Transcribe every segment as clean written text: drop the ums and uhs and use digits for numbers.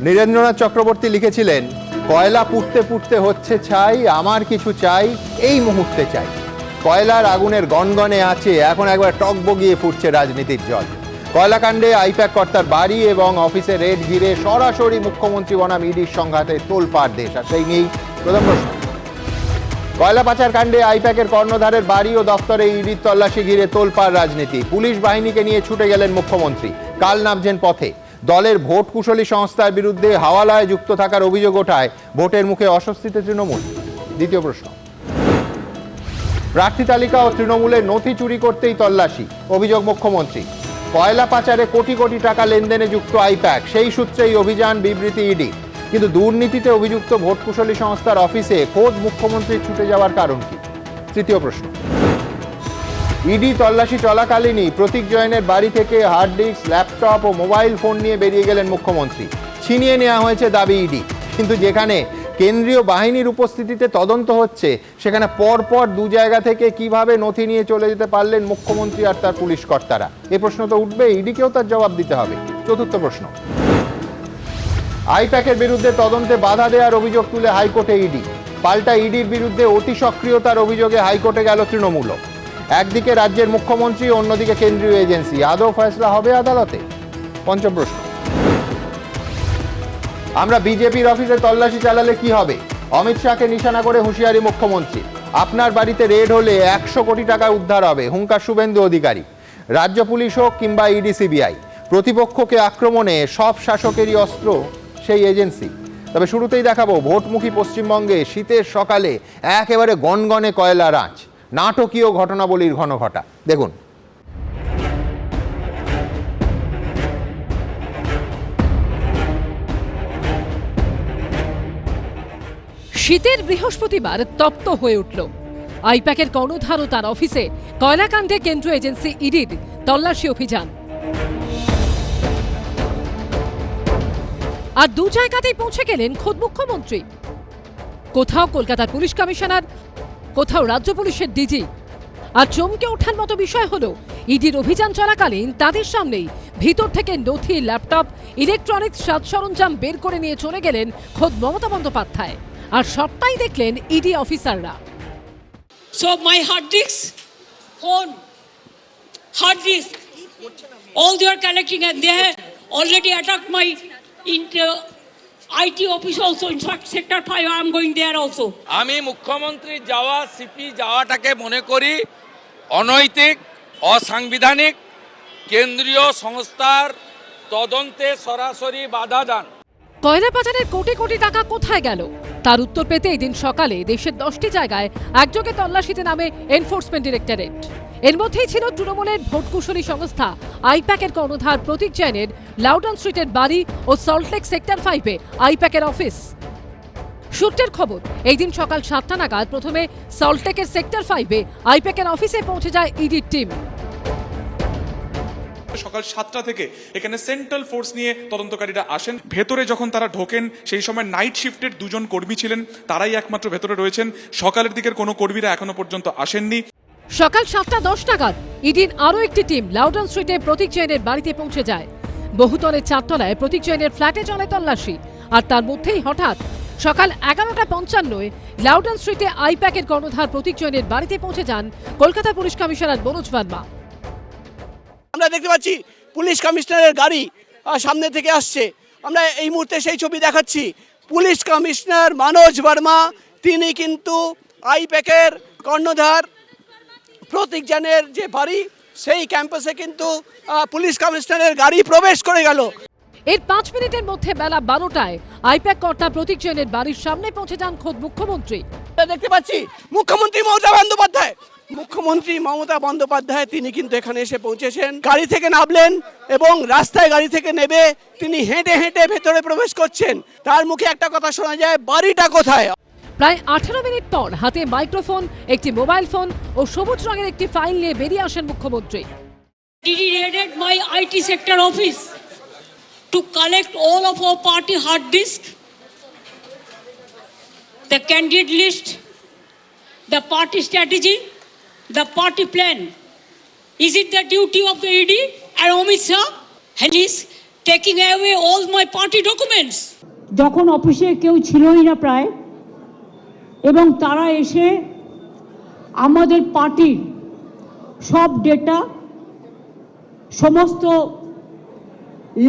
নীরেন্দ্রনাথ চক্রবর্তী লিখেছিলেন, কয়লা পুড়তে পুড়তে হচ্ছে ছাই, আমার কিছু চাই, এই মুহূর্তে চাই। কয়লার আগুনের গনগনে আছে, এখন একবার টকবগিয়ে ফুটছে রাজনীতির জল। কয়লাকাণ্ডে আইপ্যাক কর্তার বাড়ি এবং অফিসে রেড ঘিরে সরাসরি মুখ্যমন্ত্রী বনাম ইডির সংঘাতে তোলপাড় দেশ। আর সেই নিয়েই প্রথম প্রশ্ন। কয়লা পাচার কাণ্ডে আইপ্যাকের কর্ণধারের বাড়ি ও দফতরে ইডির তল্লাশি ঘিরে তোলপাড় রাজনীতি। পুলিশ বাহিনীকে নিয়ে ছুটে গেলেন মুখ্যমন্ত্রী, কাল নামছেন পথে। দলের ভোট কুশলী সংস্থার বিরুদ্ধে হাওয়ালায় যুক্ত থাকার অভিযোগ ওঠায় ভোটের মুখে অস্বস্তিতে তৃণমূল। দ্বিতীয় প্রশ্ন। প্রার্থী তালিকা ও তৃণমূলের নথি চুরি করতেই তল্লাশি, অভিযোগ মুখ্যমন্ত্রী। কয়লা পাচারে কোটি কোটি টাকা লেনদেনে যুক্ত আইপ্যাক, সেই সূত্রেই অভিযান, বিবৃতি ইডি। কিন্তু দুর্নীতিতে অভিযুক্ত ভোট কুশলী সংস্থার অফিসে খোদ মুখ্যমন্ত্রীর ছুটে যাওয়ার কারণ কি? তৃতীয় প্রশ্ন। ইডি তল্লাশি চলাকালীনই প্রতীক জৈনের বাড়ি থেকে হার্ড ডিস্ক, ল্যাপটপ ও মোবাইল ফোন নিয়ে বেরিয়ে গেলেন মুখ্যমন্ত্রী। ছিনিয়ে নেওয়া হয়েছে দাবি ইডি, কিন্তু যেখানে কেন্দ্রীয় বাহিনীর উপস্থিতিতে তদন্ত হচ্ছে, সেখানে পরপর দু জায়গা থেকে কিভাবে নথি নিয়ে চলে যেতে পারলেন মুখ্যমন্ত্রী আর তার পুলিশ কর্তারা? এ প্রশ্ন তো উঠবে, ইডিকেও তার জবাব দিতে হবে। চতুর্থ প্রশ্ন। আইপ্যাকের বিরুদ্ধে তদন্তে বাধা দেওয়ার অভিযোগ তুলে হাইকোর্টে ইডি। পাল্টা ইডির বিরুদ্ধে অতি সক্রিয়তার অভিযোগে হাইকোর্টে গেল তৃণমূল। একদিকে রাজ্যের মুখ্যমন্ত্রী, অন্যদিকে কেন্দ্রীয় এজেন্সি। আদৌ ফয়সলা হবে আদালতে? পঞ্চম প্রশ্ন। আমরা বিজেপির অফিসে তল্লাশি চালালে কি হবে? অমিত শাহকে নিশানা করে হুঁশিয়ারি মুখ্যমন্ত্রী। আপনার বাড়িতে রেড হলে 100 কোটি টাকা উদ্ধার হবে, হুঙ্কার শুভেন্দু অধিকারী। রাজ্য পুলিশ হোক কিংবা ইডি, সিবিআই, প্রতিপক্ষকে আক্রমণে সব শাসকেরই অস্ত্র সেই এজেন্সি। তবে শুরুতেই দেখাবো ভোটমুখী পশ্চিমবঙ্গে শীতের সকালে একেবারে গনগনে কয়লার আঁচ, নাটকীয় ঘটনাবলীর ঘনঘটা। দেখুন। শীতের বৃহস্পতিবার তপ্ত হয়ে উঠল আইপ্যাকের কর্ণধার ও তার অফিসে কয়লাকাণ্ডে কেন্দ্রীয় এজেন্সি ইডির তল্লাশি অভিযান। আর দু জায়গাতেই পৌঁছে গেলেন খোদ মুখ্যমন্ত্রী। কোথাও কলকাতার পুলিশ কমিশনার, কোথাও রাজ্য পুলিশের ডিজি। আর চমকে ওঠার মতো বিষয় হলো, ইডির অভিযান চলাকালীন তাদের সামনেই ভিতর থেকে নথি, ল্যাপটপ, ইলেকট্রনিক্স সাজ সরঞ্জাম বের করে নিয়ে চলে গেলেন খোদ মমতা বন্দ্যোপাধ্যায়। আর সবটাই দেখলেন ইডি অফিসাররা। So my hard disk, phone, hard disk, all they are collecting, and they have already attacked my IT office also. In fact, sector 5, I am going there also. আমি মুখ্যমন্ত্রী যাওয়া, সিপি যাওয়াটাকে মনে করি অনৈতিক, অসাংবিধানিক, কেন্দ্রীয় সংস্থার তদন্তে সরাসরি বাধা দান। কয়লা পাচারের কোটি কোটি টাকা কোথায় গেল তার উত্তর পেতে এদিন সকালে দেশের 10টি জায়গায় একযোগে তল্লাশিতে নামে এনফোর্সমেন্ট ডিরেক্টরেট। এর মধ্যেই ছিল তৃণমূলের ভোটকুশলী সংস্থা আইপ্যাকের কর্ণধার প্রতীক জৈনের লাউডন স্ট্রিটের বাড়ি ও সল্টলেক সেক্টর 5-এ আইপ্যাকের অফিস। সূত্রের খবর, এই দিন সকাল 7টা নাগাদ প্রথমে সল্টলেকের সেক্টর 5-এ আইপ্যাকের অফিসে পৌঁছে যায় ইডির টিম। সকাল 7টা থেকে এখানে সেন্ট্রাল ফোর্স নিয়ে তদন্তকারীরা আসেন। ভেতরে যখন তারা ঢোকেন, সেই সময় নাইট শিফটের 2 জন কর্মী ছিলেন, তারাই একমাত্র ভেতরে রয়েছেন। সকালের দিকের কোনো কর্মীরা এখনো পর্যন্ত আসেননি। সকাল 7:10 নাগাদ ইডির আরও একটি টিম লাউডন স্ট্রিটে প্রতীক জৈনের বাড়িতে পৌঁছে যায়। বহুতলের 4তলায় প্রতীক জৈনের ফ্ল্যাটে চলে তল্লাশি। আর তার মধ্যেই হঠাৎ সকাল 11:55 লাউডন স্ট্রিটে আইপ্যাকের কর্ণধার প্রতীক জৈনের বাড়িতে পৌঁছে যান কলকাতা পুলিশ কমিশনার মনোজ ভার্মা। আমরা দেখতে পাচ্ছি পুলিশ কমিশনারের গাড়ি সামনে থেকে আসছে। আমরা এই মুহূর্তে সেই ছবি দেখাচ্ছি। পুলিশ কমিশনার মনোজ ভার্মা, তিনি কিন্তু আইপ্যাকের কর্ণধার প্রতীক জৈনের যে বাড়ি, সেই ক্যাম্পাসে কিন্তু পুলিশ কমিশনারের গাড়ি প্রবেশ করে গেল। এর 5 মিনিটের মধ্যে বেলা 12টায় আইপ্যাক কর্তা প্রতীক জৈনের বাড়ির সামনে পৌঁছে যান খোদ মুখ্যমন্ত্রী। দেখতে পাচ্ছি মুখ্যমন্ত্রী মমতা বন্দ্যোপাধ্যায়। মুখ্যমন্ত্রী মমতা বন্দ্যোপাধ্যায় তিনি কিন্তু এখানে এসে পৌঁছেছেন। গাড়ি থেকে নামলেন এবং রাস্তায় গাড়ি থেকে নেমে তিনি হেঁটে হেঁটে ভেতরে প্রবেশ করছেন। তার মুখে একটা কথা শোনা যায়, বাড়িটা কোথায়। প্রায় 18 মিনিট পর হাতে মাইক্রোফোন, একটি মোবাইল ফোন ও সবুজ রঙের একটি ফাইল নিয়ে বেরিয়ে আসেন মুখ্যমন্ত্রী। Did he raided my IT sector office to collect all of our party hard disk, the candidate list, the party strategy, the party plan. Is it the duty of the ED and Amit Shah and his taking away all my party documents. যখন অফিসে কেউ ছিলই না প্রায়, এবং তারা এসে আমাদের পার্টির সব ডেটা, সমস্ত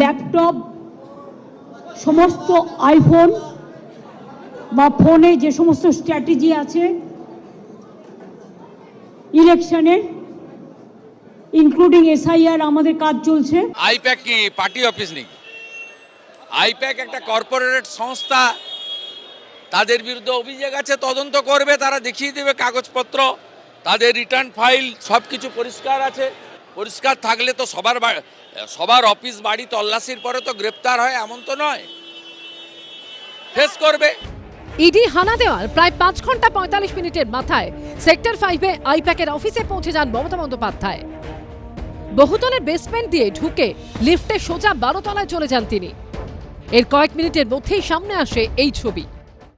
ল্যাপটপ, সমস্ত আইফোন বা ফোনে যে সমস্ত স্ট্র্যাটেজি আছে ইলেকশনের, ইনক্লুডিং SIR, আমাদের কাজ চলছে। আইপ্যাক কি পার্টি অফিস নেই? আইপ্যাক একটা কর্পোরেট সংস্থা, তাদের বিরুদ্ধে অভিযোগ আছে, তদন্ত করবে, তারা দেখিয়ে দেবে কাগজপত্র, তাদের রিটার্ন ফাইল সব কিছু পরিষ্কার আছে। পরিষ্কার থাকলে তো সবার অফিস বাড়ি তল্লাশির পরে তো গ্রেপ্তার হয়, এমন তো নয়, ফেস করবে। ইডি হানা দেওয়ার প্রায় 5 ঘন্টা 45 মিনিটের মাথায় সেক্টর 5-এ আইপ্যাকের অফিসে পৌঁছে যান মমতা বন্দ্যোপাধ্যায়। বহুতলের বেসমেন্ট দিয়ে ঢুকে লিফটে সোজা 12 তলায় চলে যান তিনি। এর কয়েক মিনিটের মধ্যেই সামনে আসে এই ছবি।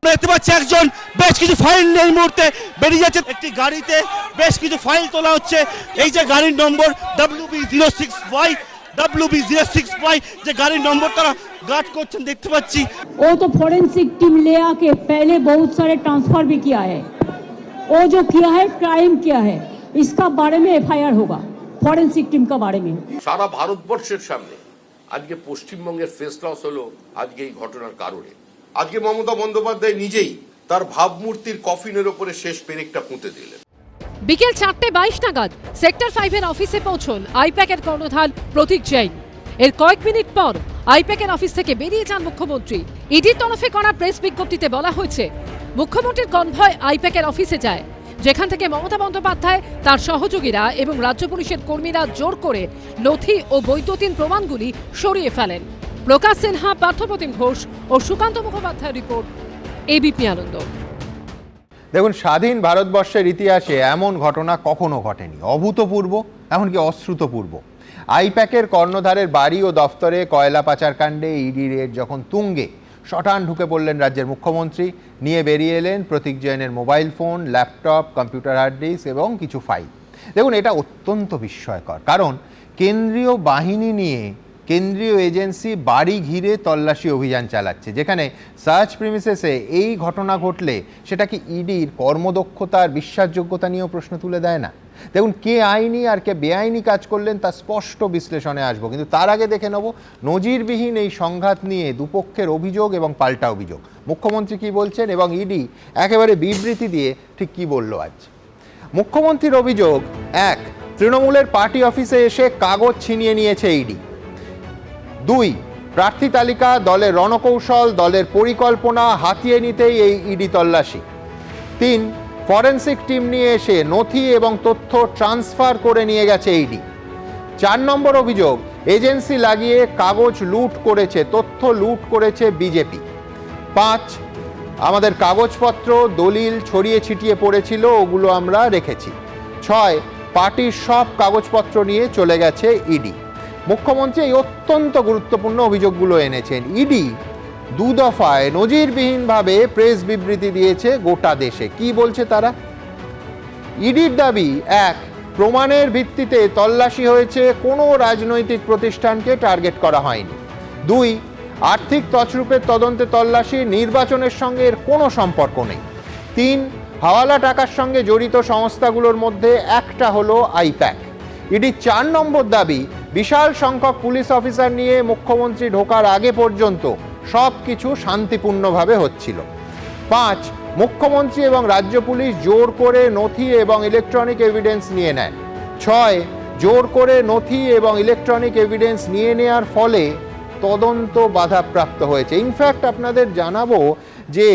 দেখতে পাচ্ছি একজন বেশ কিছু ফাইল নিয়ে এই মুহূর্তে বেরিয়ে যাচ্ছে। একটি গাড়িতে বেশ কিছু ফাইল তোলা হচ্ছে। এই যে গাড়ির নম্বর WB06Y যে গাড়ির নম্বর তারা गार्ड क्वेश्चन देखते पाচ্ছি। वो तो फॉरेंसिक टीम ले आके पहले बहुत सारे ट्रांसफर भी किया है। वो जो किया है क्राइम किया है, इसका बारे में FIR होगा फॉरेंसिक टीम का बारे में। সারা ভারতবর্ষের সামনে আজকে পশ্চিমবঙ্গের ফেস লস হলো আজকে এই ঘটনার কারণে। আজকে মমতা বন্দ্যোপাধ্যায় নিজেই তার ভাবমূর্তির কফিনের উপরে শেষ পেরেকটা পুঁতে দিলেন। বিকেল 4:22 নাগাদ সেক্টর 5-এর অফিসে পৌঁছন আইপ্যাকের কর্ণধার প্রতীক জৈন। এর কয়েক মিনিট পর আইপ্যাকের অফিস থেকে বেরিয়ে যান মুখ্যমন্ত্রী। ইডির তরফে করা প্রেস বিজ্ঞপ্তিতে বলা হয়েছে, মুখ্যমন্ত্রীর কনভয় আইপ্যাকের অফিসে যায়, যেখান থেকে মমতা বন্দ্যোপাধ্যায়, তার সহযোগীরা এবং রাজ্য পুলিশের কর্মীরা জোর করে নথি ও বৈদ্যুতিন প্রমাণগুলি সরিয়ে ফেলেন। প্রকাশ সিনহা, পার্থপ্রতিম ঘোষ ও সুকান্ত মুখোপাধ্যায়ের রিপোর্ট, এবিপি আনন্দ। দেখুন, স্বাধীন ভারতবর্ষের ইতিহাসে এমন ঘটনা কখনো ঘটেনি। অভূতপূর্ব, এমনকি অশ্রুতপূর্ব। আইপ্যাকের কর্ণধারের বাড়ি ও দফতরে কয়লা পাচার কাণ্ডে ইডি রেড যখন তুঙ্গে, শটান ঢুকে পড়লেন রাজ্যের মুখ্যমন্ত্রী। নিয়ে বেরিয়ে এলেন প্রতীক জৈনের mobile phone, laptop, computer hard disk এবং কিছু ফাইল। দেখুন, এটা অত্যন্ত বিস্ময়কর, কারণ কেন্দ্রীয় বাহিনী নিয়ে কেন্দ্রীয় এজেন্সি বাড়ি ঘিরে তল্লাশি অভিযান চালাচ্ছে, যেখানে সার্চ প্রিমিসেসে এই ঘটনা ঘটলে সেটা কি ইডির কর্মদক্ষতার বিশ্বাসযোগ্যতা নিয়েও প্রশ্ন তুলে দেয় না? দেখুন, কে আইনি আর কে বেআইনি কাজ করলেন তা স্পষ্ট বিশ্লেষণে আসবো, কিন্তু তার আগে দেখে নেব নজিরবিহীন এই সংঘাত নিয়ে দুপক্ষের অভিযোগ এবং পাল্টা অভিযোগ। মুখ্যমন্ত্রী কি বলছেন এবং ইডি একেবারে বিবৃতি দিয়ে ঠিক কি বলল আজ। মুখ্যমন্ত্রীর অভিযোগ, 1, তৃণমূলের পার্টি অফিসে এসে কাগজ ছিনিয়ে নিয়েছে ইডি। 2, প্রার্থী তালিকা, দলের রণকৌশল, দলের পরিকল্পনা হাতিয়ে নিতেই এই ইডি তল্লাশি। 3, ফরেনসিক টিম নিয়ে এসে নথি এবং তথ্য ট্রান্সফার করে নিয়ে গেছে ইডি। 4 নম্বর অভিযোগ, এজেন্সি লাগিয়ে কাগজ লুট করেছে, তথ্য লুট করেছে বিজেপি। 5, আমাদের কাগজপত্র দলিল ছড়িয়ে ছিটিয়ে পড়েছিল, ওগুলো আমরা রেখেছি। 6, পার্টির সব কাগজপত্র নিয়ে চলে গেছে ইডি। মুখ্যমন্ত্রী এই অত্যন্ত গুরুত্বপূর্ণ অভিযোগগুলো এনেছেন। ইডি 2 দফায় নজিরবিহীনভাবে প্রেস বিবৃতি দিয়েছে গোটা দেশে। কি বলছে তারা? ইডির দাবি, 1, প্রমাণের ভিত্তিতে তল্লাশি হয়েছে, কোনো রাজনৈতিক প্রতিষ্ঠানকে টার্গেট করা হয়নি। 2, আর্থিক তছরূপের তদন্তে তল্লাশি, নির্বাচনের সঙ্গে এর কোনো সম্পর্ক নেই। 3, হাওয়ালা টাকার সঙ্গে জড়িত সংস্থাগুলোর মধ্যে একটা হলো আইপ্যাক। ইডির 4 নম্বর দাবি, বিশাল সংখ্যক পুলিশ অফিসার নিয়ে মুখ্যমন্ত্রী ঢোকার আগে পর্যন্ত সব কিছু শান্তিপূর্ণভাবে হচ্ছিল। 5, মুখ্যমন্ত্রী এবং রাজ্য পুলিশ জোর করে নথি এবং ইলেকট্রনিক এভিডেন্স নিয়ে নেয়। 6, জোর করে নথি এবং ইলেকট্রনিক এভিডেন্স নিয়ে নেওয়ার ফলে তদন্ত বাধাপ্রাপ্ত হয়েছে। ইনফ্যাক্ট আপনাদের জানাবো যে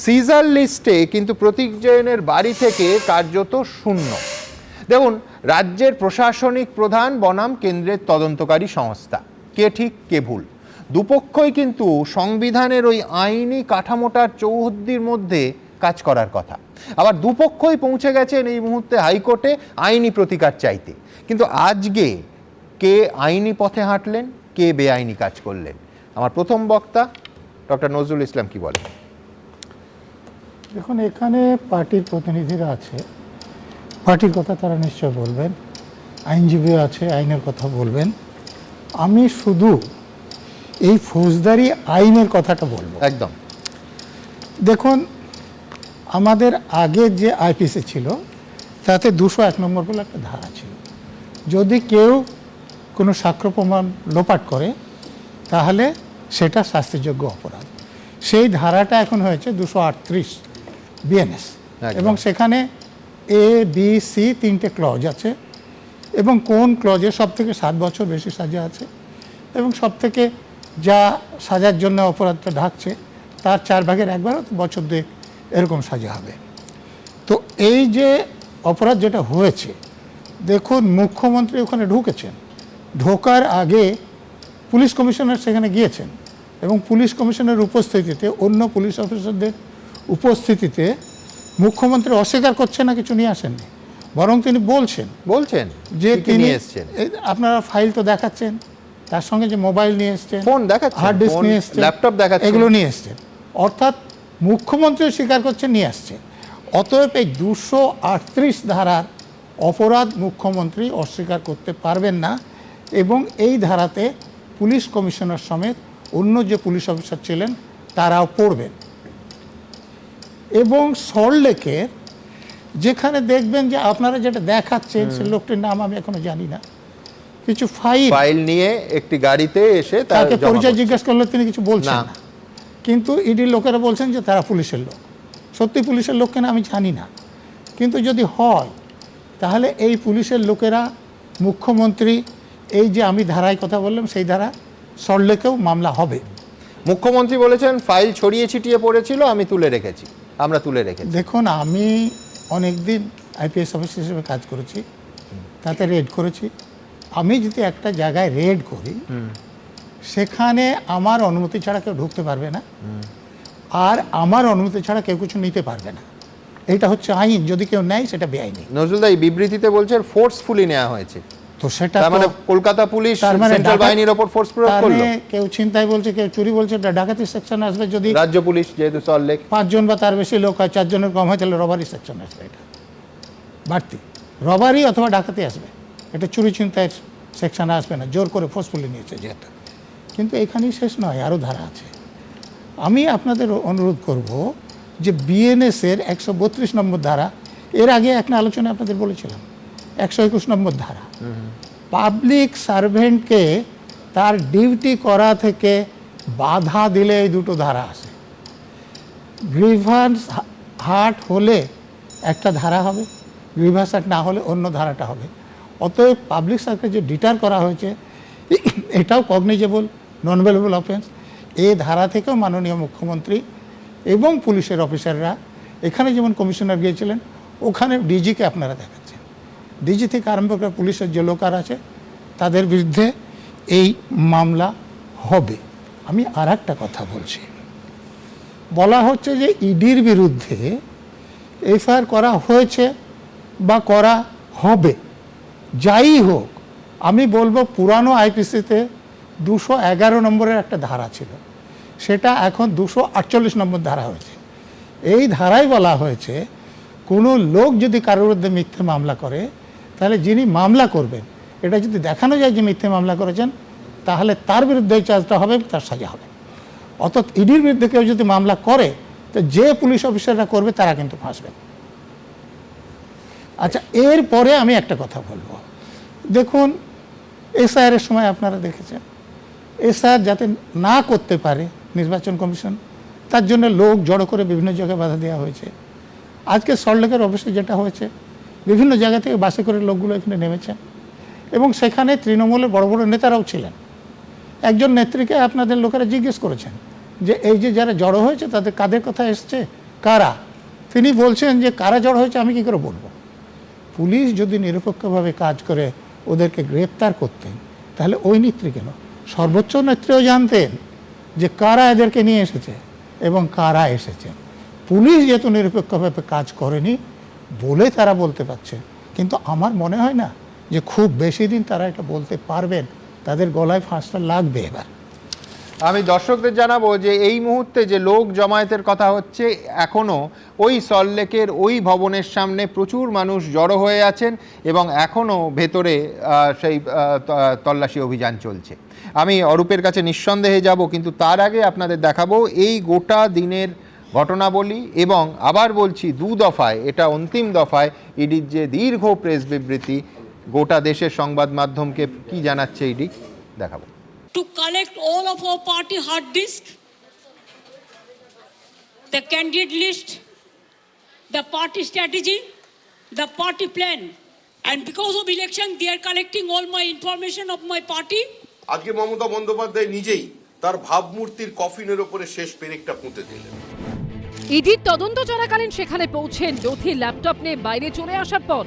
সিজার লিস্টে কিন্তু প্রতীক জৈনের বাড়ি থেকে কার্যত শূন্য। দেখুন, রাজ্যের প্রশাসনিক প্রধান বনাম কেন্দ্রের তদন্তকারী সংস্থা, কে ঠিক কে ভুল? দুপক্ষই কিন্তু সংবিধানের ওই আইনি কাঠামোটার চৌহদ্দির মধ্যে কাজ করার কথা। আবার দুপক্ষই পৌঁছে গেছেন এই মুহূর্তে হাইকোর্টে আইনি প্রতিকার চাইতে। কিন্তু আজকে কে আইনি পথে হাঁটলেন, কে বেআইনি কাজ করলেন? আমার প্রথম বক্তা ডক্টর নজরুল ইসলাম কি বলেন? দেখুন, এখানে পার্টির প্রতিনিধিরা আছে, পার্টির কথা তারা নিশ্চয় বলবেন, আইনজীবী আছে, আইনের কথা বলবেন। আমি শুধু এই ফৌজদারি আইনের কথাটা বলবো। একদম। দেখুন, আমাদের আগে যে আইপিসি ছিল তাতে 201 নম্বর বলে একটা ধারা ছিল। যদি কেউ কোনো সাক্ষ্য প্রমাণ লোপাট করে তাহলে সেটা শাস্তিযোগ্য অপরাধ। সেই ধারাটা এখন হয়েছে 238 বিএনএস, এবং সেখানে এ বি সি 3টে ক্লজ আছে, এবং কোন ক্লজে সব থেকে 7 বছর বেশি সাজা আছে, এবং সব থেকে যা সাজার জন্য অপরাধটা ঢাকছে তার 1/4 বছর 2 এরকম সাজা হবে। তো এই যে অপরাধ যেটা হয়েছে, দেখুন মুখ্যমন্ত্রী ওখানে ঢুকেছেন, ঢোকার আগে পুলিশ কমিশনার সেখানে গিয়েছেন, এবং পুলিশ কমিশনারের উপস্থিতিতে, অন্য পুলিশ অফিসারদের উপস্থিতিতে মুখ্যমন্ত্রী অস্বীকার করছেন না কিছু নিয়ে আসেননি, বরং তিনি বলছেন যে তিনি আপনারা ফাইল তো দেখাচ্ছেন, তার সঙ্গে যে মোবাইল নিয়ে এসছেন, ফোন দেখাচ্ছেন, হার্ড ডিস্ক নিয়ে এসছেন, ল্যাপটপ দেখাচ্ছেন, এগুলো নিয়ে এসছেন, অর্থাৎ মুখ্যমন্ত্রী স্বীকার করছেন নিয়ে আসছে। অতএব এই 238 ধারার অপরাধ মুখ্যমন্ত্রী অস্বীকার করতে পারবেন না, এবং এই ধারাতে পুলিশ কমিশনার সমেত অন্য যে পুলিশ অফিসার ছিলেন তারাও পড়বেন। এবং সল্টলেকের যেখানে দেখবেন যে আপনারা যেটা দেখাচ্ছেন, সে লোকটির নাম আমি এখনো জানি না, কিছু ফাইল নিয়ে একটি গাড়িতে এসে তাকে পরিচয় জিজ্ঞাসা করলে তিনি কিছু বলছেন না, কিন্তু ইডির লোকেরা বলছেন যে তারা পুলিশের লোক। সত্যি পুলিশের লোক কিনা আমি জানি না, কিন্তু যদি হয় তাহলে এই পুলিশের লোকেরা মুখ্যমন্ত্রী, এই যে আমি ধারায় কথা বললাম সেই ধারা সল্টলেকেও মামলা হবে। মুখ্যমন্ত্রী বলেছেন ফাইল ছড়িয়ে ছিটিয়ে পড়েছিল, আমরা তুলে রেখেছি। দেখুন, আমি অনেক দিন আইপিএস অফিসার হিসেবে কাজ করেছি, তাতে রেড করেছি। আমি যদি একটা জায়গায় রেড করি, সেখানে আমার অনুমতি ছাড়া কেউ ঢুকতে পারবে না, আর আমার অনুমতি ছাড়া কেউ কিছু নিতে পারবে না। এটা হচ্ছে আইন, যদি কেউ নেয় সেটা বেআইনি। নজরুলদা এই বিবৃতিতে বলছেন ফোর্সফুলি নেওয়া হয়েছে, তো সেটা মানে কলকাতা পুলিশ সেন্ট্রাল বাহিনীর উপর ফোর্স প্রয়োগ করলো। কেউ ছিনতাই বলছে, কেউ চুরি বলছে, এটা ডাকাতি সেকশন আসবে। যদি রাজ্য পুলিশ যেহেতু সল্টলেক 5 জন বা তার বেশি লোক হয়, 4 জনের কম হয়, তাহলে রবারি সেকশন আসবে। এটা বাড়তি রবারি অথবা ডাকাতি আসবে, এটা চুরি ছিনতাইয়ের সেকশনে আসবে না, জোর করে ফোর্সফুলি নিয়েছে যেহেতু। কিন্তু এখানেই শেষ নয়, আরও ধারা আছে। আমি আপনাদের অনুরোধ করব যে বিএনএসের 132 নম্বর ধারা, এর আগে একটা আলোচনা আপনাদের বলেছিলাম, 121 নম্বর ধারা, পাবলিক সার্ভেন্টকে তার ডিউটি করা থেকে বাধা দিলে এই দুটো ধারা আছে। গ্রিভান্স হার্ট হলে একটা ধারা হবে, গ্রিভান্স হার্ট না হলে অন্য ধারাটা হবে। অতএব পাবলিক সার্ভেন্টকে যে ডিটার করা হয়েছে এটাও কগনিজেবল নন ভেলেবল অফেন্স। এই ধারা থেকেও মাননীয় মুখ্যমন্ত্রী এবং পুলিশের অফিসাররা, এখানে যেমন কমিশনার গিয়েছিলেন, ওখানে ডিজিকে আপনারা দেখাচ্ছেন, ডিজি থেকে আরম্ভ করে পুলিশের যে লোকার আছে তাদের বিরুদ্ধে এই মামলা হবে। আমি আর একটা কথা বলছি, বলা হচ্ছে যে ইডির বিরুদ্ধে এফআইআর করা হয়েছে বা করা হবে। যাই হোক, আমি বলবো পুরানো আইপিসিতে 211 নম্বরের একটা ধারা ছিল, সেটা এখন 248 নম্বর ধারা হয়েছে। এই ধারায় বলা হয়েছে কোনো লোক যদি কারোর বিরুদ্ধে মিথ্যে মামলা করে, তাহলে যিনি মামলা করবেন, এটা যদি দেখানো যায় যে মিথ্যে মামলা করেছেন, তাহলে তার বিরুদ্ধে এই চার্জটা হবে, তার সাজা হবে। অর্থাৎ ইডির বিরুদ্ধে কেউ যদি মামলা করে, তো যে পুলিশ অফিসাররা করবে তারা কিন্তু ফাঁসবেন। আচ্ছা, এরপরে আমি একটা কথা বলবো। দেখুন, এসআইআরের সময় আপনারা দেখেছেন, এসআইআর যাতে না করতে পারে নির্বাচন কমিশন, তার জন্য লোক জড়ো করে বিভিন্ন জায়গায় বাধা দেওয়া হয়েছে। আজকে সল্টলেকের অফিসে যেটা হয়েছে, বিভিন্ন জায়গা থেকে বাসে করে লোকগুলো এখানে নেমেছেন, এবং সেখানে তৃণমূলের বড় বড় নেতারাও ছিলেন। একজন নেত্রীকে আপনাদের লোকেরা জিজ্ঞেস করেছেন যে এই যে যারা জড়ো হয়েছে তাদের কাদের কথা এসছে, কারা? তিনি বলছেন যে কারা জড়ো হয়েছে আমি কী করে বলবো। পুলিশ যদি নিরপেক্ষভাবে কাজ করে ওদেরকে গ্রেপ্তার করতেন, তাহলে ওই নেত্রী কেন, সর্বোচ্চ নেত্রীও জানতেন যে কারা এদেরকে নিয়ে এসেছে এবং কারা এসেছে। পুলিশ যেহেতু নিরপেক্ষভাবে কাজ করেনি বলে তারা বলতে পারছে, কিন্তু আমার মনে হয় না যে খুব বেশি দিন তারা এটা বলতে পারবেন, তাদের গলায় ফাঁসটা লাগবে। এবার আমি দর্শকদের জানাবো যে এই মুহূর্তে যে লোক জমায়েতের কথা হচ্ছে, এখনও ওই সল্টলেকের ওই ভবনের সামনে প্রচুর মানুষ জড়ো হয়ে আছেন এবং এখনও ভেতরে সেই তল্লাশি অভিযান চলছে। আমি অরূপের কাছে নিঃসন্দেহে যাব, কিন্তু তার আগে আপনাদের দেখাবো এই গোটা দিনের ঘটনাবলী এবং আবার বলছি 2 দফায়, এটা অন্তিম দফায় ইডির যে দীর্ঘ প্রেস বিবৃতি, গোটা দেশের সংবাদ মাধ্যমকে কি জানাচ্ছে ইডি দেখাবো। To collect all of our party hard disk, the candidate list, the party strategy, the party plan. And because of election, they are collecting all my information of my party. আজকে মমতা বন্দ্যোপাধ্যায় নিজেই তার ভাবমূর্তির কফিনের উপরে শেষ পেরেকটা পুঁতে দিলেন। ইডির তদন্ত চলাকালীন সেখানে পৌঁছে নথি ল্যাপটপ নিয়ে বাইরে চলে আসার পর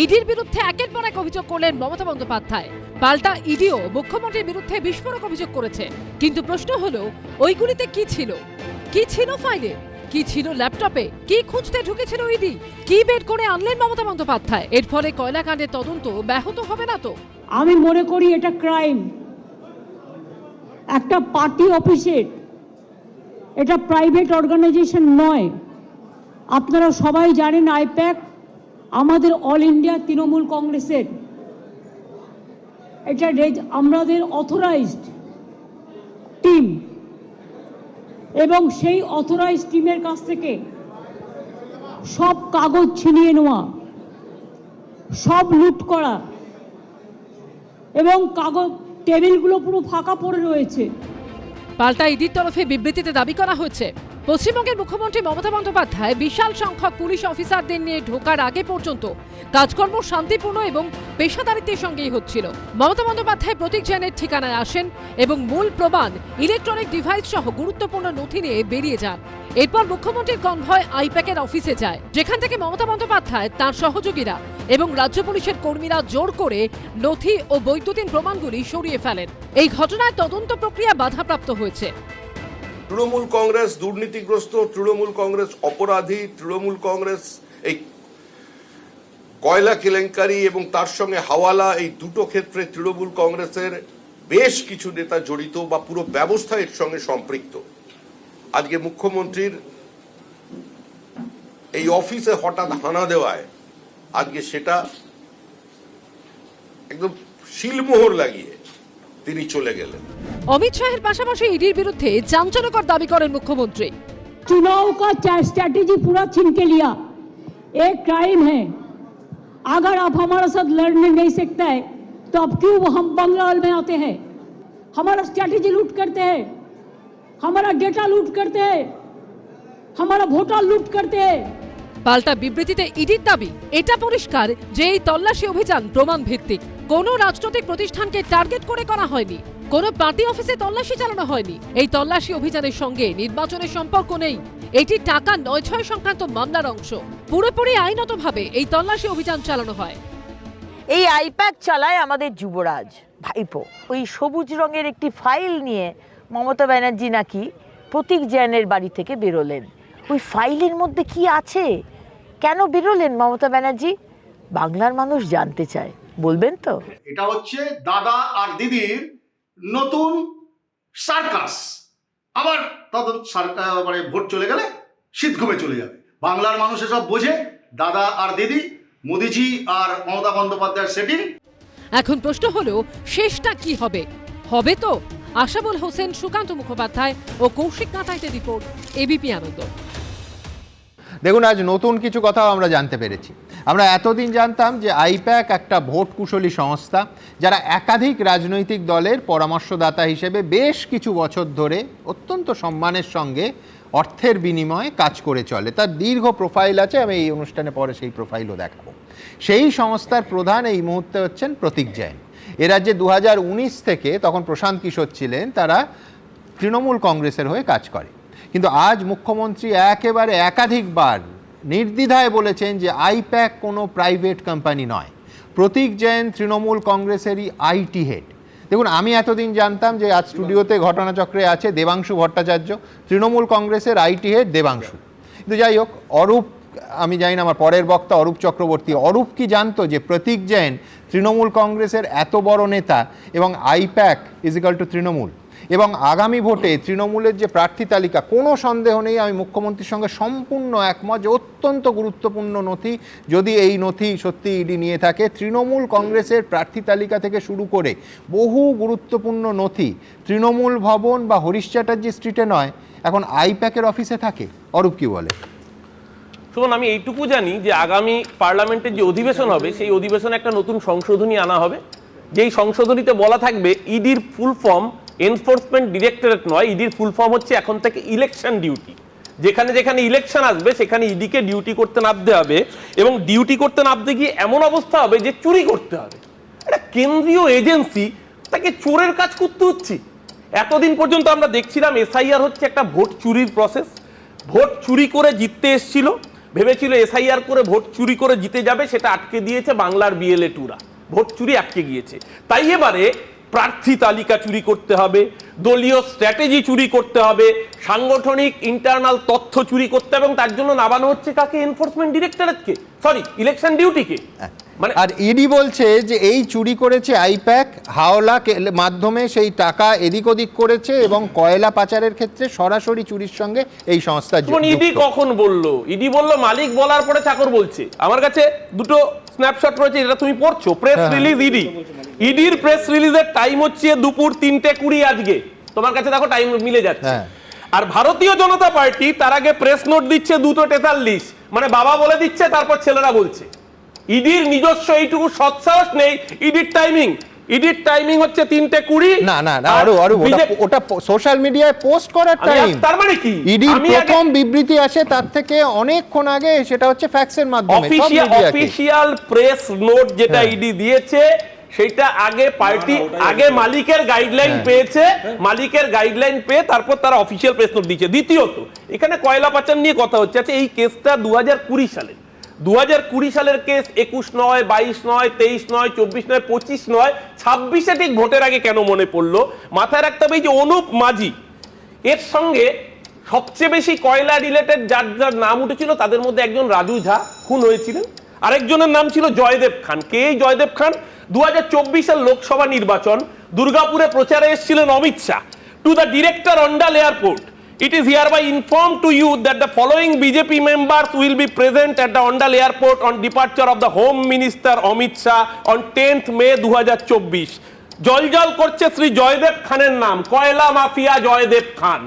ইডির বিরুদ্ধে একের পর এক অভিযোগ করলেন মমতা বন্দ্যোপাধ্যায়। পাল্টা ইডিও মুখ্যমন্ত্রীর বিরুদ্ধে বিস্ফোরক অভিযোগ করেছে। কিন্তু প্রশ্ন হলো, ওইগুলিতে কি ছিল? কি ছিল ফাইলে? কি ছিল ল্যাপটপে? কি খুঁজতে ঢুকেছিল ইডি? কি বের করে আনলেন মমতা বন্দ্যোপাধ্যায়? এর ফলে কয়লাকাণ্ডের তদন্ত ব্যাহত হবে না তো? আমি মনে করি এটা ক্রাইম। একটা পার্টি অফিসের, এটা প্রাইভেট অর্গানাইজেশন নয়। আপনারা সবাই জানেন আইপ্যাক আমাদের অল ইন্ডিয়া তৃণমূল কংগ্রেসের, এটা আমাদের অথরাইজড টিম এবং সেই অথরাইজড টিমের কাছ থেকে সব কাগজ ছিনিয়ে নেওয়া, সব লুট করা এবং কাগজ টেবিলগুলো পুরো ফাঁকা পড়ে রয়েছে। পাল্টা ইডির তরফে বিবৃতিতে দাবি করা হয়েছে, পশ্চিমবঙ্গের মুখ্যমন্ত্রী মমতা বন্দ্যোপাধ্যায় বিশাল সংখ্যক পুলিশ অফিসারদের নিয়ে ঢোকার আগে পর্যন্ত কাজকর্ম শান্তিপূর্ণ এবং পেশাদারিত্বের সঙ্গেই হচ্ছিল। মমতা বন্দ্যোপাধ্যায় প্রতীক জৈনের ঠিকানায় আসেন এবং মূল প্রমাণ ইলেকট্রনিক ডিভাইস সহ গুরুত্বপূর্ণ নথি নিয়ে বেরিয়ে যান। এরপর মুখ্যমন্ত্রীর কনভয় আইপ্যাকের অফিসে যায়, যেখান থেকে মমতা বন্দ্যোপাধ্যায়, তাঁর সহযোগীরা এবং রাজ্য পুলিশের কর্মীরা জোর করে নথি ও বৈদ্যুতিন প্রমাণগুলি সরিয়ে ফেলেন। এই ঘটনায় তদন্ত প্রক্রিয়া বাধাপ্রাপ্ত হয়েছে। তৃণমূল কংগ্রেস দুর্নীতিগ্রস্ত, তৃণমূল কংগ্রেস অপরাধী, তৃণমূল কংগ্রেস এই কয়লা কেলেঙ্কারি এবং তার সঙ্গে হাওয়ালা, এই দুটো ক্ষেত্রে তৃণমূল কংগ্রেসের বেশ কিছু নেতা জড়িত বা পুরো ব্যবস্থা এর সঙ্গে সম্পৃক্ত। আজকে মুখ্যমন্ত্রীর এই অফিসে হঠাৎ হানা দেওয়ায় আজকে সেটা একদম শিলমোহর লাগিয়ে তিনি চলে গেলেন। অমিত শাহের পাশাপাশি ইডির বিরুদ্ধে চাঞ্চল্যকর দাবি করেন মুখ্যমন্ত্রী। चुनाव का स्ट्रैटेजी पूरा छीन के लिया, एक क्राइम है। अगर आप हमारे साथ लड़ने नहीं सकते हैं तो अब क्यों हम बंगाल में आते हैं? हमारा स्ट्रैटेजी लूट करते हैं, हमारा डेटा लूट करते हैं, हमारा वोटर लूट करते हैं। পাল্টা বিবৃতিতে ইডির দাবি, এটা পরিষ্কার যে এই তল্লাশি অভিযান প্রমাণ ভিত্তিক। কোনো রাজনৈতিক প্রতিষ্ঠানকে টার্গেট করে করা হয়নি, কোনো পার্টি অফিসে তল্লাশি চালানো হয়নি। এই তল্লাশি অভিযানের সঙ্গে নির্বাচনের সম্পর্ক নেই। এটি টাকা ৯/৬ সংক্রান্ত মামলার অংশ। পুরোপুরি আইনতভাবে এই তল্লাশি অভিযান চালানো হয়। এই আইপ্যাক চালায় আমাদের যুবরাজ ভাইপো। ওই সবুজ রঙের একটি ফাইল নিয়ে মমতা ব্যানার্জি নাকি প্রতীক জৈনের বাড়ি থেকে বেরোলেন। ওই ফাইলের মধ্যে কি আছে, কেন বেরোলেন মমতা ব্যানার্জি? বাংলার মানুষ জানতে চায়, বলবেন তো? এটা হচ্ছে দাদা আর দিদির নতুন সার্কাস। আবার তাদের মানে ভোট চলে গেলে শীত ঘুমে চলে যাবে। বাংলার মানুষ এসব বোঝে। দাদা আর দিদি, মোদিজি আর মমতা বন্দ্যোপাধ্যায়ের সেটিং। এখন প্রশ্ন হলো, শেষটা কি হবে? হবে তো? আশাবুল হোসেন, সুকান্ত মুখোপাধ্যায় ও কৌশিক কাঁটাইতের রিপোর্ট, এবিপি আনন্দ। দেখুন, আজ নতুন কিছু কথাও আমরা জানতে পেরেছি। আমরা এতদিন জানতাম যে আইপ্যাক একটা ভোট কুশলী সংস্থা, যারা একাধিক রাজনৈতিক দলের পরামর্শদাতা হিসেবে বেশ কিছু বছর ধরে অত্যন্ত সম্মানের সঙ্গে অর্থের বিনিময়ে কাজ করে চলে। তার দীর্ঘ প্রোফাইল আছে, আমি এই অনুষ্ঠানে পরে সেই প্রোফাইলও দেখাবো। সেই সংস্থার প্রধান এই মুহূর্তে হচ্ছেন প্রতীক জৈন। এ রাজ্যে 2019 থেকে, তখন প্রশান্ত কিশোর ছিলেন, তারা তৃণমূল কংগ্রেসের হয়ে কাজ করে। কিন্তু আজ মুখ্যমন্ত্রী একেবারে একাধিকবার নির্দ্বিধায় বলেছেন যে আইপ্যাক কোনো প্রাইভেট কোম্পানি নয়। প্রতীক জৈন তৃণমূল কংগ্রেসেরই আইটি হেড। দেখুন, আমি এতদিন জানতাম যে আজ স্টুডিওতে ঘটনাচক্রে আছে দেবাংশু ভট্টাচার্য, তৃণমূল কংগ্রেসের আইটি হেড দেবাংশু। কিন্তু যাই হোক, অরূপ, আমি জানি না, আমার পরের বক্তা অরূপ চক্রবর্তী, অরূপ কি জানতো যে প্রতীক জৈন তৃণমূল কংগ্রেসের এত বড় নেতা এবং I-PAC is equal to Trinamool? এবং আগামী ভোটে তৃণমূলের যে প্রার্থী তালিকা, কোনো সন্দেহ নেই, আমি মুখ্যমন্ত্রীর সঙ্গে সম্পূর্ণ একমত যে অত্যন্ত গুরুত্বপূর্ণ নথি, যদি এই নথি সত্যি ইডি নিয়ে থাকে, তৃণমূল কংগ্রেসের প্রার্থী তালিকা থেকে শুরু করে বহু গুরুত্বপূর্ণ নথি তৃণমূল ভবন বা হরিশ চ্যাটার্জি স্ট্রিটে নয়, এখন আইপ্যাকের অফিসে থাকে। অরূপ কি বলে? শুনুন, আমি এইটুকু জানি যে আগামী পার্লামেন্টের যে অধিবেশন হবে সেই অধিবেশনে একটা নতুন সংশোধনী আনা হবে, যেই সংশোধনীতে বলা থাকবে ইডির ফুল ফর্ম এনফোর্সমেন্ট ডিরেক্টরেট নয়, ইডির ফুল ফর্ম হচ্ছে এখন থেকে ইলেকশন ডিউটি। যেখানে যেখানে ইলেকশন আসবে সেখানে ইডিকে ডিউটি করতে নামতে হবে, এবং ডিউটি করতে নামতে গিয়ে এমন অবস্থা হবে যে চুরি করতে হবে। একটা কেন্দ্রীয় এজেন্সি, তাকে চোরের কাজ করতে হচ্ছে। এতদিন পর্যন্ত আমরা দেখছিলাম এসআইআর হচ্ছে একটা ভোট চুরির প্রসেস। ভোট চুরি করে জিততে এসেছিল, ভেবেছিল এসআইআর করে ভোট চুরি করে জিতে যাবে, সেটা আটকে দিয়েছে বাংলার বিএলএ টুরা। ভোট চুরি আটকে গিয়েছে, তাই এবারে প্রার্থী তালিকা চুরি করতে হবে, দলীয় স্ট্র্যাটেজি চুরি করতে হবে, সাংগঠনিক ইন্টারনাল তথ্য চুরি করতে হবে, এবং তার জন্য নামানো হচ্ছে কাকে? এনফোর্সমেন্ট ডিরেক্টরেটকে, সরি ইলেকশন ডিউটিকে। মানে আর ইডি বলছে যে এই চুরি করেছে আইপ্যাক, হাওলা মাধ্যমে সেই টাকা এদিক ওদিক করেছে, এবং কয়লা পাচারের ক্ষেত্রে সরাসরি চুরির সঙ্গে এই সংস্থা যুক্ত। ইডি কখন বললো? ইডি বললো মালিক বলার পরে চাকর বলছে। আমার কাছে দুটো স্ন্যাপশট রয়েছে, এটা তুমি পড়ছো, প্রেস রিলিজ ইডি। ইডির প্রেস রিলিজের টাইম হচ্ছে দুপুর 3:20 আজকে, তোমার কাছে দেখো টাইম মিলে যাচ্ছে। আর ভারতীয় জনতা পার্টি তার আগে প্রেস নোট দিচ্ছে 2:43, মানে বাবা বলে দিচ্ছে, তারপর ছেলেরা বলছে। ইডির নিজস্ব এইটুকু সৎসাহস নেই। ইডির টাইমিং হচ্ছে 3:20। না না না, ওটা সোশ্যাল মিডিয়ায় পোস্ট করার টাইম। তার মানে কি? ইডির প্রথম বিবৃতি আসে তার থেকে অনেকক্ষণ আগে, সেটা হচ্ছে ফ্যাক্সের মাধ্যমে। অফিশিয়াল প্রেস নোট যেটা ইডি দিয়েছে সেটা আগে পার্টি আগে মালিকের গাইডলাইন পেয়েছে, মালিকের গাইডলাইন পেয়ে তারপর তারা অফিশিয়াল প্রেস নোট দিয়েছে। দ্বিতীয়ত, এখানে কয়লা পাচার নিয়ে কথা হচ্ছে। আচ্ছা, এই কেসটা 2020 সালের কেস, 21 নয়, 22 নয়, 23 নয়, 24 নয়, 25 নয়, 26-এ ঠিক ভোটের আগে কেন মনে পড়লো? মাথায় রাখতে হবে যে অনুপ মাঝি এর সঙ্গে সবচেয়ে বেশি কয়লা রিলেটেড যার যার নাম উঠেছিল তাদের মধ্যে একজন রাজু ঝা খুন হয়েছিলেন, আরেকজনের নাম ছিল জয়দেব খান। কে এই জয়দেব খান? 2024-এর লোকসভা নির্বাচন, দুর্গাপুরে প্রচারে এসেছিলেন Amit Shah. To the director Andal airport, it is hereby informed to you that the following BJP members will be present at the Ondal airport on departure of the Home Minister Amit Shah on 10th May 2024. জলজল করছে শ্রী জয়দেব খানের নাম, কয়লা mafia Joydeb খান।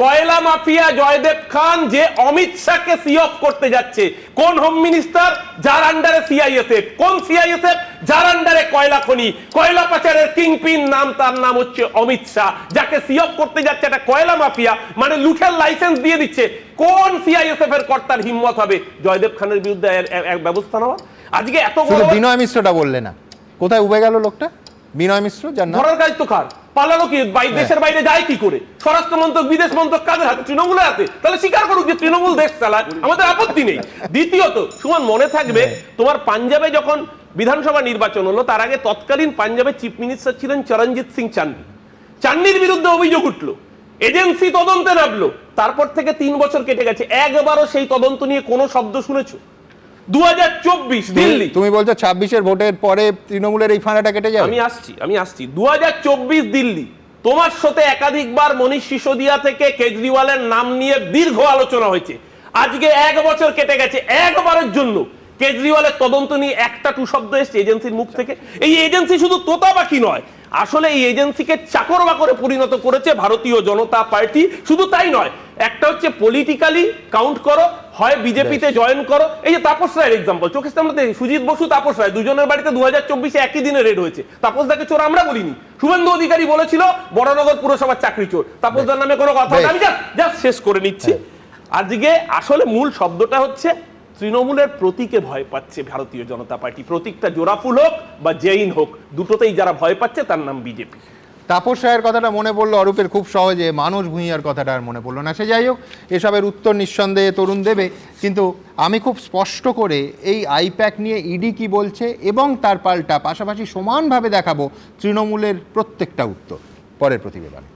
কয়লা mafia Joydeb খান যে অমিত শাহকে C of করতে যাচ্ছে। কোন হোম মিনিস্টার? যার আন্ডারে সিআইএসএফ। কোন সিআইএসএফ? যার আন্ডারে কয়লা খনি, কয়লা পাচারের কিংপিন নাম, তার নাম হচ্ছে অমিত শাহ। যাকে সি অফ করতে যাচ্ছে একটা কয়লা মাফিয়া, মানে লুঠের লাইসেন্স দিয়ে দিচ্ছে। কোন সিআইএসএফ এর কর্তার হিম্মত হবে জয়দেব খানের বিরুদ্ধে ব্যবস্থা নেওয়া? আজকে এত বিনয় মিশ্রটা বললে না, কোথায় উবে গেল লোকটা? বিনয় মিশ্র ধরার দায়িত্ব কার? পালালো কি? দেশের বাইরে যায় কি করে? স্বরাষ্ট্র মন্ত্রক, বিদেশ মন্ত্রক কাদের হাতে? তৃণমূলের হাতে। তাহলে স্বীকার করুক যে তৃণমূল দেশ চালায়, আমাদের আপত্তি নেই। দ্বিতীয়ত, সুমন মনে থাকবে তোমার পাঞ্জাবে যখন বিধানসভা নির্বাচন হলো, তার আগে তৎকালীন পাঞ্জাবের চিফ মিনিস্টার ছিলেন চরণজিৎ সিং চান্নি। চান্নির বিরুদ্ধে অভিযোগ উঠলো, এজেন্সি তদন্তে নামলো, তারপর থেকে 3 বছর কেটে গেছে, একবারও সেই তদন্ত নিয়ে কোনো শব্দ শুনেছো? 2024 দিল্লি, তুমি বলছো 26-এর ভোটের পরে তৃণমূলের এই ফাঁড়াটা কেটে যাবে? আমি আসছি 2024 দিল্লি, তোমার সাথে একাধিকবার মনীষ সিসোদিয়া থেকে কেজরিওয়ালের নাম নিয়ে দীর্ঘ আলোচনা হয়েছে। আজকে 1 বছর কেটে গেছে, একবারের জন্য কেজরিওয়ালের তদন্ত নিয়ে একটা টু শব্দ এসছে এজেন্সির মুখ থেকে। এই এজেন্সি শুধু তোতা পাখি নয়, আসলে এই এজেন্সিকে চাকর বাকরে পরিণত করেছে ভারতীয় জনতা পার্টি। শুধু তাই নয়, একটা হচ্ছে পলিটিক্যালি কাউন্ট করো, হয় বিজেপিতে জয়েন করো। এই যে তাপস রায়ের এক্সাম্পল, চোখের সামনে সুজিত বসু, তাপস রায়, দুজনের বাড়িতে 2024-এ একই দিনে রেড হয়েছে। তাপস দাকে চোর আমরা বলিনি, শুভেন্দু অধিকারী বলেছিল বড়নগর পুরসভার চাকরি চোর। তাপস দার নামে কোনো কথা, আমি জাস্ট শেষ করে নিচ্ছি। আজকে আসলে মূল শব্দটা হচ্ছে তৃণমূলের প্রতীকে ভয় পাচ্ছে ভারতীয় জনতা পার্টি। প্রতীকটা জোড়াফুল হোক বা জৈন হোক, দুটোতেই যারা ভয় পাচ্ছে তার নাম বিজেপি। তাপস রায়ের কথাটা মনে পড়লো অরূপের খুব সহজে, মানস ভূঁইয়ার কথাটা আর মনে পড়লো না। সে যাই হোক, এসবের উত্তর নিঃসন্দেহে তরুণ দেবে, কিন্তু আমি খুব স্পষ্ট করে এই আইপ্যাক নিয়ে ইডি কি বলছে এবং তার পাল্টা পাশাপাশি সমানভাবে দেখাবো তৃণমূলের প্রত্যেকটা উত্তর পরের প্রতিবেদনে।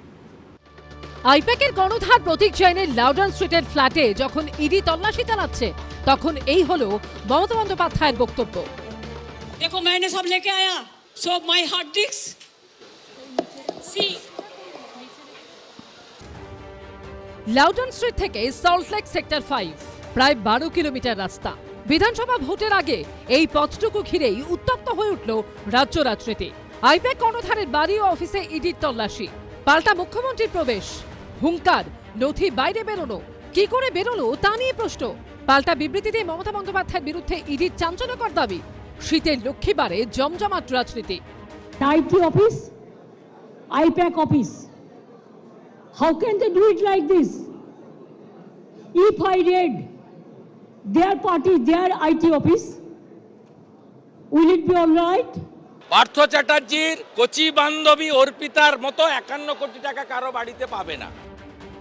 আইপ্যাকের কর্ণধার প্রতীক জৈনের লাউডন স্ট্রিটের ফ্ল্যাটে যখন ইডি তল্লাশি চালাচ্ছে, তখন এই হলো মমতা বন্দ্যোপাধ্যায়ের বক্তব্য। देखो मैंने सब लेके आया, so my hard disks, see Loudon street থেকে সল্টলেক সেক্টর 5 প্রায় 12 কিলোমিটার রাস্তা। বিধানসভা ভোটের আগে এই পথটুকু ঘিরেই উত্তপ্ত হয়ে উঠল রাজ্য রাজনীতি। আইপ্যাক কর্ণধারের বাড়ি ও অফিসে ইডির তল্লাশি, পাল্টা মুখ্যমন্ত্রীর প্রবেশ, হুঙ্কার, নথি বাইরে বেরোনো, কি করে বেরোলো তা নিয়ে প্রশ্ন। পাল্টা বিবৃতিতে মমতা বন্দ্যোপাধ্যায়ের বিরুদ্ধে ইডির চাঞ্চল্যকর দাবি। শীতের লক্ষ্মীবারে জমজমাট রাজনীতি। IT office, IPAC office. How can they do it like this? If I raid their party, their IT office, will it be all right? Partha চ্যাটার্জির কচি বান্ধবী অর্পিতার মতো 51 কোটি টাকা কারো বাড়িতে পাবে না।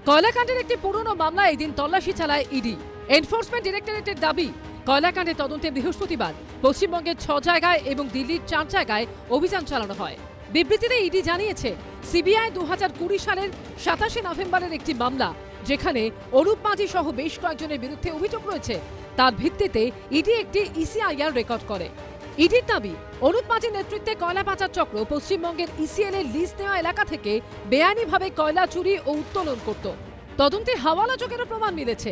কয়লাকাণ্ডের একটি পুরনো মামলায় এদিন তল্লাশি চালায় ইডি। এনফোর্সমেন্ট ডিরেক্টরেটের দাবি, কয়লাকাণ্ডের তদন্তে বৃহস্পতিবার পশ্চিমবঙ্গের 6 জায়গায় এবং দিল্লির 4 জায়গায় অভিযান চালানো হয়। বিবৃতিতে ইডি জানিয়েছে, সিবিআই 2020 সালের 27 নভেম্বরের একটি মামলা, যেখানে অরূপ মাঝি সহ বেশ কয়েকজনের বিরুদ্ধে অভিযোগ রয়েছে, তার ভিত্তিতে ইডি একটি ইসিআইআর রেকর্ড করে। ইডির দাবি, অরূপ মাঝির নেতৃত্বে কয়লা পাচার চক্র পশ্চিমবঙ্গের ইসিএল এর লিজ নেওয়া এলাকা থেকে বেআইনিভাবে কয়লা চুরি ও উত্তোলন করত। তদন্তে হাওয়ালা যোগেরও প্রমাণ মিলেছে।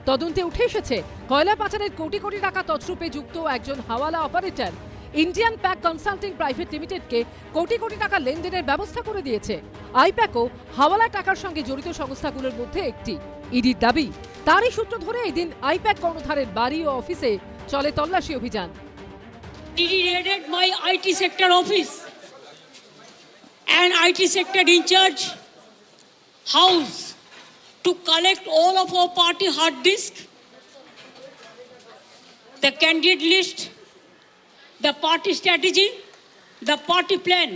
তদন্তে উঠে এসেছে, কয়লা পাচারের কোটি কোটি টাকা তছরূপে যুক্ত একজন hawala operator Indian pack consulting private লিমিটেডকে কোটি কোটি টাকা লেনদেনের ব্যবস্থা করে দিয়েছে। আইপ্যাকও হাওয়ালা টাকার সঙ্গে জড়িত সংস্থাগুলোর মধ্যে একটি। ইডির দাবি, তারই সূত্র ধরে এদিন আইপ্যাক কর্ণধারের বাড়ি ও অফিসে চলে তল্লাশি অভিযান। He raided my IT sector office and IT sector in charge house to collect all of our party hard disk, the candidate list, the party strategy, the party plan.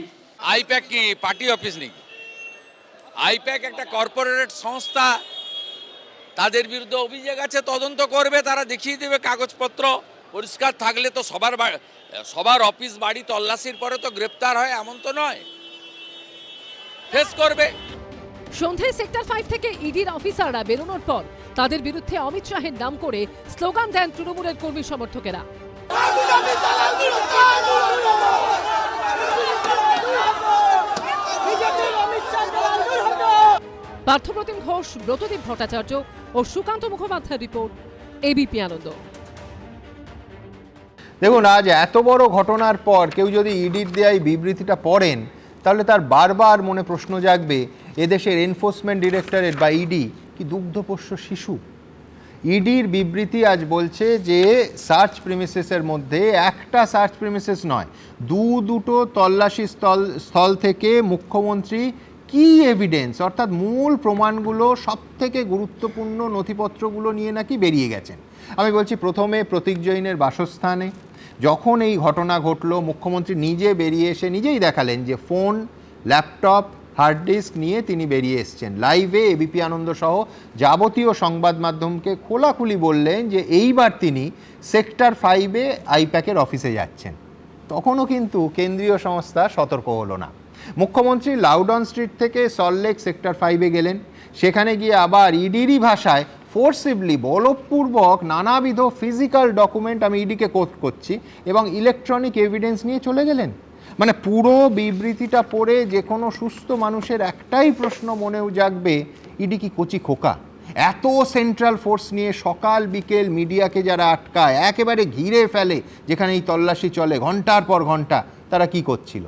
I-PAC কি party office নাকি? I-PAC একটা corporate সংস্থা, তাদের বিরুদ্ধে অভিযোগ আছে, তদন্ত করবে, তারা দেখিয়ে দেবে কাগজপত্র পরিষ্কার থাকলে তো সবার অফিস বাড়ি তল্লাশির পরে তো গ্রেপ্তার হয় এমন তো নয়, ফেস করবে। সন্ধ্যায় সেক্টর 5 থেকে ইডির অফিসাররা বেরোনোর পর তাদের বিরুদ্ধে অমিত শাহের নাম করে স্লোগান দেন তৃণমূলের কর্মী সমর্থকেরা। পার্থপ্রতিম ঘোষ, ব্রতদীপ ভট্টাচার্য ও সুকান্ত মুখোপাধ্যায়ের রিপোর্ট, এবিপি আনন্দ। দেখুন, আজ এত বড় ঘটনার পর কেউ যদি ইডির দেয়া এই বিবৃতিটা পড়েন, তাহলে তার বারবার মনে প্রশ্ন জাগবে, এদেশের এনফোর্সমেন্ট ডিরেক্টরেট বা ইডি কি দুগ্ধপোষ্য শিশু? ইডির বিবৃতি আজ বলছে যে সার্চ প্রিমিসেসের মধ্যে একটা সার্চ প্রিমিসেস নয়, দুটো তল্লাশি স্থল থেকে মুখ্যমন্ত্রী কি এভিডেন্স অর্থাৎ মূল প্রমাণগুলো, সব থেকে গুরুত্বপূর্ণ নথিপত্রগুলো নিয়ে নাকি বেরিয়ে গেছেন। আমি বলছি, প্রথমে প্রতীক জৈনের বাসস্থানে যখন এই ঘটনা ঘটল, মুখ্যমন্ত্রী নিজে বেরিয়ে এসে নিজেই দেখালেন যে ফোন, ল্যাপটপ, হার্ড ডিস্ক নিয়ে তিনি বেরিয়ে এসছেন। লাইভে এবিপি আনন্দ সহ যাবতীয় সংবাদ মাধ্যমকে খোলাখুলি বললেন যে এইবার তিনি সেক্টর 5-এ আইপ্যাকের অফিসে যাচ্ছেন। তখনও কিন্তু কেন্দ্রীয় সংস্থা সতর্ক হলো না। মুখ্যমন্ত্রী লাউডন স্ট্রিট থেকে সল্টলেক সেক্টর 5-এ গেলেন। সেখানে গিয়ে আবার ইডিরই ভাষায় ফোর্সিভলি, বলপূর্বক নানাবিধ ফিজিক্যাল ডকুমেন্ট, আমি ইডিকে কোট করছি, এবং ইলেকট্রনিক এভিডেন্স নিয়ে চলে গেলেন। মানে পুরো বিবৃতিটা পড়ে যে কোনো সুস্থ মানুষের একটাই প্রশ্ন মনেও জাগবে, ইডি কি কচি খোকা? এত সেন্ট্রাল ফোর্স নিয়ে সকাল বিকেল মিডিয়াকে যারা আটকায়, একেবারে ঘিরে ফেলে, যেখানে এই তল্লাশি চলে ঘন্টার পর ঘন্টা, তারা কি করছিল?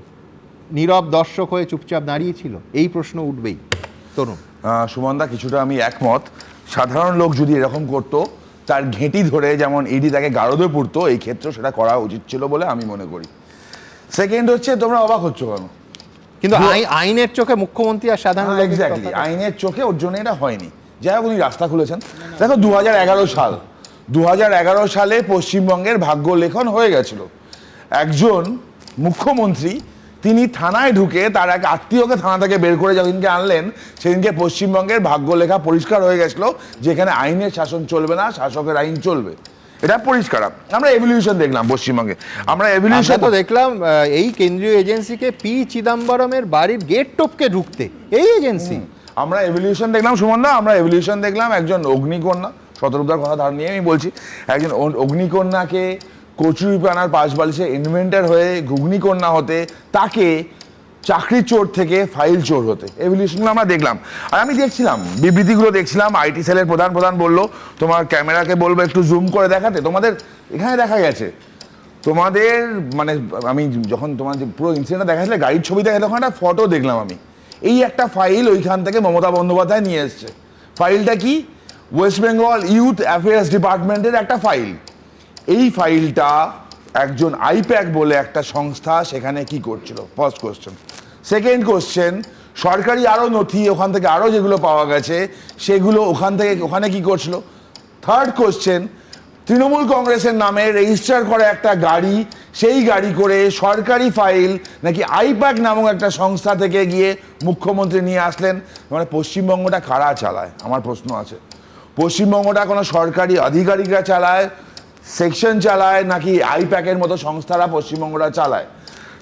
নীরব দর্শক হয়ে চুপচাপ দাঁড়িয়েছিল? এই প্রশ্ন উঠবেই। তরুণ। সুমনদা, কিছুটা আমি একমত। সাধারণ লোক যদি এরকম করতো, তার ঘেঁটি ধরে যেমন ইডি তাকে গারদে পুরতো, এই ক্ষেত্রেও সেটা করা উচিত ছিল বলে আমি মনে করি। সেকেন্ড হচ্ছে, তোমরা অবাক হচ্ছ কেন? কিন্তু আইনের চোখে মুখ্যমন্ত্রী আর সাধারণ লোক, এক্স্যাক্টলি, আইনের চোখে ওর জন্য এটা হয়নি। যাই হোক, উনি রাস্তা খুলেছেন। দেখো, 2011 সালে পশ্চিমবঙ্গের ভাগ্য লেখন হয়ে গেছিল। একজন মুখ্যমন্ত্রী তিনি থানায় ঢুকে তার এক আত্মীয়কে থানা থেকে বের করে যেদিনকে আনলেন, সেদিনকে পশ্চিমবঙ্গের ভাগ্য লেখা পরিষ্কার হয়ে গেছিল, যেখানে আইনের শাসন চলবে না, শাসকের আইন চলবে। এটা পরিষ্কার। আমরা এভলিউশন দেখলাম পশ্চিমবঙ্গে। আমরা এভলিউশন তো দেখলাম এই কেন্দ্রীয় এজেন্সিকে পি চিদম্বরমের বাড়ির গেট টপকে ঢুকতে, এই এজেন্সি। আমরা এভলিউশন দেখলাম সুমনদা, আমরা এভলিউশন দেখলাম একজন অগ্নিকন্যা, শতরূপদার কথা ধার নিয়ে আমি বলছি, একজন অগ্নিকন্যাকে কচুরিপানার পাশ বালিশে ইনভেন্টার হয়ে ঘুগনিকন্যা হতে, তাকে চাকরির চোর থেকে ফাইল চোর হতে, এভলিউশনগুলো আমরা দেখলাম। আর আমি দেখছিলাম বিবৃতিগুলো দেখছিলাম, আইটি সেলের প্রধান বললো তোমার ক্যামেরাকে বলবো একটু জুম করে দেখাতে, তোমাদের এখানে দেখা গেছে তোমাদের মানে আমি যখন তোমার যে পুরো ইনসিডেন্টটা দেখাচ্ছিলে গাড়ির ছবি দেখা তখন একটা ফটো দেখলাম আমি, এই একটা ফাইল ওইখান থেকে মমতা বন্দ্যোপাধ্যায় নিয়ে এসছে। ফাইলটা কি? ওয়েস্ট বেঙ্গল ইউথ অ্যাফেয়ার্স ডিপার্টমেন্টের একটা ফাইল। এই ফাইলটা একজন আইপ্যাক বলে একটা সংস্থা সেখানে কি করছিল, ফার্স্ট কোশ্চেন। সেকেন্ড কোশ্চেন, সরকারি আরও নথি ওখান থেকে আরও যেগুলো পাওয়া গেছে সেগুলো ওখানে কি করছিল। থার্ড কোশ্চেন, তৃণমূল কংগ্রেসের নামে রেজিস্টার করা একটা গাড়ি, সেই গাড়ি করে সরকারি ফাইল নাকি আইপ্যাক নামক একটা সংস্থা থেকে গিয়ে মুখ্যমন্ত্রী নিয়ে আসলেন। মানে পশ্চিমবঙ্গটা কারা চালায় আমার প্রশ্ন আছে। পশ্চিমবঙ্গটা কোনো সরকারি আধিকারিকরা চালায়, সেকশন চালায়, নাকি আইপ্যাকের মতো সংস্থারা পশ্চিমবঙ্গটা চালায়?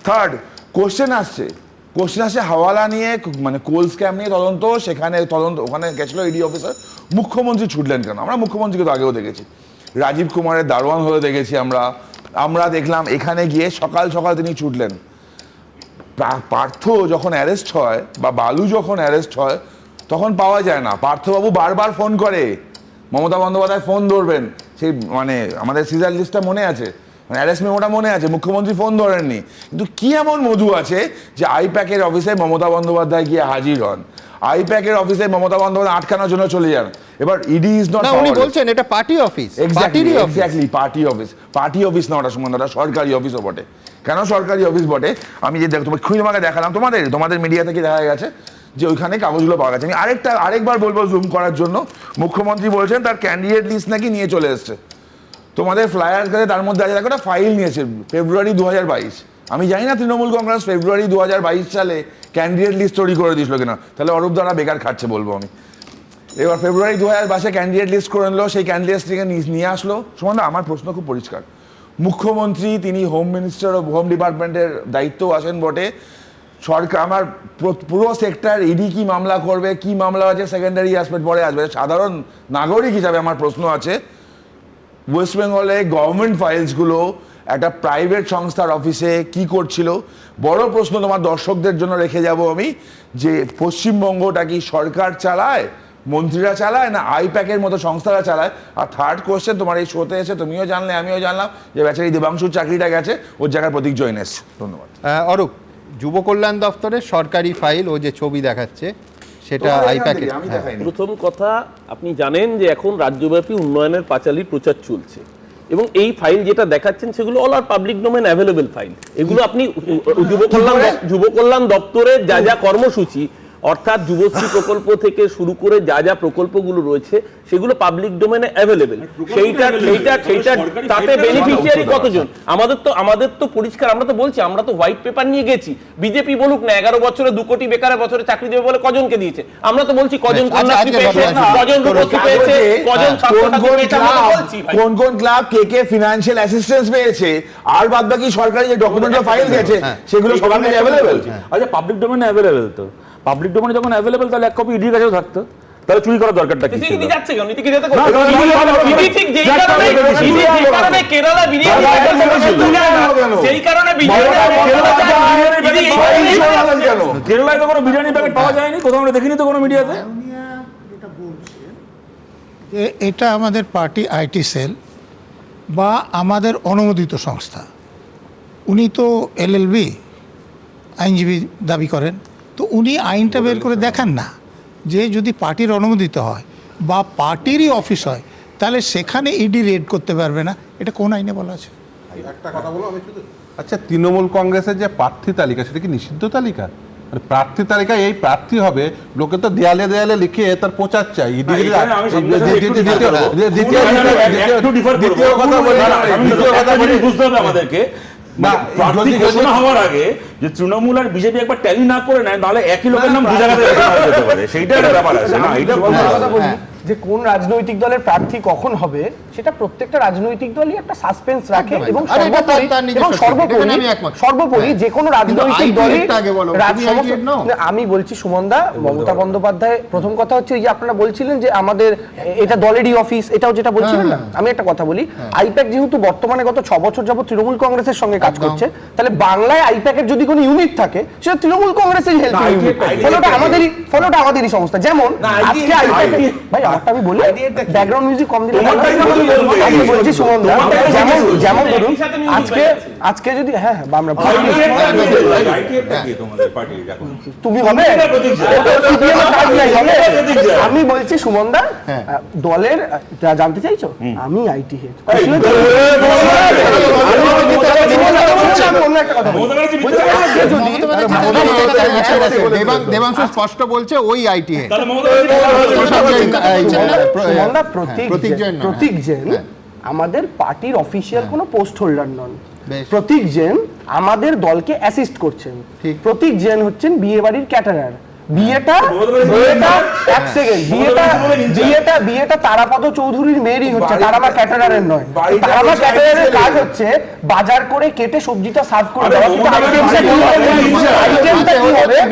থার্ড কোশ্চেন আসছে হাওয়ালা নিয়ে, মানে কোল স্ক্যাম নিয়ে তদন্ত, ওখানে গেছিল ইডি অফিসার, মুখ্যমন্ত্রী ছুটলেন কেন? আমরা মুখ্যমন্ত্রীকে তো আগেও দেখেছি, রাজীব কুমারের দারোয়ান হলে দেখেছি আমরা দেখলাম এখানে গিয়ে সকাল তিনি ছুটলেন। পার্থ যখন অ্যারেস্ট হয় বা বালু যখন অ্যারেস্ট হয় তখন পাওয়া যায় না। পার্থবাবু বারবার ফোন করে, মমতা বন্দ্যোপাধ্যায় ফোন ধরবেন, সেই মানে আমাদের সিজার লিস্টটা মনে আছে, মানে অ্যারেস্ট মেমোটা মনে আছে, মুখ্যমন্ত্রী ফোন ধরেননি। কিন্তু কি এমন মধু আছে যে আইপ্যাকের অফিসে মমতা বন্দ্যোপাধ্যায় গিয়ে হাজির হন, আইপ্যাকের অফিসে মমতা বন্দ্যোপাধ্যায় আটকানোর জন্য চলে যান। এবার ইডি ইজ নট, উনি বলছেন এটা party office, exactly party office না ওটা, সুমন দাদা সরকারি অফিসও বটে। কেন সরকারি অফিস বটে? আমি যে তোমাকে দেখালাম, তোমাদের মিডিয়া থেকে দেখা গেছে যে ওইখানে কাগজগুলো পাওয়া গেছে। আমি আরেকবার বলবো জুম করার জন্য, মুখ্যমন্ত্রী বলছেন তার ক্যান্ডিডেট লিস্ট নাকি নিয়ে চলে এসছে। তোমাদের ফ্লায়ার কাছে তার মধ্যে আছে একটা ফাইল নিয়েছে ফেব্রুয়ারি 2022। আমি জানি না তৃণমূল কংগ্রেস ফেব্রুয়ারি 2022 সালে ক্যান্ডিডেট লিস্ট তৈরি করে দিয়েছিল কিনা, তাহলে অরূপ দ্বারা বেকার খাচ্ছে বলবো আমি। এবার ফেব্রুয়ারি 2022 ক্যান্ডিডেট লিস্ট করে নিল, সেই ক্যান্ডিডেট থেকে নিয়ে আসলো। সুমন, আমার প্রশ্ন খুব পরিষ্কার, মুখ্যমন্ত্রী তিনি হোম মিনিস্টার অফ হোম ডিপার্টমেন্টের দায়িত্ব আসেন বটে, সরকার আমার পুরো সেক্টর ইডি কি মামলা করবে, কি মামলা আছে সেকেন্ডারি অ্যাসপেক্ট পরে আসবে। সাধারণ নাগরিক হিসাবে আমার প্রশ্ন আছে, ওয়েস্ট বেঙ্গলে গভর্নমেন্ট ফাইলসগুলো একটা প্রাইভেট সংস্থার অফিসে কি করছিল? বড় প্রশ্ন তোমার দর্শকদের জন্য রেখে যাব আমি, যে পশ্চিমবঙ্গটা কি সরকার চালায়, মন্ত্রীরা চালায়, না আইপ্যাকের মতো সংস্থারা চালায়? আর থার্ড কোশ্চেন, তোমার এই শোতে এসে তুমিও জানলে আমিও জানলাম যে বেচারি দেবাংশুর চাকরিটা গেছে, ওর জায়গায় প্রতীক জৈন এসছে। ধন্যবাদ। অরূপ, যুব কল্যাণ দপ্তরের সরকারি ফাইল, ও যে ছবি দেখাচ্ছে সেটা আইপ্যাকের। প্রথম কথা, আপনি জানেন যে এখন রাজ্যব্যাপী উন্নয়নের পাঁচালীর প্রচার চলছে এবং এই ফাইল যেটা দেখাচ্ছেন সেগুলো অল আর পাবলিক ডোমেন অ্যাভেলেবল ফাইল। এগুলো আপনি যুব কল্যাণ দপ্তরের যা কর্মসূচি, অর্থাৎ যুবশ্রী প্রকল্প থেকে শুরু করে যা প্রকল্পগুলো রয়েছে সেগুলো পাবলিক ডোমেনে অ্যাভেলেবেল। সেইটা তাতে বেনিফিশিয়ারি কতজন? আমাদের তো পরিষ্কার, আমরা তো বলছি, আমরা তো হোয়াইট পেপার নিয়ে গেছি। বিজেপি বলুক না 11 বছরে 2 কোটি বেকারের বছরে চাকরি দেবে বলে কজনকে দিয়েছে, আমরা তো বলছি কজন কন্যাশ্রী পেয়েছে, কজন রূপশ্রী পেয়েছে, কজন ছাত্রছাত্রী পেয়েছে, আমরা তো বলছি কোন ক্লাব কে ফিনান্সিয়াল অ্যাসিস্ট্যান্স পেয়েছে, আর বাদ বাকি সরকারি যে ডকুমেন্টাল ফাইল গেছে সেগুলো সবার কাছে অ্যাভেলেবেল। আচ্ছা, পাবলিক ডোমেনে অ্যাভেলেবেল তো, পাবলিক ডোমেনে যখন অ্যাভেলেবল তাহলে এক কপি ইডির কাছেও থাকতো, তাহলে চুরি করার দরকারটা কি ছিল? যাচ্ছে কেন নীতি কি যেতে করবে? ইডি ঠিক যেই কারণে কেরালা বিরিয়ানি যেই কারণে কেরালায় তো কোনো বিরিয়ানি প্যাকেট পাওয়া যায়নি, কোথাও আমরা দেখিনি তো কোনো মিডিয়াতে। এটা আমাদের পার্টি আইটি সেল বা আমাদের অনুমোদিত সংস্থা। উনি তো এলএলবি আইনজীবী দাবি করেন, তো উনি আইনটা বের করে দেখান না যে যদি পার্টির অনুমোদিত হয় বা পার্টিরই অফিস হয় তাহলে সেখানে ইডি রেড করতে পারবে না, এটা কোন আইনে বলা আছে? একটা কথা বলো আমি শুধু, আচ্ছা তৃণমূল কংগ্রেসের যে প্রার্থী তালিকা সেটা কি নিষিদ্ধ তালিকা? মানে প্রার্থী তালিকা এই প্রার্থী হবে, লোকে তো দেয়ালে দেয়ালে লিখে তার প্রচার চাই। দ্বিতীয় কথা বলি, বুঝতে হবে আমাদেরকে প্রার্থী ঘোষণা হওয়ার আগে যে তৃণমূল আর বিজেপি একবার ট্যালি না করে নেয়, তাহলে একই লোকের নাম দু জায়গাতে যেতে পারে, সেইটা একটা ব্যাপার আছে না? এটা যে কোন রাজনৈতিক দলের প্রার্থী কখন হবে সেটা প্রত্যেকটা রাজনৈতিক দলই একটা সাসপেন্স রাখে এবং সর্বোপরি যে কোনো রাজনৈতিক দলই, আমি বলছি সুমনদা, মমতা বন্দ্যোপাধ্যায়, প্রথম কথা হচ্ছে এই যে আপনারা বলছিলেন যে আমাদের এটা দলেরই অফিস, এটাও যেটা বলছিলেন না, আমি একটা কথা বলি, আইপ্যাক যেহেতু বর্তমানে গত 6 বছর যাবত তৃণমূল কংগ্রেসের সঙ্গে কাজ করছে, তাহলে বাংলায় আইপ্যাকের যদি কোনো ইউনিট থাকে সেটা তৃণমূল কংগ্রেসের হেল্প ইউনিট, ফলোটা আমাদেরই সংস্থা। যেমন আজকে ভাই আমারটা আমি বলি, ব্যাকগ্রাউন্ড মিউজিক কম দিলে আমি বলছি সুমন দা, যেমন ধরুন আজকে যদি আমরা তুমি হবে আমি বলছি সুমন দা দলের জানতে চাইছো, আমি আইটি হেড। দেবাংশু স্পষ্ট বলছে ওই আইটি হেড প্রতীক জৈন আমাদের পার্টির অফিসিয়াল কোনো পোস্ট হোল্ডার নন। প্রতীক জৈন আমাদের দলকে অ্যাসিস্ট করছেন। প্রতীক জৈন হচ্ছেন বিয়ে বাড়ির ক্যাটারার। বিয়েটা তারাপদ চৌধুরীর মেয়েরই হচ্ছে, তারামা ক্যাটারারের নয়। তারামা ক্যাটারারের কাজ হচ্ছে বাজার করে কেটে সবজিটা সার্ভ করে দেওয়া।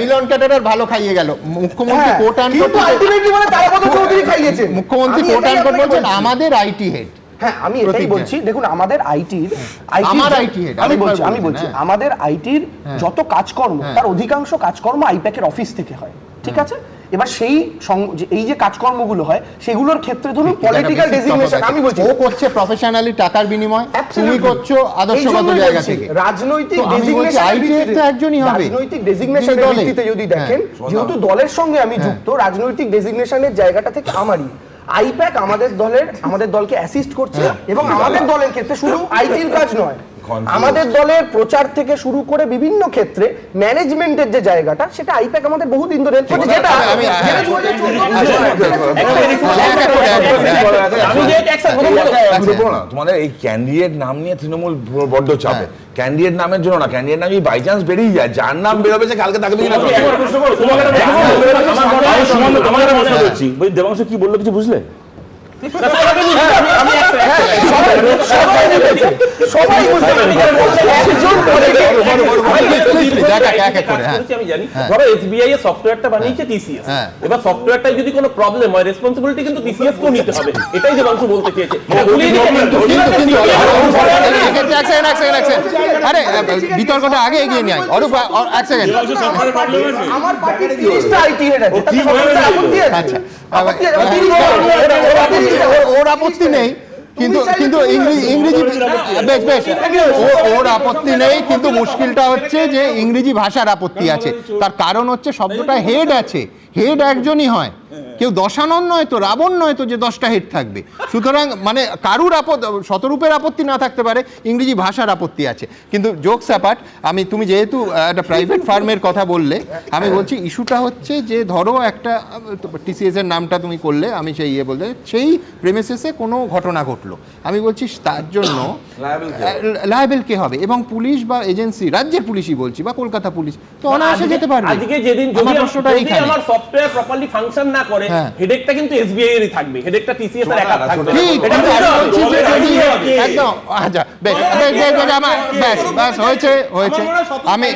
মিলন ক্যাটারার ভালো খাইয়ে গেল, মুখ্যমন্ত্রী কোট অ্যান্ড কোট আলটিমেটলি মানে তারাপদ চৌধুরী খাইয়েছেন, মুখ্যমন্ত্রী কোট অ্যান্ড কোট বলছেন আমাদের আইটি হেড। হ্যাঁ আমি এটাই বলছি, দেখুন আমাদের আইটির আমি বলছি আমাদের আইটির যত কাজকর্ম তার অধিকাংশ কাজকর্ম আইপ্যাকের অফিস থেকে হয়, ঠিক আছে? এবার সেই এই যে কাজকর্মগুলো হয় সেগুলোর ক্ষেত্রে ধরুন পলিটিক্যাল ডেজিগনেশন, আমি বলছি ও করছে প্রফেশনালি টাকার বিনিময়, তুমি করছো আদর্শগত জায়গা থেকে। রাজনৈতিক ডেজিগনেশনের ভিত্তিতে যদি দেখেন, যেহেতু দলের সঙ্গে আমি যুক্ত, রাজনৈতিক ডেজিগনেশনের জায়গাটা থেকে আমারই আইপ্যাক আমাদের দলকে অ্যাসিস্ট করছে। এবং আমাদের দলের ক্ষেত্রে শুধু আইটির কাজ নয়, আমাদের দলের প্রচার থেকে শুরু করে বিভিন্ন ক্ষেত্রে ম্যানেজমেন্টের যে জায়গাটা সেটা আইপ্যাক আমাদের বহুদিন ধরে হেল্প করছে। যেটা তোমাদের এই ক্যান্ডিডেট নাম নিয়ে তৃণমূল বড্ড চাপে। ক্যান্ডিডেট নামের জন্য না, ক্যান্ডিডেট নাম বাই চান্স বেরিয়ে যায়, যার নাম বেরোবে সে কালকে তাকে দেবাংশ কি বললো কিছু বুঝলে? সফটওয়্যারটা বানিয়েছে টিসিএস, এবার সফটওয়্যারটা যদি কোনো প্রবলেম হয় রেসপন্সিবিলিটি কিন্তু টিসিএস কেও নিতে হবে, এটাই দেবাংশ বলতে চেয়েছে। আরে বিতর্কটা আগে এগিয়ে নিয়ে আয় অরূপ, এক সেকেন্ড। আমার পার্টির 30টা আইটি হেড আছে, আচ্ছা ওর আপত্তি নেই, কিন্তু ইংরেজি বেশ ওর আপত্তি নেই, কিন্তু মুশকিলটা হচ্ছে যে ইংরেজি ভাষার আপত্তি আছে। তার কারণ হচ্ছে শব্দটা হেড আছে, হেড একজনই হয়, কেউ দশানন নয় তো, রাবণ নয় তো যে 10টা হেড থাকবে। সুতরাং মানে কারুর শতরূপের আপত্তি না থাকতে পারে, ইংরেজি ভাষার আপত্তি আছে। কিন্তু জোকস অ্যাপার্ট, তুমি যেহেতু একটা প্রাইভেট ফার্মের কথা বললে, আমি বলছি ইস্যুটা হচ্ছে যে ধরো একটা টিসিএস এর নামটা তুমি করলে, আমি সেই বলতে সেই প্রেমিসেসে কোনো ঘটনা ঘটলো, আমি বলছি তার জন্য লায়াবেল কে হবে? এবং পুলিশ বা এজেন্সি, রাজ্যের পুলিশই বলছি বা কলকাতা পুলিশ তো অনায়াসে যেতে পারবে। আজকে যেদিন আমার সফটওয়্যার প্রপারলি ফাংশন না করে, হেডেকটা কিন্তু এসবিআই এরই থাকবে, হেডেকটা টিসিএস এর একা থাকবে। একদম আচ্ছা বেশ হয়েছে আমি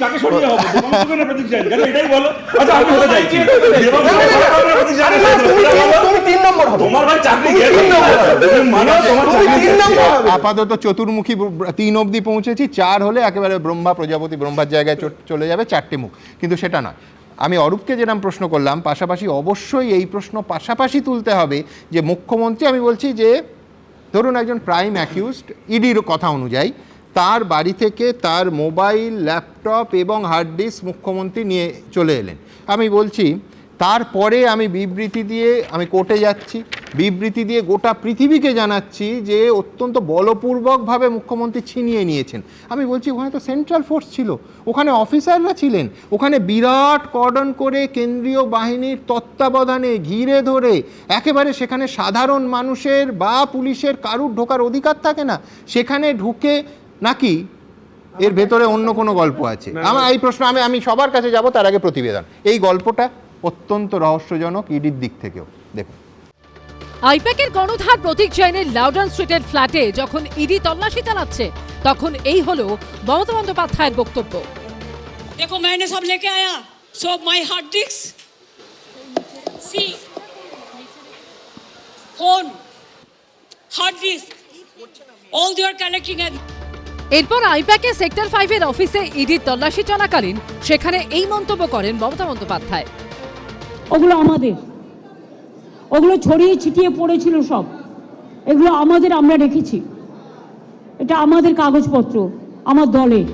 কাকে সরিয়ে হব? প্রতীক জৈন কেন এটাই বলো। আচ্ছা আমি বলতে চাইছি তুমি 3 নম্বর হবে, তোমার ভাই চাকরি আপাতত চতুর্মুখী 3 অবধি পৌঁছেছি, 4 হলে একেবারে ব্রহ্মা প্রজাপতি ব্রহ্মার জায়গায় চলে যাবে, 4টে মুখ। কিন্তু সেটা নয়, আমি অরূপকে যেরকম প্রশ্ন করলাম, পাশাপাশি অবশ্যই এই প্রশ্ন পাশাপাশি তুলতে হবে যে মুখ্যমন্ত্রী, আমি বলছি যে ধরুন একজন প্রাইম অ্যাকিউজড, ইডির কথা অনুযায়ী তার বাড়ি থেকে তার মোবাইল, ল্যাপটপ এবং হার্ড ডিস্ক মুখ্যমন্ত্রী নিয়ে চলে এলেন। আমি বলছি তারপরে আমি বিবৃতি দিয়ে আমি কোর্টে যাচ্ছি, বিবৃতি দিয়ে গোটা পৃথিবীকে জানাচ্ছি যে অত্যন্ত বলপূর্বকভাবে মুখ্যমন্ত্রী ছিনিয়ে নিয়েছেন। আমি বলছি ওখানে তো সেন্ট্রাল ফোর্স ছিল, ওখানে অফিসাররা ছিলেন, ওখানে বিরাট কর্ডন করে কেন্দ্রীয় বাহিনীর তত্ত্বাবধানে ঘিরে ধরে একেবারে সেখানে সাধারণ মানুষের বা পুলিশের কারুর ঢোকার অধিকার থাকে না, সেখানে ঢুকে নাকি এর ভেতরে অন্য কোনো গল্প আছে? আমার এই প্রশ্ন, আমি সবার কাছে যাব, তার আগে প্রতিবেদন। এই গল্পটা অত্যন্ত রহস্যজনক ইডির দিক থেকেও। দেখুন, আইপ্যাকের কর্ণধার প্রতীক জৈনের লাউডন স্ট্রিটের ফ্ল্যাটে যখন ইডি তল্লাশি চালাচ্ছে, তখন এই হলো মমতা বন্দ্যোপাধ্যায়ের বক্তব্য। देखो मैंने सब लेके आया, so my hard disk, see, phone, hard disk, all they are collecting, and এরপর আইপ্যাকে সেক্টর 5-এর অফিসে ইডির তল্লাশি চলাকালীন সেখানে এই মন্তব্য করেন মমতা বন্দ্যোপাধ্যায়। ওগুলো আমাদের, ওগুলো ছড়িয়ে ছিটিয়ে পড়েছিল সব, এগুলো আমাদের, আমরা রেখেছি, এটা আমাদের কাগজপত্র, আমার দলের।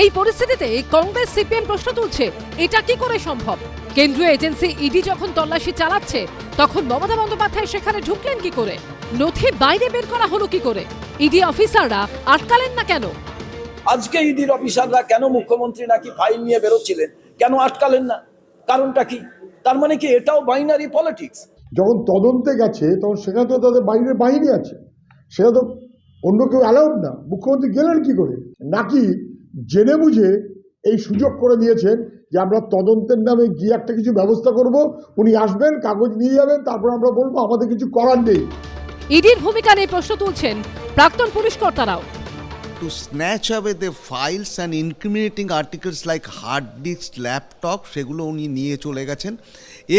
এই পরিস্থিতিতে কংগ্রেস সিপিএম প্রশ্ন তুলছে, এটা কি করে সম্ভব? কেন্দ্রীয় এজেন্সি ইডি যখন তল্লাশি চালাচ্ছে তখন মমতা বন্দ্যোপাধ্যায় সেখানে ঢুকলেন কি করে? নথি বাইরে বের করা হলো কি করে? ইডি অফিসাররা আটকালেন না কেন? আজকে ইডির অফিসাররা কেন মুখ্যমন্ত্রী নাকি ফাইল নিয়ে বেরোচ্ছিলেন, কেন আটকালেন না? কারণটা কি? তার মানে কি এটাও বাইনারি পলিটিক্স? যখন তদন্তে গেছে তখন সেখানে তো তাদের বাইরের বাহিনী আছে, সেটা তো অন্য কেউ অ্যালাউড না। মুখ্যমন্ত্রী গেলেন কি করে? নাকি জেনে বুঝে এই সুযোগ করে দিয়েছেন যে আমরা তদন্তের নামে গিয়ে একটা কিছু ব্যবস্থা করব, উনি আসবেন, কাগজ নিয়ে যাবেন, তারপর আমরা বলবো আমাদের কিছু করার নেই। ইডির ভূমিকা নিয়ে প্রশ্ন তুলছেন প্রাক্তন police কর্তারাও। To snatch away the files and incriminating articles like hard disk, laptop, সেগুলো উনি নিয়ে চলে গেছেন।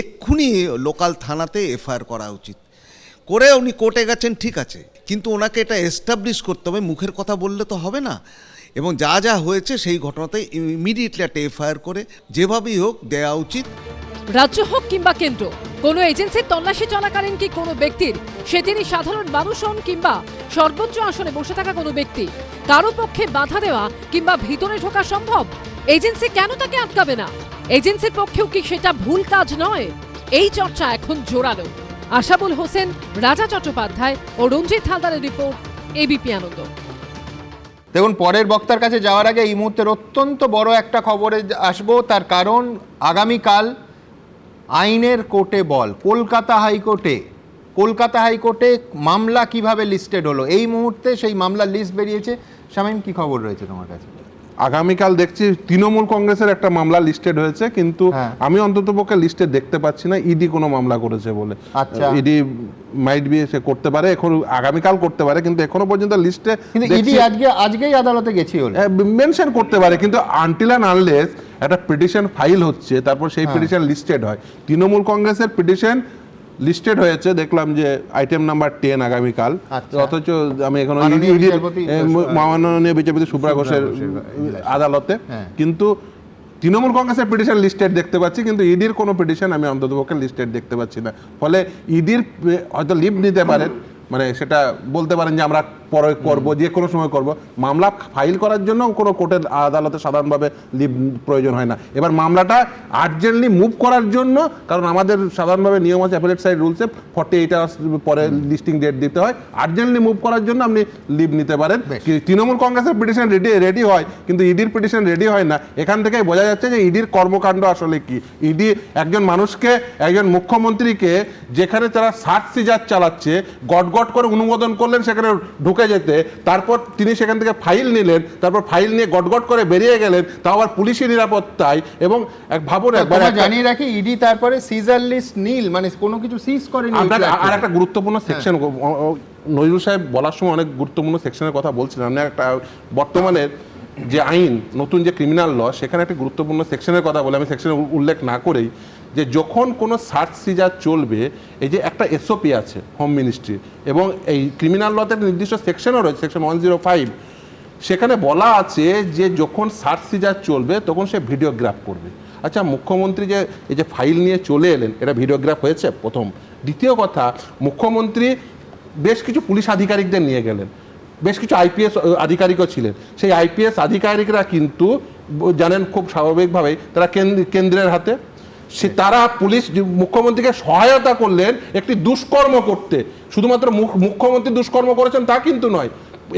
এক্ষুনি লোকাল থানাতে এফআইআর করা উচিত। করে উনি কোর্টে গেছেন, ঠিক আছে, কিন্তু ওনাকে এটা এস্টাবলিশ করতে হবে, মুখের কথা বললে তো হবে না। এবং যা যা হয়েছে সেই ঘটনাতে ইমিডিয়েটলি একটা এফআইআর করে যেভাবেই হোক দেওয়া উচিত। রাজ্য হোক কিংবা কেন্দ্র, কোনো এজেন্সির তল্লাশি চলাকালীন কি কোনো ব্যক্তির, সে তিনি সাধারণ মানুষ হন কিংবা সর্বোচ্চ আসনে বসে থাকা কোনো ব্যক্তি, কারো পক্ষে বাধা দেওয়া কিংবা ভিতরে ঢোকা সম্ভব? এজেন্সি কেন তাকে আটকাবে না? এজেন্সির পক্ষেও কি সেটা ভুল কাজ নয়? এই চর্চা এখন জোরালো। আশাবুল হোসেন, রাজা চট্টোপাধ্যায় ও রঞ্জিত হালদারের রিপোর্ট, এবিপি আনন্দ। দেখুন, পরের বক্তার কাছে যাওয়ার আগে এই মুহূর্তের অত্যন্ত বড় একটা খবরে আসবো। তার কারণ আগামীকাল আইনের কোর্টে বল, কলকাতা হাইকোর্টে মামলা কিভাবে লিস্টেড হলো, এই মুহূর্তে সেই মামলার লিস্ট বেরিয়েছে। শামীম, কি খবর রয়েছে তোমার কাছে? আগামীকাল দেখছি তৃণমূল কংগ্রেসের একটা মামলা লিস্টেড হয়েছে, কিন্তু আমি অন্ততপক্ষে লিস্টে দেখতে পাচ্ছি না ইডি কোনো মামলা করেছে বলে। আচ্ছা, ইডি মাইট বি সে করতে পারে, এখন আগামীকাল করতে পারে, কিন্তু এখনো পর্যন্ত লিস্টে ইডি আজকেই আদালতে গেছি মেনশন করতে পারে, কিন্তু আনটিল অ্যান্ড আনলেস একটা পিটিশন ফাইল হচ্ছে তারপর সেই পিটিশন লিস্টেড হয়। তৃণমূল কংগ্রেসের পিটিশন লিস্টেড হয়েছে, দেখলাম যে আইটেম নাম্বার 10 আগামীকাল, অথচ আমি এখন মাননীয় বিচারপতি সুব্রা ঘোষের আদালতে, কিন্তু তৃণমূল কংগ্রেসের পিটিশন লিস্টেড দেখতে পাচ্ছি, কিন্তু ইডির কোনো পিটিশন আমি অন্ততপক্ষে লিস্টেড দেখতে পাচ্ছি না। ফলে ইডির হয়তো লিভ নিতে পারেন, মানে সেটা বলতে পারেন যে আমরা পরে করব, যে কোনো সময় করব। মামলা ফাইল করার জন্য কোনো কোর্টের আদালতে সাধারণভাবে লিভ প্রয়োজন হয় না। এবার মামলাটা আর্জেন্টলি মুভ করার জন্য, কারণ আমাদের সাধারণভাবে নিয়ম আছে অ্যাপিলেট সাইড রুলসে 48 আওয়ার্স পরে লিস্টিং ডেট দিতে হয়, আর্জেন্টলি মুভ করার জন্য আপনি লিভ নিতে পারেন। তৃণমূল কংগ্রেসের পিটিশন রেডি হয়, কিন্তু ইডির পিটিশন রেডি হয় না। এখান থেকে বোঝা যাচ্ছে যে ইডির কর্মকাণ্ড আসলে কি। ইডি একজন মানুষকে, একজন মুখ্যমন্ত্রীকে, যেখানে তারা সার্চ সিজার চালাচ্ছে, গট করে অনুমোদন করলেন সেখানে ঢুকে যেতে, তারপর তিনি সেখান থেকে ফাইল নিলেন, তারপর ফাইল নিয়ে গটগট করে বেরিয়ে গেলেন, তাও আবার পুলিশি নিরাপত্তায়। এবং ভাবুন, একবার জানিয়ে রাখি ইডি তারপরে সিজার লিস্ট নীল, মানে কোনো কিছু সিজ করেনি। আর একটা গুরুত্বপূর্ণ সেকশন নজরুল সাহেব বলার সময় অনেক গুরুত্বপূর্ণ সেকশনের কথা বলছিলেন। আমি একটা বর্তমানের যে আইন, নতুন যে ক্রিমিনাল ল, সেখানে একটা গুরুত্বপূর্ণ সেকশনের কথা বলে আমি সেকশনে উল্লেখ না করেই, যে যখন কোনো সার্চ সিজার চলবে, এই যে একটা এসওপি আছে হোম মিনিস্ট্রি, এবং এই ক্রিমিনাল লতে নির্দিষ্ট সেকশনও রয়েছে, সেকশন 105, সেখানে বলা আছে যে যখন সার্চ সিজার চলবে তখন সে ভিডিওগ্রাফ করবে। আচ্ছা, মুখ্যমন্ত্রী যে এই যে ফাইল নিয়ে চলে এলেন, এটা ভিডিওগ্রাফ হয়েছে প্রথম। দ্বিতীয় কথা, মুখ্যমন্ত্রী বেশ কিছু পুলিশ আধিকারিকদের নিয়ে গেলেন, বেশ কিছু আইপিএস আধিকারিকও ছিলেন। সেই আইপিএস আধিকারিকরা কিন্তু জানেন খুব স্বাভাবিকভাবেই তারা কেন্দ্রের হাতে, তারা পুলিশ মুখ্যমন্ত্রীকে সহায়তা করলেন একটি দুষ্কর্ম করতে। শুধুমাত্র মুখ্যমন্ত্রী দুষ্কর্ম করেছেন তা কিন্তু নয়,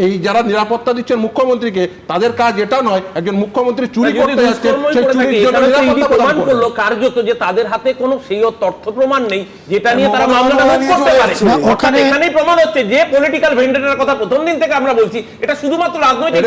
এই যারা নিরাপত্তা দিচ্ছেন মুখ্যমন্ত্রীকে, তাদের কাজ এটা নয় একজন মুখ্যমন্ত্রী চুরি করতে যাচ্ছে, সেই চুরির জন্য নিরাপত্তা প্রদান করলো কার্যত যে তাদের হাতে কোনো সেই তথ্য প্রমাণ নেই যেটা নিয়ে তারা মামলাটা করতে পারে। ওখানে এখানেই প্রমাণ হচ্ছে যে পলিটিক্যাল ভেন্ডেটার কথা প্রথম দিন থেকে আমরা বলছি, এটা শুধুমাত্র রাজনৈতিক।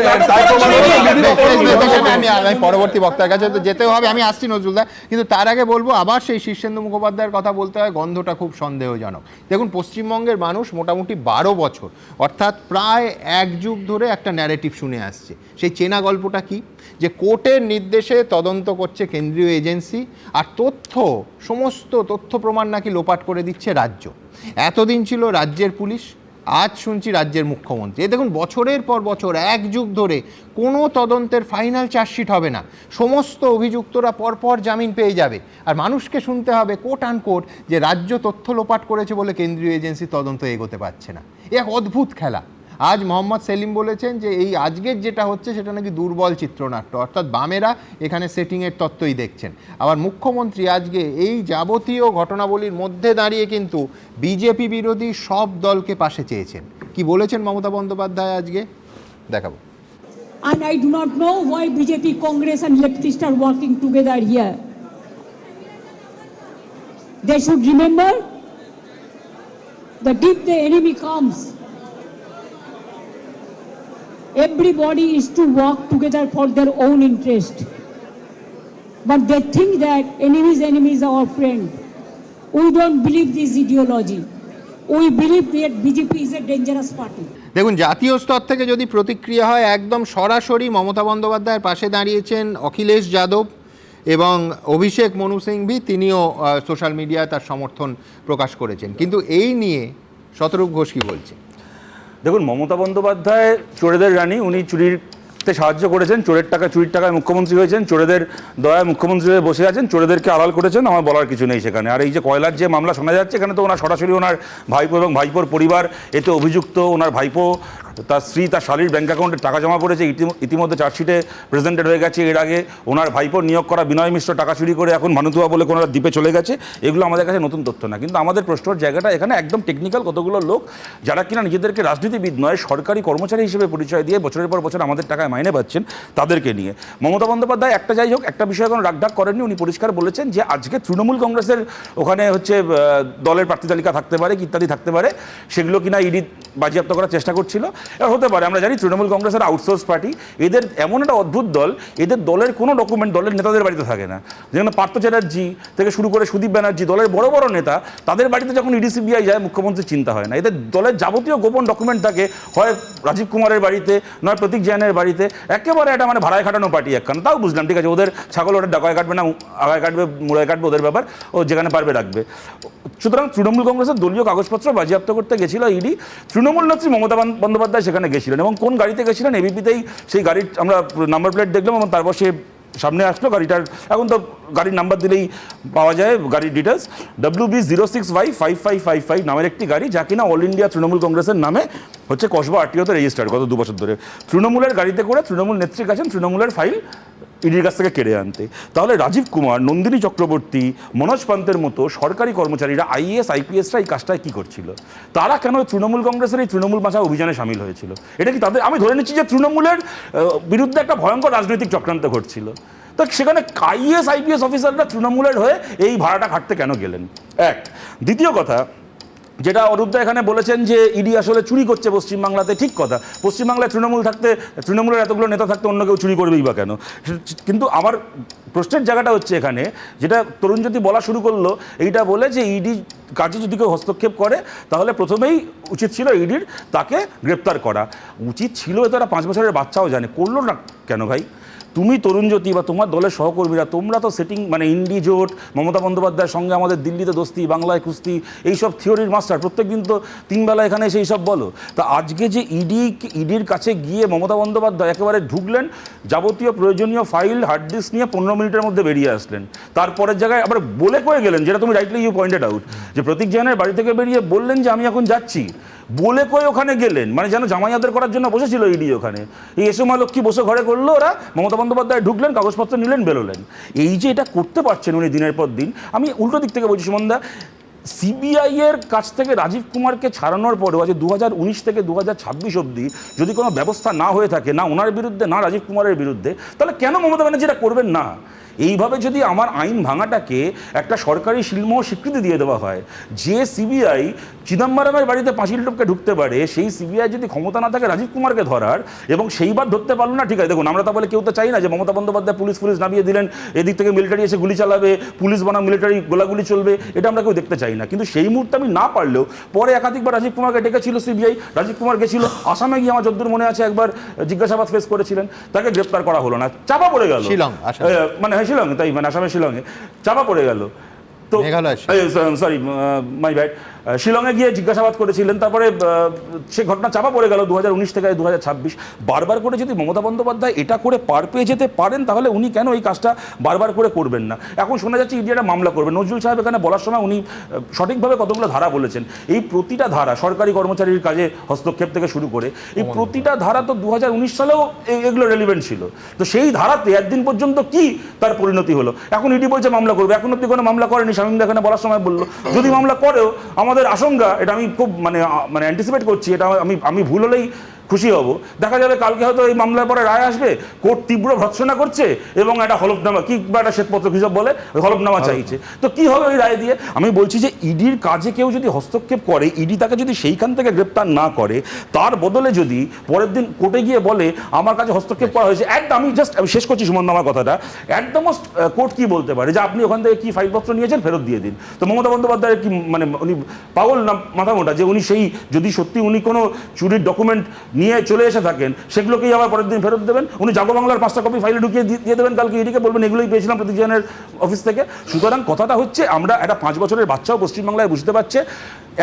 আমি পরবর্তী বক্তার কাছে তো যেতেও হবে, আমি আসছি নজরুলদা, কিন্তু তার আগে বলবো আবার সেই শীর্ষেন্দু মুখোপাধ্যায়ের কথা বলতে হয়, গন্ধটা খুব সন্দেহজনক। দেখুন, পশ্চিমবঙ্গের মানুষ মোটামুটি 12 বছর, অর্থাৎ প্রায় 1 যুগ ধরে একটা ন্যারেটিভ শুনে আসছে। সেই চেনা গল্পটা কি, যে কোর্টের নির্দেশে তদন্ত করছে কেন্দ্রীয় এজেন্সি, আর সমস্ত তথ্য প্রমাণ নাকি লোপাট করে দিচ্ছে রাজ্য। এতদিন ছিল রাজ্যের পুলিশ, আজ শুনছি রাজ্যের মুখ্যমন্ত্রী। এই দেখুন, বছরের পর বছর, এক যুগ ধরে কোনো তদন্তের ফাইনাল চার্জশিট হবে না, সমস্ত অভিযুক্তরা পরপর জামিন পেয়ে যাবে, আর মানুষকে শুনতে হবে কোট আন কোট যে রাজ্য তথ্য লোপাট করেছে বলে কেন্দ্রীয় এজেন্সি তদন্ত এগোতে পারছে না। এক অদ্ভুত খেলা। আজ মোহাম্মদ সেলিম বলেছেন যে এই আজকের যেটা হচ্ছে সেটা নাকি দুর্বল চিত্রনাট্য, অর্থাৎ বামেরা এখানে সেটিংয়ের তত্ত্বই দেখছেন। আবার মুখ্যমন্ত্রী আজকে এই যাবতীয় ঘটনাবলীর মধ্যে দাঁড়িয়ে কিন্তু বিজেপি বিরোধী সব দলকে পাশে চেয়েছেন। কি বলেছেন মমতা বন্দ্যোপাধ্যায় আজকে দেখাবো। And I do not know why BJP, Congress and leftists are working together here. They should remember that if the enemy comes, everybody is to work together for their own interest. But they think that enemy is our friend. We don't believe this ideology. We believe that BJP is a dangerous party. দেখুন, জাতীয় স্তর থেকে যদি প্রতিক্রিয়া হয়, একদম সরাসরি মমতা বন্দ্যোপাধ্যায়ের পাশে দাঁড়িয়েছেন অখিলেশ যাদব এবং অভিষেক মনু সিংভি, তিনিও সোশ্যাল মিডিয়ায় তার সমর্থন প্রকাশ করেছেন। কিন্তু এই নিয়ে শতরূপ ঘোষ কি বলছেন? দেখুন, মমতা বন্দ্যোপাধ্যায় চোরেদের রানী, উনি চুরিতে সাহায্য করেছেন, চুরির টাকায় মুখ্যমন্ত্রী হয়েছেন, চোরেদের দয়ায় মুখ্যমন্ত্রী হয়ে বসে আছেন, চোরেদেরকে আড়াল করেছেন, আমার বলার কিছু নেই সেখানে। আর এই যে কয়লার যে মামলা শোনা যাচ্ছে, এখানে তো ওনার সরাসরি ওনার ভাইপো এবং ভাইপোর পরিবার এতে অভিযুক্ত। ওনার ভাইপো, তার স্ত্রী, তার শালীর ব্যাঙ্ক অ্যাকাউন্টে টাকা জমা পড়েছে, ইতিমধ্যে চার্জশিটে প্রেজেন্টেড হয়ে গেছে। এর আগে ওনার ভাইপোর নিয়োগ করা বিনয় মিশ্র টাকা চুরি করে এখন ভানুতুয়া বলে কোনো দ্বীপে চলে গেছে। এগুলো আমাদের কাছে নতুন তথ্য না, কিন্তু আমাদের প্রশ্নের জায়গাটা এখানে একদম টেকনিক্যাল কতগুলো লোক যারা কিনা নিজেদেরকে রাজনীতিবিদ নয়, সরকারি কর্মচারী হিসেবে পরিচয় দিয়ে বছরের পর বছর আমাদের টাকায় মাইনে পাচ্ছেন, তাদেরকে নিয়ে। মমতা বন্দ্যোপাধ্যায় একটা যাই হোক, একটা বিষয়ে কোনো রাগঢাক করেননি। উনি পরিষ্কার বলেছেন যে আজকে তৃণমূল কংগ্রেসের ওখানে হচ্ছে দলের প্রার্থী তালিকা থাকতে পারে, ইত্যাদি থাকতে পারে, সেগুলো কিনা ইডি বাজেয়াপ্ত করার চেষ্টা করছিল। এবার হতে পারে, আমরা জানি তৃণমূল কংগ্রেসের আউটসোর্স পার্টি, এদের এমন একটা অদ্ভুত দল, এদের দলের কোনো ডকুমেন্ট দলের নেতাদের বাড়িতে থাকে না। যেমন পার্থ চ্যাটার্জি থেকে শুরু করে সুদীপ ব্যানার্জি, দলের বড় বড় নেতা, তাদের বাড়িতে যখন ইডি সিবিআই যায়, মুখ্যমন্ত্রীর চিন্তা হয় না। এদের দলের যাবতীয় গোপন ডকুমেন্ট থাকে হয় রাজীব কুমারের বাড়িতে, নয় প্রতীক জৈনের বাড়িতে। একেবারে একটা মানে ভাড়ায় খাটানো পার্টি একখানা। তাও বুঝলাম, ঠিক আছে, ওদের ছাগল ওটা ডাকায় কাটবে না, আগায় কাটবে, মুড়ায় কাটবে, ওদের ব্যাপার, ও যেখানে পারবে রাখবে। সুতরাং তৃণমূল কংগ্রেসের দলীয় কাগজপত্র বাজেয়াপ্ত করতে গেছিল ইডি। তৃণমূল নেত্রী মমতা বন্দ্যোপাধ্যায় সেখানে গেছিলেন, এবং কোন গাড়িতে গেছিলেন এবিপিতেই সেই গাড়ির আমরা নাম্বার প্লেট দেখলাম, এবং তারপর সে সামনে আসলো গাড়িটার। এখন তো গাড়ির নাম্বার দিলেই পাওয়া যায় গাড়ির ডিটেলস। WB06Y5555 নামের একটি গাড়ি, যা কিনা অল ইন্ডিয়া তৃণমূল কংগ্রেসের নামে হচ্ছে কসবা আরটিওতে রেজিস্টার্ড গত 2 বছর ধরে। তৃণমূলের গাড়িতে করে তৃণমূল নেত্রী গেছেন তৃণমূলের ফাইল ইডির কাছ থেকে কেড়ে আনতে। তাহলে রাজীব কুমার, নন্দিনী চক্রবর্তী, মনোজ পান্তের মতো সরকারি কর্মচারীরা, IAS IPSরা এই কাজটায় কী করছিল? তারা কেন তৃণমূল কংগ্রেসের এই তৃণমূল বাঁচাও অভিযানে সামিল হয়েছিল? এটা কি তাদের, আমি ধরে নিচ্ছি যে তৃণমূলের বিরুদ্ধে একটা ভয়ঙ্কর রাজনৈতিক চক্রান্ত ঘটছিল। তো সেখানে IAS IPS অফিসাররা তৃণমূলের হয়ে এই ভাড়াটা খাটতে কেন গেলেন? এক। দ্বিতীয় কথা, যেটা অরূপদা এখানে বলেছেন যে ইডি আসলে চুরি করছে পশ্চিমবাংলাতে, ঠিক কথা। পশ্চিমবাংলায় তৃণমূল থাকতে, তৃণমূলের এতগুলো নেতা থাকতে অন্য কেউ চুরি করবেই বা কেন? কিন্তু আমার প্রশ্নের জায়গাটা হচ্ছে এখানে, যেটা তরুণজ্যোতি বলা শুরু করলো, এইটা বলে যে ইডি কাজে যদি কেউ হস্তক্ষেপ করে তাহলে প্রথমেই উচিত ছিল ইডির তাকে গ্রেপ্তার করা। উচিত ছিল, এ তারা 5 বছরের বাচ্চাও জানে, করলো না কেন ভাই? তুমি তরুণজ্যোতি বা তোমার দলের সহকর্মীরা, তোমরা তো সেটিং মানে ইন্ডি জোট, মমতা বন্দ্যোপাধ্যায়ের সঙ্গে আমাদের দিল্লিতে দোস্তি, বাংলায় কুস্তি, এইসব থিওরির মাস্টার, প্রত্যেকদিন তো 3 বেলা এখানে এসে এইসব বলো। তা আজকে যে ইডির কাছে গিয়ে মমতা বন্দ্যোপাধ্যায় একেবারে ঢুকলেন, যাবতীয় প্রয়োজনীয় ফাইল হার্ড ডিস্ক নিয়ে 15 মিনিটের মধ্যে বেরিয়ে আসলেন। তারপরের জায়গায় আবার বলে কয়ে গেলেন, যেটা তুমি রাইটলি ইউ পয়েন্টেড আউট, যে প্রতীক জৈনের বাড়ি থেকে বেরিয়ে বললেন যে আমি এখন যাচ্ছি, বলে কয়ে ওখানে গেলেন, মানে যেন জামাই আদর করার জন্য বসেছিল ইডি ওখানে। এই এসমা লক্ষ্মী বসে ঘরে করলো ওরা, মমতা বন্দ্যোপাধ্যায় ঢুকলেন, কাগজপত্র নিলেন, বেরোলেন। এই যে এটা করতে পারছেন উনি দিনের পর দিন, আমি উল্টো দিক থেকে বলছি সুমনদা, সিবিআই এর কাছ থেকে রাজীব কুমারকে ছাড়ানোর পরেও আজ 2019 থেকে 2026 অবধি যদি কোনো ব্যবস্থা না হয়ে থাকে, না ওনার বিরুদ্ধে না রাজীব কুমারের বিরুদ্ধে, তাহলে কেন মমতা ব্যানার্জি এটা করবেন না? এইভাবে যদি আমার আইন ভাঙাটাকে একটা সরকারি শিল্প স্বীকৃতি দিয়ে দেওয়া হয়, যে সিবিআই চিদম্বরমের বাড়িতে 5 লোককে ঢুকতে পারে, সেই সিবিআই যদি ক্ষমতা না থাকে রাজীব কুমারকে ধরার, এবং সেইবার ধরতে পারলো না, ঠিক আছে, দেখুন আমরা তা বলে কেউ তো চাই না যে মমতা বন্দ্যোপাধ্যায় পুলিশ নামিয়ে দিলেন, এদিক থেকে মিলিটারি এসে গুলি চালাবে, পুলিশ বনাম মিলিটারি গোলাগুলি চলবে, এটা আমরা কেউ দেখতে চাই না। কিন্তু সেই মুহূর্তে আমি না পারলেও পরে একাধিকবার রাজীব কুমারকে ডেকেছিল সিবিআই, রাজীব কুমার গেছিল আসামে গিয়ে, আমার যদ্দূর মনে আছে একবার জিজ্ঞাসাবাদ ফেস করেছিলেন, তাকে গ্রেপ্তার করা হলো না, চাপা পড়ে গেল, মানে শিলং, তাই মানে আসামের শিলংয়ে চাপা পড়ে গেল। তো মেঘালয় সরি মাই ব্যাড, শিলংয়ে গিয়ে জিজ্ঞাসাবাদ করেছিলেন, তারপরে সে ঘটনা চাপা পড়ে গেল 2019 থেকে 2026। বারবার করে যদি মমতা বন্দ্যোপাধ্যায় এটা করে পার পেয়ে যেতে পারেন, তাহলে উনি কেন এই কাজটা বারবার করে করবেন না? এখন শোনা যাচ্ছে ইডি একটা মামলা করবেন। নজরুল সাহেব এখানে বলার সময় উনি সঠিকভাবে কতগুলো ধারা বলেছেন। এই প্রতিটা ধারা, সরকারি কর্মচারীর কাজে হস্তক্ষেপ থেকে শুরু করে এই প্রতিটা ধারা তো 2019 সালেও এগুলো রেলিভেন্ট ছিল। তো সেই ধারাতে একদিন পর্যন্ত কি তার পরিণতি হলো? এখন ইডি বলছে মামলা করবে, এখন অব্দি কোনো মামলা করেনি। শামীম এখানে বলার সময় বললো যদি মামলা করেও আমাদের আশঙ্কা, এটা আমি খুব মানে অ্যান্টিসিপেট করছি, এটা আমি ভুল হলেই খুশি হব, দেখা যাবে কালকে হয়তো এই মামলার পরে রায় আসবে, কোর্ট তীব্র ভর্ৎসনা করছে এবং একটা হলফনামা কি বা একটা শ্বেতপত্র হিসাব বলে হলফনামা চাইছে। তো কি হবে ওই রায় দিয়ে? আমি বলছি যে ইডির কাজে কেউ যদি হস্তক্ষেপ করে, ইডি তাকে যদি সেইখান থেকে গ্রেপ্তার না করে, তার বদলে যদি পরের দিন কোর্টে গিয়ে বলে আমার কাছে হস্তক্ষেপ করা হয়েছে, আমি শেষ করছি সুমন আমার কথাটা, অ্যাট দ্য মোস্ট কোর্ট কি বলতে পারে যে আপনি ওখান থেকে কি ফাইলপত্র নিয়েছেন ফেরত দিয়ে দিন। তো মমতা বন্দ্যোপাধ্যায়ের কি মানে উনি পাগল না মাথা মোটা যে উনি সেই যদি সত্যি উনি কোনো চুরির ডকুমেন্ট নিয়ে চলে এসে থাকেন সেগুলোকেই আবার পরের দিন ফেরত দেবেন? উনি জাগো বাংলার 5টা কপি ফাইলে ঢুকিয়ে দিয়ে দেবেন কালকে ইডিকে, বলবেন এগুলোই পেয়েছিলাম প্রতীক জৈনের অফিস থেকে। সুতরাং কথাটা হচ্ছে আমরা একটা 5 বছরের বাচ্চাও পশ্চিমবাংলায় বুঝতে পারছে,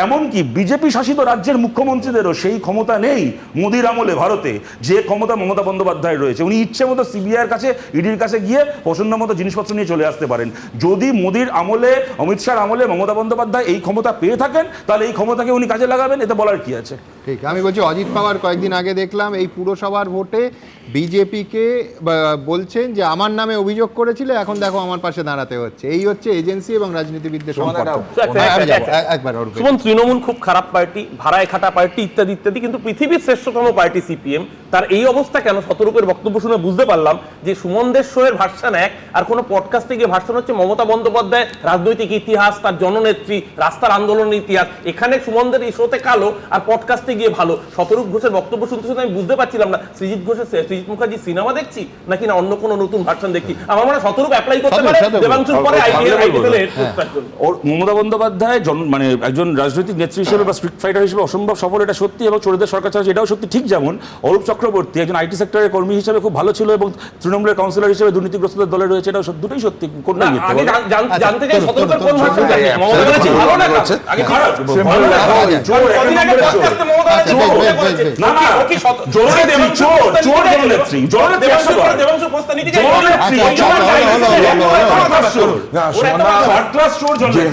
এমনকি বিজেপি শাসিত রাজ্যের মুখ্যমন্ত্রীদেরও সেই ক্ষমতা নেই মোদির আমলে ভারতে যে ক্ষমতা মমতা বন্দ্যোপাধ্যায় রয়েছে। উনি ইচ্ছে মতো সিবিআইয়ের কাছে, ইডির কাছে গিয়ে পছন্দ মতো জিনিসপত্র নিয়ে চলে আসতে পারেন। যদি মোদির আমলে, অমিত শাহর আমলে মমতা বন্দ্যোপাধ্যায় এই ক্ষমতা পেয়ে থাকেন, তাহলে এই ক্ষমতাকে উনি কাজে লাগাবেন, এতে বলার কি আছে? ঠিক, আমি বলছি অজিত পাওয়ার কয়েকদিন আগে দেখলাম এই পুরসভার ভোটে বিজেপিকে বলছেন যে আমার নামে অভিযোগ করেছিল, এখন দেখো আমার পাশে দাঁড়াতে হচ্ছে। এই হচ্ছে এজেন্সি এবং রাজনীতিবিদদের সম্পর্ক। সুমন, তৃণমূল খুব খারাপ পার্টি, ভাড়ায় খাটা পার্টি, ইত্যাদি ইত্যাদি, কিন্তু পৃথিবীর শ্রেষ্ঠতম পার্টি সিপিএম, তার এই অবস্থা কেন? শতরূপের বক্তব্য শুনে বুঝতে পারলাম যে সুমনদের শোয়ের ভার্সন এক, আর কোনো পডকাস্টে গিয়ে ভার্সন হচ্ছে মমতা বন্দ্যোপাধ্যায় রাজনৈতিক ইতিহাস, তার জননেত্রী, রাস্তার আন্দোলনের ইতিহাস। এখানে সুমনদের এই শোতে কালো আর পডকাস্টে গিয়ে ভালো। শতরূপ ঘোষের বক্তব্য শুনতে শুনতে আমি বুঝতে পারছিলাম না সৃজিত মুখার্জি সিনেমা দেখছি নাকি না অন্য কোনো নতুন ভার্সন দেখছি। আমার মনে হয় শতরূপ অ্যাপ্লাই করতে পারে দেবাংশুর পরে মমতা বন্দ্যোপাধ্যায় মানে একজন রাজনৈতিক নেত্রী হিসেবে বা স্ট্রিট ফাইটার হিসেবে অসম্ভব সফল, এটা সত্যি, এবং চোরদের সরকার চালাচ্ছে এটাও সত্যি। ঠিক যেমন অরূপ চক্রবর্তী একজন আইটি সেক্টরের কর্মী হিসেবে খুব ভালো ছিল এবং তৃণমূলের কাউন্সিলর হিসেবে দুর্নীতিগ্রস্তদের দলে রয়েছে, এটাও দুটোই সত্যি। কোনটা জানতে চাই শতরূপের কোন ভার্সন জানেন? ভালো না আগে খারাপ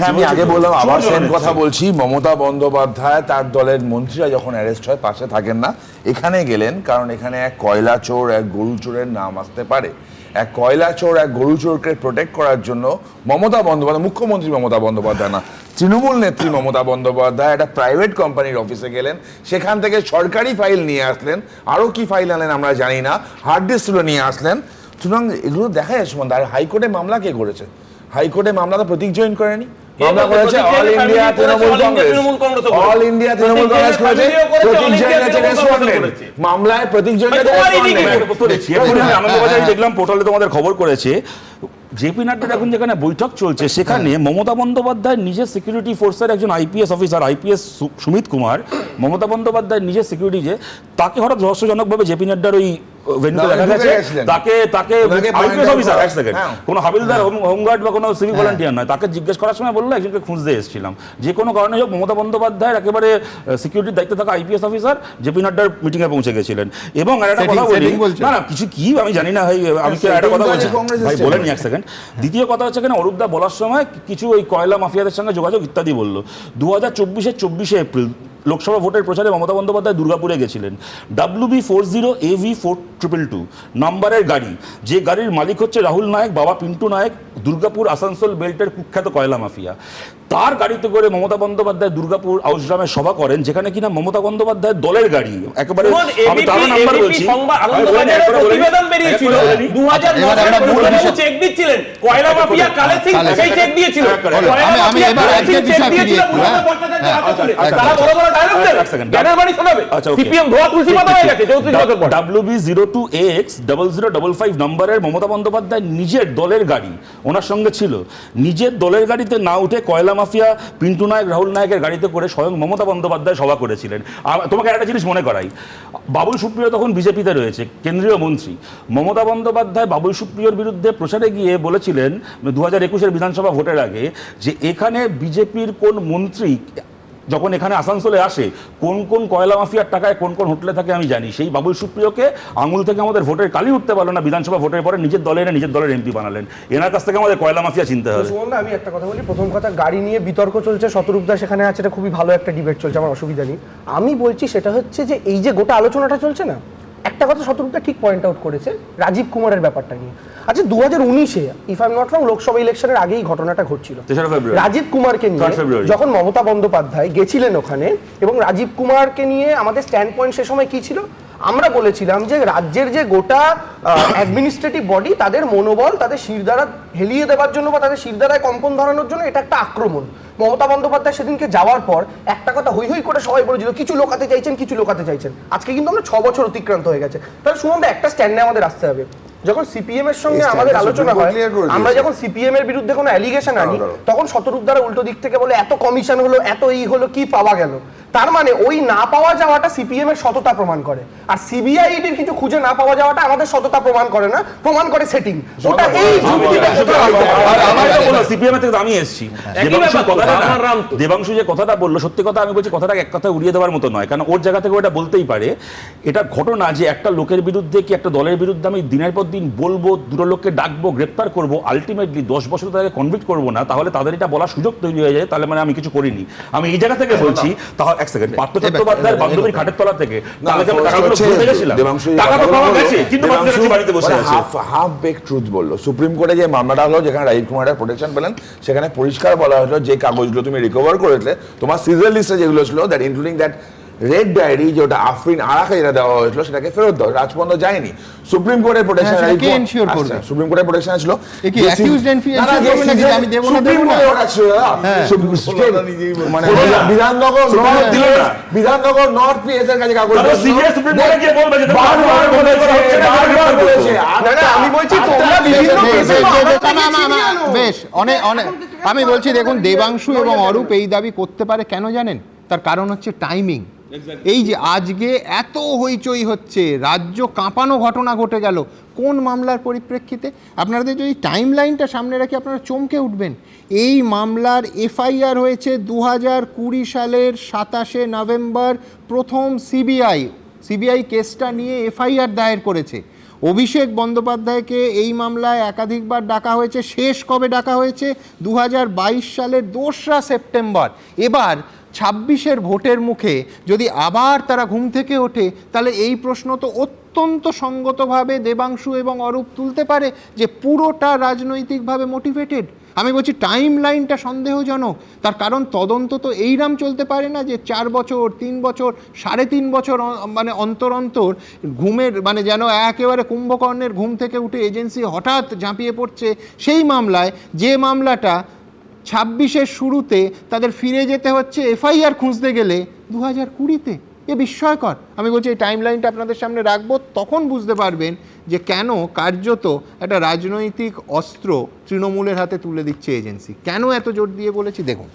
আমি আগে বললাম, আবার সেম কথা বলছি, মমতা বন্দ্যোপাধ্যায় তার দলের মন্ত্রীরা যখন অ্যারেস্ট হয় পাশে থাকেন না, এখানে গেলেন কারণ এখানে এক কয়লা চোর, এক গরু চোরের নাম আসতে পারে। এক কয়লা চোর, এক গরু চোরকে প্রোটেক্ট করার জন্য মমতা বন্দ্যোপাধ্যায়, মুখ্যমন্ত্রী মমতা বন্দ্যোপাধ্যায় না, তৃণমূল নেত্রী মমতা বন্দ্যোপাধ্যায় একটা প্রাইভেট কোম্পানির অফিসে গেলেন, সেখান থেকে সরকারি ফাইল নিয়ে আসলেন, আরও কি ফাইল আনলেন আমরা জানি না, হার্ড ডিস্কগুলো নিয়ে আসলেন। সুতরাং এগুলো দেখা যায় সুমন। আর হাইকোর্টে মামলা কে করেছে? হাইকোর্টে মামলা তো প্রতীক জৈন করেনি, মামলা করেছে all India Trinamool Congress. All India Trinamool Congress করেছে, প্রতীক জৈন আছে রেসপন্ডেন্ট মামলায়, প্রতীক জৈন আছে রেসপন্ডেন্ট। আনন্দবাজারে দেখলাম পোর্টালে তোমাদের খবর করেছে জেপি নাড্ডার এখন যেখানে বৈঠক চলছে সেখানে মমতা বন্দ্যোপাধ্যায় নিজের সিকিউরিটি ফোর্সের একজন IPS officer, IPS Sumit Kumar, Mamata Bandyopadhyay নিজের সিকিউরিটি, যে তাকে হঠাৎ রহস্যজনকভাবে জেপি নাড্ডার ওই ভেন্যুতে দেখা গেছে, তাকে আইপিএস অফিসার, এক সেকেন্ড, কোনো হাবিলদার, হোমগার্ড বা কোনো সিভিক ভলান্টিয়ার নয়, তাকে জিজ্ঞেস করার সময় বললো একজনকে খুঁজতে এসেছিলাম। যে কোনো কারণে হোক মমতা বন্দ্যোপাধ্যায়ের একেবারে সিকিউরিটির দায়িত্বে থাকা আইপিএস অফিসার জেপি নাড্ডার মিটিংয়ে পৌঁছে গেছিলেন। এবং একটা কথা বলি, না না কিছু কি আমি জানি না, আমি কি একটা কথা বলছি ভাই, বলেনি এক সেকেন্ড। দ্বিতীয় কথা হচ্ছে এখানে অরূপদা বলার সময় কিছু ওই কয়লা মাফিয়াদের সঙ্গে যোগাযোগ ইত্যাদি বললো। 2024-এর 24শে এপ্রিল লোকসভা ভোটের প্রচারে মমতা বন্দ্যোপাধ্যায় দুর্গাপুরে গেছিলেন। WB40AV4222 নম্বরের গাড়ি, যে গাড়ির মালিক হচ্ছে রাহুল নায়ক, বাবা পিন্টু নায়ক, দুর্গাপুর আসানসোল বেল্টের কুখ্যাত কয়লা মাফিয়া। তার গাড়িতে করে মমতা বন্দ্যোপাধ্যায় দুর্গাপুর আউসগ্রামে সভা করেন, যেখানে কিনা মমতা বন্দ্যোপাধ্যায়ের দলের গাড়ি, একেবারে আমি তার নাম্বার বলছি, প্রতিবেদন বেরিয়েছিল 2009 চেক দিচ্ছিলেন কয়লা মাফিয়া কালে সিং, সেই চেক দিয়েছিল আমি এবার আজকে বিষয় ফিরিয়ে তারা বড় বড় ডায়লগ দেন, জ্ঞানের বাণী শোনাবে। সিপিএম ধোয়া তুলসী পাতা হয়ে গেছে 34 বছর পর। WB02AX0055 নম্বরের মমতা বন্দ্যোপাধ্যায় নিজের দলের গাড়ি ওনার সঙ্গে ছিল, নিজের দলের গাড়িতে না উঠে কয়লা মাফিয়া পিন্টু নায়ক, রাহুল নায়কের গাড়িতে করে স্বয়ং মমতা বন্দ্যোপাধ্যায় সভা করেছিলেন। তোমাকে একটা জিনিস মনে করাই, বাবুল সুপ্রিয় তখন বিজেপিতে রয়েছে, কেন্দ্রীয় মন্ত্রী। মমতা বন্দ্যোপাধ্যায় বাবুল সুপ্রিয়র বিরুদ্ধে প্রচারে গিয়ে বলেছিলেন 2021-এর বিধানসভা ভোটের আগে যে এখানে বিজেপির কোন মন্ত্রী যখন এখানে আসানসোলে আসে কোন কোন কয়লা মাফিয়ার টাকায় কোন কোন হোটেলে থাকে আমি জানি। সেই বাবুল সুপ্রিয়কে আঙুল থেকে আমাদের ভোটের কালি উঠতে পারলো না, বিধানসভা ভোটের পরে নিজের দলে এনে নিজের দলের এমপি বানালেন। এনার কাছ থেকে আমাদের কয়লা মাফিয়া চিনতে হবে। আমি একটা কথা বলি, প্রথম কথা, গাড়ি নিয়ে বিতর্ক চলছে, শতরূপদা সেখানে আছে, এটা খুবই ভালো একটা ডিবেট চলছে, আমার অসুবিধা নেই। আমি বলছি সেটা হচ্ছে যে এই যে গোটা আলোচনাটা চলছে না, একটা কথা শতরূপদা ঠিক পয়েন্ট আউট করেছে রাজীব কুমারের ব্যাপারটা নিয়ে। আচ্ছা 2019-এ if I am not wrong Lok Sabha ইলেকশনের আগেই ঘটনাটা ঘটছিল। রাজীব কুমারকে নিয়ে যখন মমতা বন্দ্যোপাধ্যায় গেছিলেন ওখানে, এবং রাজীব কুমারকে নিয়ে আমাদের স্ট্যান্ড পয়েন্ট সে সময় কি ছিল, আমরা বলেছিলাম যে রাজ্যের যে গোটা অ্যাডমিনিস্ট্রেটিভ বডি তাদের মনোবল তাদের শিরদাঁড়া হেলিয়ে দেওয়ার জন্য বা তাদের শিরদাঁড়ায় কম্পন ধরানোর জন্য এটা একটা আক্রমণ। মমতা বন্দ্যোপাধ্যায় সেদিনকে যাওয়ার পর একটা কথা হই হই করে সবাই বলেছিল কিছু লোকাতে চাইছেন, কিছু লোকাতে চাইছেন। আজকে কিন্তু আমরা 6 বছর অতিক্রান্ত হয়ে গেছে। তাহলে সুমনদা একটা স্ট্যান্ডে আমাদের আসতে হবে। যখন সিপিএম এর সঙ্গে আমাদের আলোচনা হয়, আমরা যখন সিপিএম এর বিরুদ্ধে কোনো অ্যালিগেশন আনি, তখন শতরূপদারা উল্টো দিক থেকে বলে এত কমিশন হলো, এত এই হলো, কি পাওয়া গেল। তার মানে ওই না পাওয়া যাওয়াটা সিপিএম এর সততা প্রমাণ করে, আর সিবিআই ইডির কিছু খুঁজে না পাওয়া যাওয়াটা আমাদের সততা প্রমাণ করে না, প্রমাণ করে সেটিং। ওটা এই সিপিএম থেকে আমি এসেছি। দেবাংশু যে কথাটা বললো সত্যি কথা, আমি বলছি কথাটা এক কথায় উড়িয়ে দেওয়ার মতো নয়, কারণ ওর জায়গা থেকে ওটা বলতেই পারে। এটা ঘটনা যে একটা লোকের বিরুদ্ধে কি একটা দলের বিরুদ্ধে আমি দিনের পর দিন বলবো, দুটো লোককে ডাকবো, গ্রেপ্তার করবো, আলটিমেটলি 10 বছর তাদেরকে কনভিক্ট করবো না, তাহলে তাদের এটা বলার সুযোগ তৈরি হয়ে যায়, তাহলে মানে আমি কিছু করিনি। আমি এই জায়গা থেকে বলছি, তাহলে এক সেকেন্ড, পার্থ চট্টোপাধ্যায়ের বান্ধবীর খাটের তলা থেকে হাফ বেক ট্রুথ বললো। সুপ্রিম কোর্টে যে মামলাটা হলো, যেখানে রাজীব কুমারের প্রোটেকশন পেলেন, সেখানে পরিষ্কার বলা হলো যে কাগজগুলো তুমি রিকভার করেছিলে, তোমার সিজার লিস্টে যেগুলো ছিল, that including that red diary, যেটা আফরিন আরাকে যেটা দেওয়া হয়েছিল, সেটাকে ফেরত দাও। রাজপন্দ যায়নি। সুপ্রিম কোর্টের প্রোটেকশন, সুপ্রিম কোর্টের প্রোটেকশন ছিল, মানে বিধাননগর নর্থ পিএস এর কাছে কাগজ। বেশ অনেক অনেক আমি বলছি, দেখুন দেবাংশু এবং অরূপ এই দাবি করতে পারে কেন জানেন? তার কারণ হচ্ছে টাইমিং। এই যে আজকে এত হইচই হচ্ছে, রাজ্য কাঁপানো ঘটনা ঘটে গেল, কোন মামলার পরিপ্রেক্ষিতে? আপনাদের যদি টাইম লাইনটা সামনে রাখি আপনারা চমকে উঠবেন। এই মামলার এফআইআর হয়েছে 2020 সালের 27শে নভেম্বর। প্রথম সিবিআই কেসটা নিয়ে এফআইআর দায়ের করেছে। অভিষেক বন্দ্যোপাধ্যায়কে এই মামলায় একাধিকবার ডাকা হয়েছে। শেষ কবে ডাকা হয়েছে? 2022 সালের 2রা সেপ্টেম্বর। এবার 26-এর ভোটের মুখে যদি আবার তারা ঘুম থেকে ওঠে, তাহলে এই প্রশ্ন তো অত্যন্ত সঙ্গতভাবে দেবাংশু এবং অরূপ তুলতে পারে যে পুরোটা রাজনৈতিকভাবে মোটিভেটেড। আমি বলছি টাইম লাইনটা সন্দেহজনক। তার কারণ তদন্ত তো এইরাম চলতে পারে না যে 4 বছর, 3 বছর, 3.5 বছর মানে অন্তর অন্তর ঘুমের মানে যেন একেবারে কুম্ভকর্ণের ঘুম থেকে উঠে এজেন্সি হঠাৎ ঝাঁপিয়ে পড়ছে সেই মামলায়, যে মামলাটা 26-এর শুরুতে তাদের ফিরে যেতে হচ্ছে এফআইআর খুঁজতে গেলে 2020-তে। এ বিস্ময়কর। আমি বলছি এই টাইম লাইনটা আপনাদের সামনে রাখবো, তখন বুঝতে পারবেন যে কেন কার্যত একটা রাজনৈতিক অস্ত্র তৃণমূলের হাতে তুলে দিচ্ছে এজেন্সি। কেন এত জোর দিয়ে বলেছি দেখুন।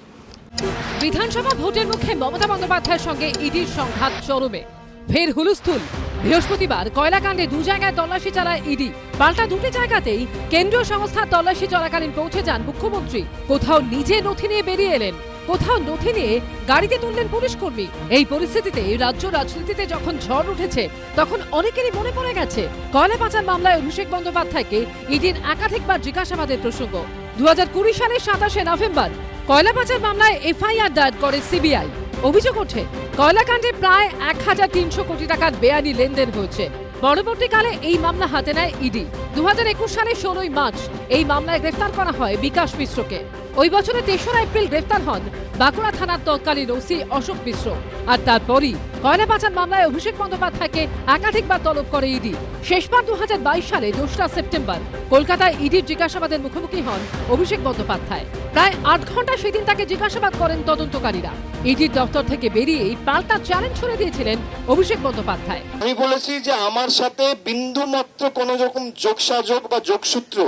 বিধানসভা ভোটের মুখে মমতা বন্দ্যোপাধ্যায়ের সঙ্গে ইডির সংঘাত চরমে, ফের হুলস্থুল। বৃহস্পতিবার কয়লাকাণ্ডে 2 জায়গায় তল্লাশি চালায় ইডি। পাল্টা 2টি জায়গাতেই কেন্দ্রীয় সংস্থার তল্লাশি চলাকালীন পৌঁছে যান মুখ্যমন্ত্রী। কোথাও নিজে নথি নিয়ে বেরিয়ে এলেন, কোথাও নথি নিয়ে গাড়িতে তুললেন পুলিশ কর্মী। এই পরিস্থিতিতে রাজ্য রাজনীতিতে যখন ঝড় উঠেছে, তখন অনেকেরই মনে পড়ে গেছে কয়লা পাচার মামলায় অভিষেক বন্দ্যোপাধ্যায়কে ইডির একাধিকবার জিজ্ঞাসাবাদের প্রসঙ্গ। 2020 সালের 27শে নভেম্বর কয়লা পাচার মামলায় এফআইআর দায়ের করে সিবিআই। অভিযোগ ওঠে কয়লাকাণ্ডে প্রায় 1300 কোটি টাকার বেআইনি লেনদেন হয়েছে। পরবর্তীকালে এই মামলা হাতে নেয় ইডি। 2021 সালের 16ই মার্চ এই মামলায় গ্রেফতার করা হয় বিকাশ মিশ্রকে। ওই বছরের 3রা এপ্রিল গ্রেফতার হন বাঁকুড়া থানার তৎকালীন ওসি অশোক মিশ্র। আর তারপরই কয়লা পাচার মামলায় অভিষেক বন্দ্যোপাধ্যায়কে একাধিকবার তলব করে ইডি। শেষবার 2022 সালে 2রা সেপ্টেম্বর কলকাতায় ইডির জিজ্ঞাসাবাদের মুখোমুখি হন অভিষেক বন্দ্যোপাধ্যায়। প্রায় 8 ঘন্টা সেদিন তাকে জিজ্ঞাসাবাদ করেন তদন্তকারীরা। ইডির দপ্তর থেকে বেরিয়েই পাল্টা চ্যালেঞ্জ ছুড়ে দিয়েছিলেন অভিষেক বন্দ্যোপাধ্যায়। আমি বলেছি যে আমার সাথে বিন্দু মাত্র কোনো রকম যোগসাযোগ বা যোগসূত্র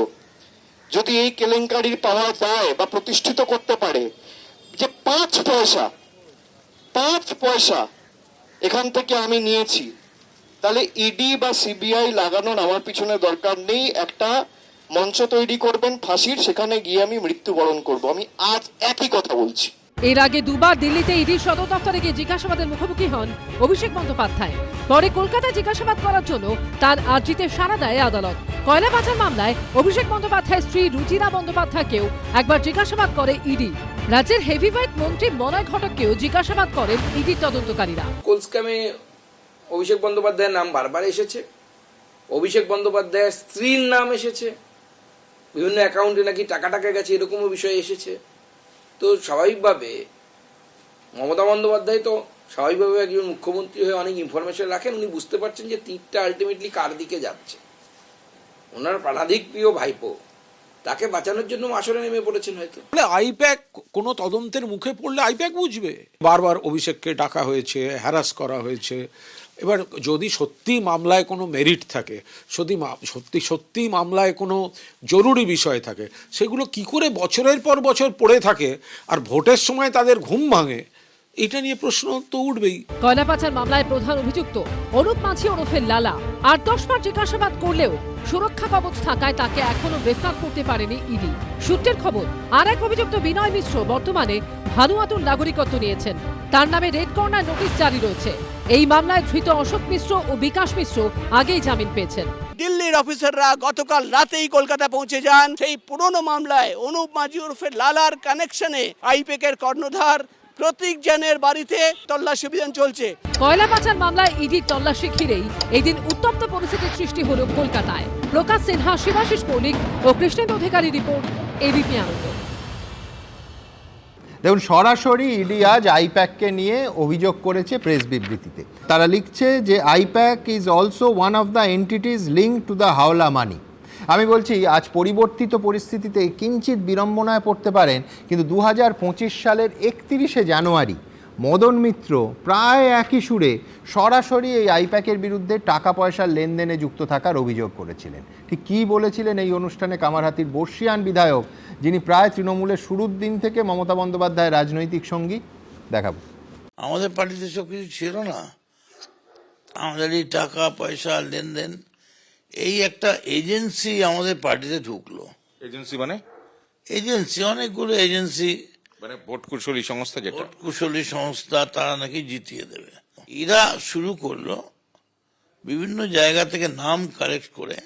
যদি এই কেলেঙ্কারির পাওয়া যায় বা প্রতিষ্ঠিত করতে পারে, যে 5 পয়সা এখান থেকে আমি নিয়েছি, তাহলে ইডি বা সিবিআই লাগানোর আমার পিছনে দরকার নেই। একটা মঞ্চ তৈরি করবেন ফাঁসির, সেখানে গিয়ে আমি মৃত্যুবরণ করব। আমি আজ একই কথা বলছি। এর আগে দুবার দিল্লিতে ইডির সদর দপ্তরে গিয়ে জিজ্ঞাসাবাদের মুখোমুখি হন অভিষেক বন্দ্যোপাধ্যায়। পরে কলকাতায় জিজ্ঞাসাবাদ করার জন্য তার আর্জিতে সাড়া দেয় আদালত। কয়লা পাচার মামলায় অভিষেক বন্দ্যোপাধ্যায়ের স্ত্রী রুচিরা বন্দ্যোপাধ্যায়কেও একবার জিজ্ঞাসাবাদ করে ইডি। রাজ্যের হেভিওয়েট মন্ত্রী মলয় ঘটককেও জিজ্ঞাসাবাদ করেন ইডির তদন্তকারীরা। কোল স্ক্যামে অভিষেক বন্দ্যোপাধ্যায়ের নাম বারবার এসেছে, অভিষেক বন্দ্যোপাধ্যায়ের স্ত্রীর নাম এসেছে, বিভিন্ন অ্যাকাউন্টে নাকি টাকা গেছে, এরকমও বিষয় এসেছে। তো স্বাভাবিকভাবে মমতা বন্দ্যোপাধ্যায় তো স্বাভাবিকভাবে একজন মুখ্যমন্ত্রী হয়ে অনেক ইনফরমেশন রাখেন। উনি বুঝতে পারছেন যে তীরটা আলটিমেটলি কার দিকে যাচ্ছে। ওনার প্রাণাধিক প্রিয় ভাইপো, তাকে বাঁচানোর জন্য আসলে নেমে পড়েছেন হয়তো। আইপ্যাক কোনো তদন্তের মুখে পড়লে আইপ্যাক বুঝবে। বারবার অভিষেককে ডাকা হয়েছে, হ্যারাস করা হয়েছে। এবার যদি সত্যি মামলায় কোনো মেরিট থাকে, সত্যি মামলায় কোনো জরুরি বিষয় থাকে, সেগুলো কি করে বছরের পর বছর পড়ে থাকে আর ভোটের সময় তাদের ঘুম ভাঙে, এটা নিয়ে প্রশ্ন তো উঠবেই। কয়লা পাচার মামলায় প্রধান অভিযুক্ত অনুপ মাঝি ওরফে লালা 8-10 বার জিজ্ঞাসাবাদ করলেও সুরক্ষা কবচ থাকায় তাকে এখনো গ্রেফতার করতে পারেনি ইডি। সূত্রের খবর, আর এক অভিযুক্ত বিনয় মিশ্র বর্তমানে ভানুয়াতুর নাগরিকত্ব নিয়েছেন। তার নামে রেড কর্নার নোটিশ জারি রয়েছে। এই মামলায় ধৃত অশোক মিশ্র ও বিকাশ মিশ্র আগেই জামিন পেয়েছেন। দিল্লির অফিসাররা গতকাল রাতেই কলকাতা পৌঁছে যান সেই পুরনো মামলায় অনুপ মাঝি ওরফে লালার কানেকশনে আইপ্যাকের কর্ণধার প্রতীক জৈনের বাড়িতে তল্লাশি অভিযান চলছে। কয়লা পাচার মামলায় ইডির তল্লাশি ঘিরেই এই দিন উত্তপ্ত পরিস্থিতির সৃষ্টি হল কলকাতায়। প্রকাশ সিনহা, শিবাশিস মৌলিক ও কৃষ্ণেন্দু অধিকারী রিপোর্ট, এবিপি আনন্দ। দেখুন, সরাসরি ইডি আজ আইপ্যাককে নিয়ে অভিযোগ করেছে প্রেস বিবৃতিতে। তারা লিখছে যে I-PAC is also one of the entities link to the হাওলা মানি। আমি বলছি, আজ পরিবর্তিত পরিস্থিতিতে কিঞ্চিত বিড়ম্বনায় পড়তে পারেন, কিন্তু 2025 সালের 31শে জানুয়ারি মদন মিত্র প্রায় একই সুরে সরাসরি এই আইপ্যাকের বিরুদ্ধে টাকা পয়সার লেনদেনে যুক্ত থাকার অভিযোগ করেছিলেন। ঠিক কী বলেছিলেন এই অনুষ্ঠানে কামারহাটির বর্ষিয়ান বিধায়ক, যিনি প্রায় তৃণমূলের শুরুর দিন থেকে মমতা বন্দ্যোপাধ্যায়ের রাজনৈতিক সঙ্গী, দেখাবো। আমাদের পার্টিতে সব কিছু ছিল না, আমাদের এই টাকা পয়সা লেনদেন, এই একটা এজেন্সি আমাদের পার্টিতে ঢুকলো। এজেন্সি মানে এজেন্সি, অনেকগুলো এজেন্সি, মানে ভোট কুশলী সংস্থা, যেটা কুশলী সংস্থা, তারা নাকি জিতিয়ে দেবে। এরা শুরু করলো বিভিন্ন জায়গা থেকে নাম কালেক্ট করে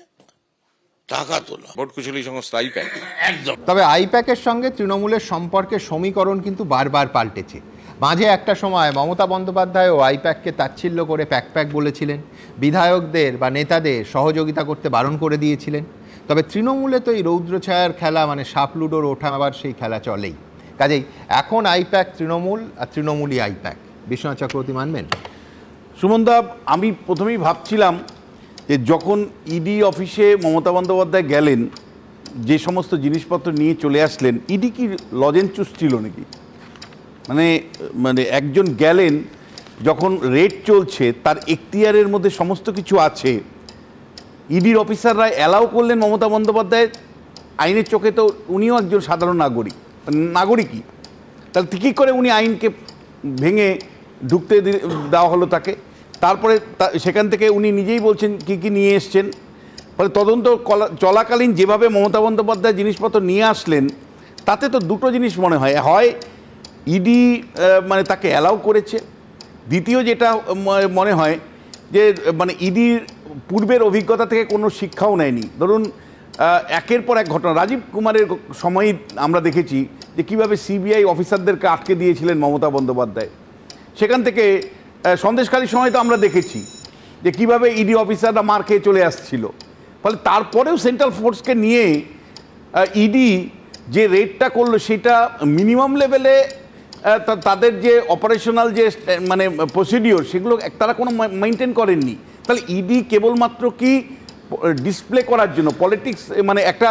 টাকা তোলা, ভোট কুশলী সংস্থা আইপ্যাক। একদম। তবে আইপ্যাকের সঙ্গে তৃণমূলের সম্পর্কের সমীকরণ কিন্তু বারবার পাল্টেছে। মাঝে একটা সময় মমতা বন্দ্যোপাধ্যায় ও আইপ্যাককে তাচ্ছিল্য করে প্যাক বলেছিলেন, বিধায়কদের বা নেতাদের সহযোগিতা করতে বারণ করে দিয়েছিলেন। তবে তৃণমূলে তো এই রৌদ্রছায়ার খেলা, মানে সাপ লুডোর ওঠা আবার সেই খেলা চলেই। কাজেই এখন আইপ্যাক তৃণমূল আর তৃণমূলই আইপ্যাক। বিশ্বনাথ চক্রবর্তী মানবেন? সুমনদা, আমি প্রথমেই ভাবছিলাম যে যখন ইডি অফিসে মমতা বন্দ্যোপাধ্যায় গেলেন, যে সমস্ত জিনিসপত্র নিয়ে চলে আসলেন, ইডি কি লজেন্স চুষ ছিল নাকি? মানে একজন গেলেন, যখন রেড চলছে, তার এখতিয়ারের মধ্যে সমস্ত কিছু আছে, ইডির অফিসাররা অ্যালাউ করলেন মমতা বন্দ্যোপাধ্যায়। আইনের চোখে তো উনিও একজন সাধারণ নাগরিকই, তাহলে কী করে উনি আইনকে ভেঙে ঢুকতে দেওয়া হলো তাকে? তারপরে সেখান থেকে উনি নিজেই বলছেন কী নিয়ে এসছেন। ফলে তদন্ত চলাকালীন যেভাবে মমতা বন্দ্যোপাধ্যায় জিনিসপত্র নিয়ে আসলেন, তাতে তো দুটো জিনিস মনে হয়, হয় ইডি মানে তাকে অ্যালাউ করেছে, দ্বিতীয় যেটা মনে হয় যে মানে ইডির পূর্বের অভিজ্ঞতা থেকে কোনো শিক্ষাও নেয়নি। ধরুন, একের পর এক ঘটনা, রাজীব কুমারের সময়ই আমরা দেখেছি যে কীভাবে সিবিআই অফিসারদেরকে আটকে দিয়েছিলেন মমতা বন্দ্যোপাধ্যায়। সেখান থেকে সন্দেশখালীর সময় তো আমরা দেখেছি যে কীভাবে ইডি অফিসাররা মার খেয়ে চলে আসছিল। ফলে তারপরেও সেন্ট্রাল ফোর্সকে নিয়ে ইডি যে রেডটা করলো, সেটা মিনিমাম লেভেলে তাদের যে অপারেশনাল যে মানে প্রসিডিওর, সেগুলো তারা কোনো মেনটেন করেননি। তাহলে ইডি কেবলমাত্র কি ডিসপ্লে করার জন্য, পলিটিক্স মানে একটা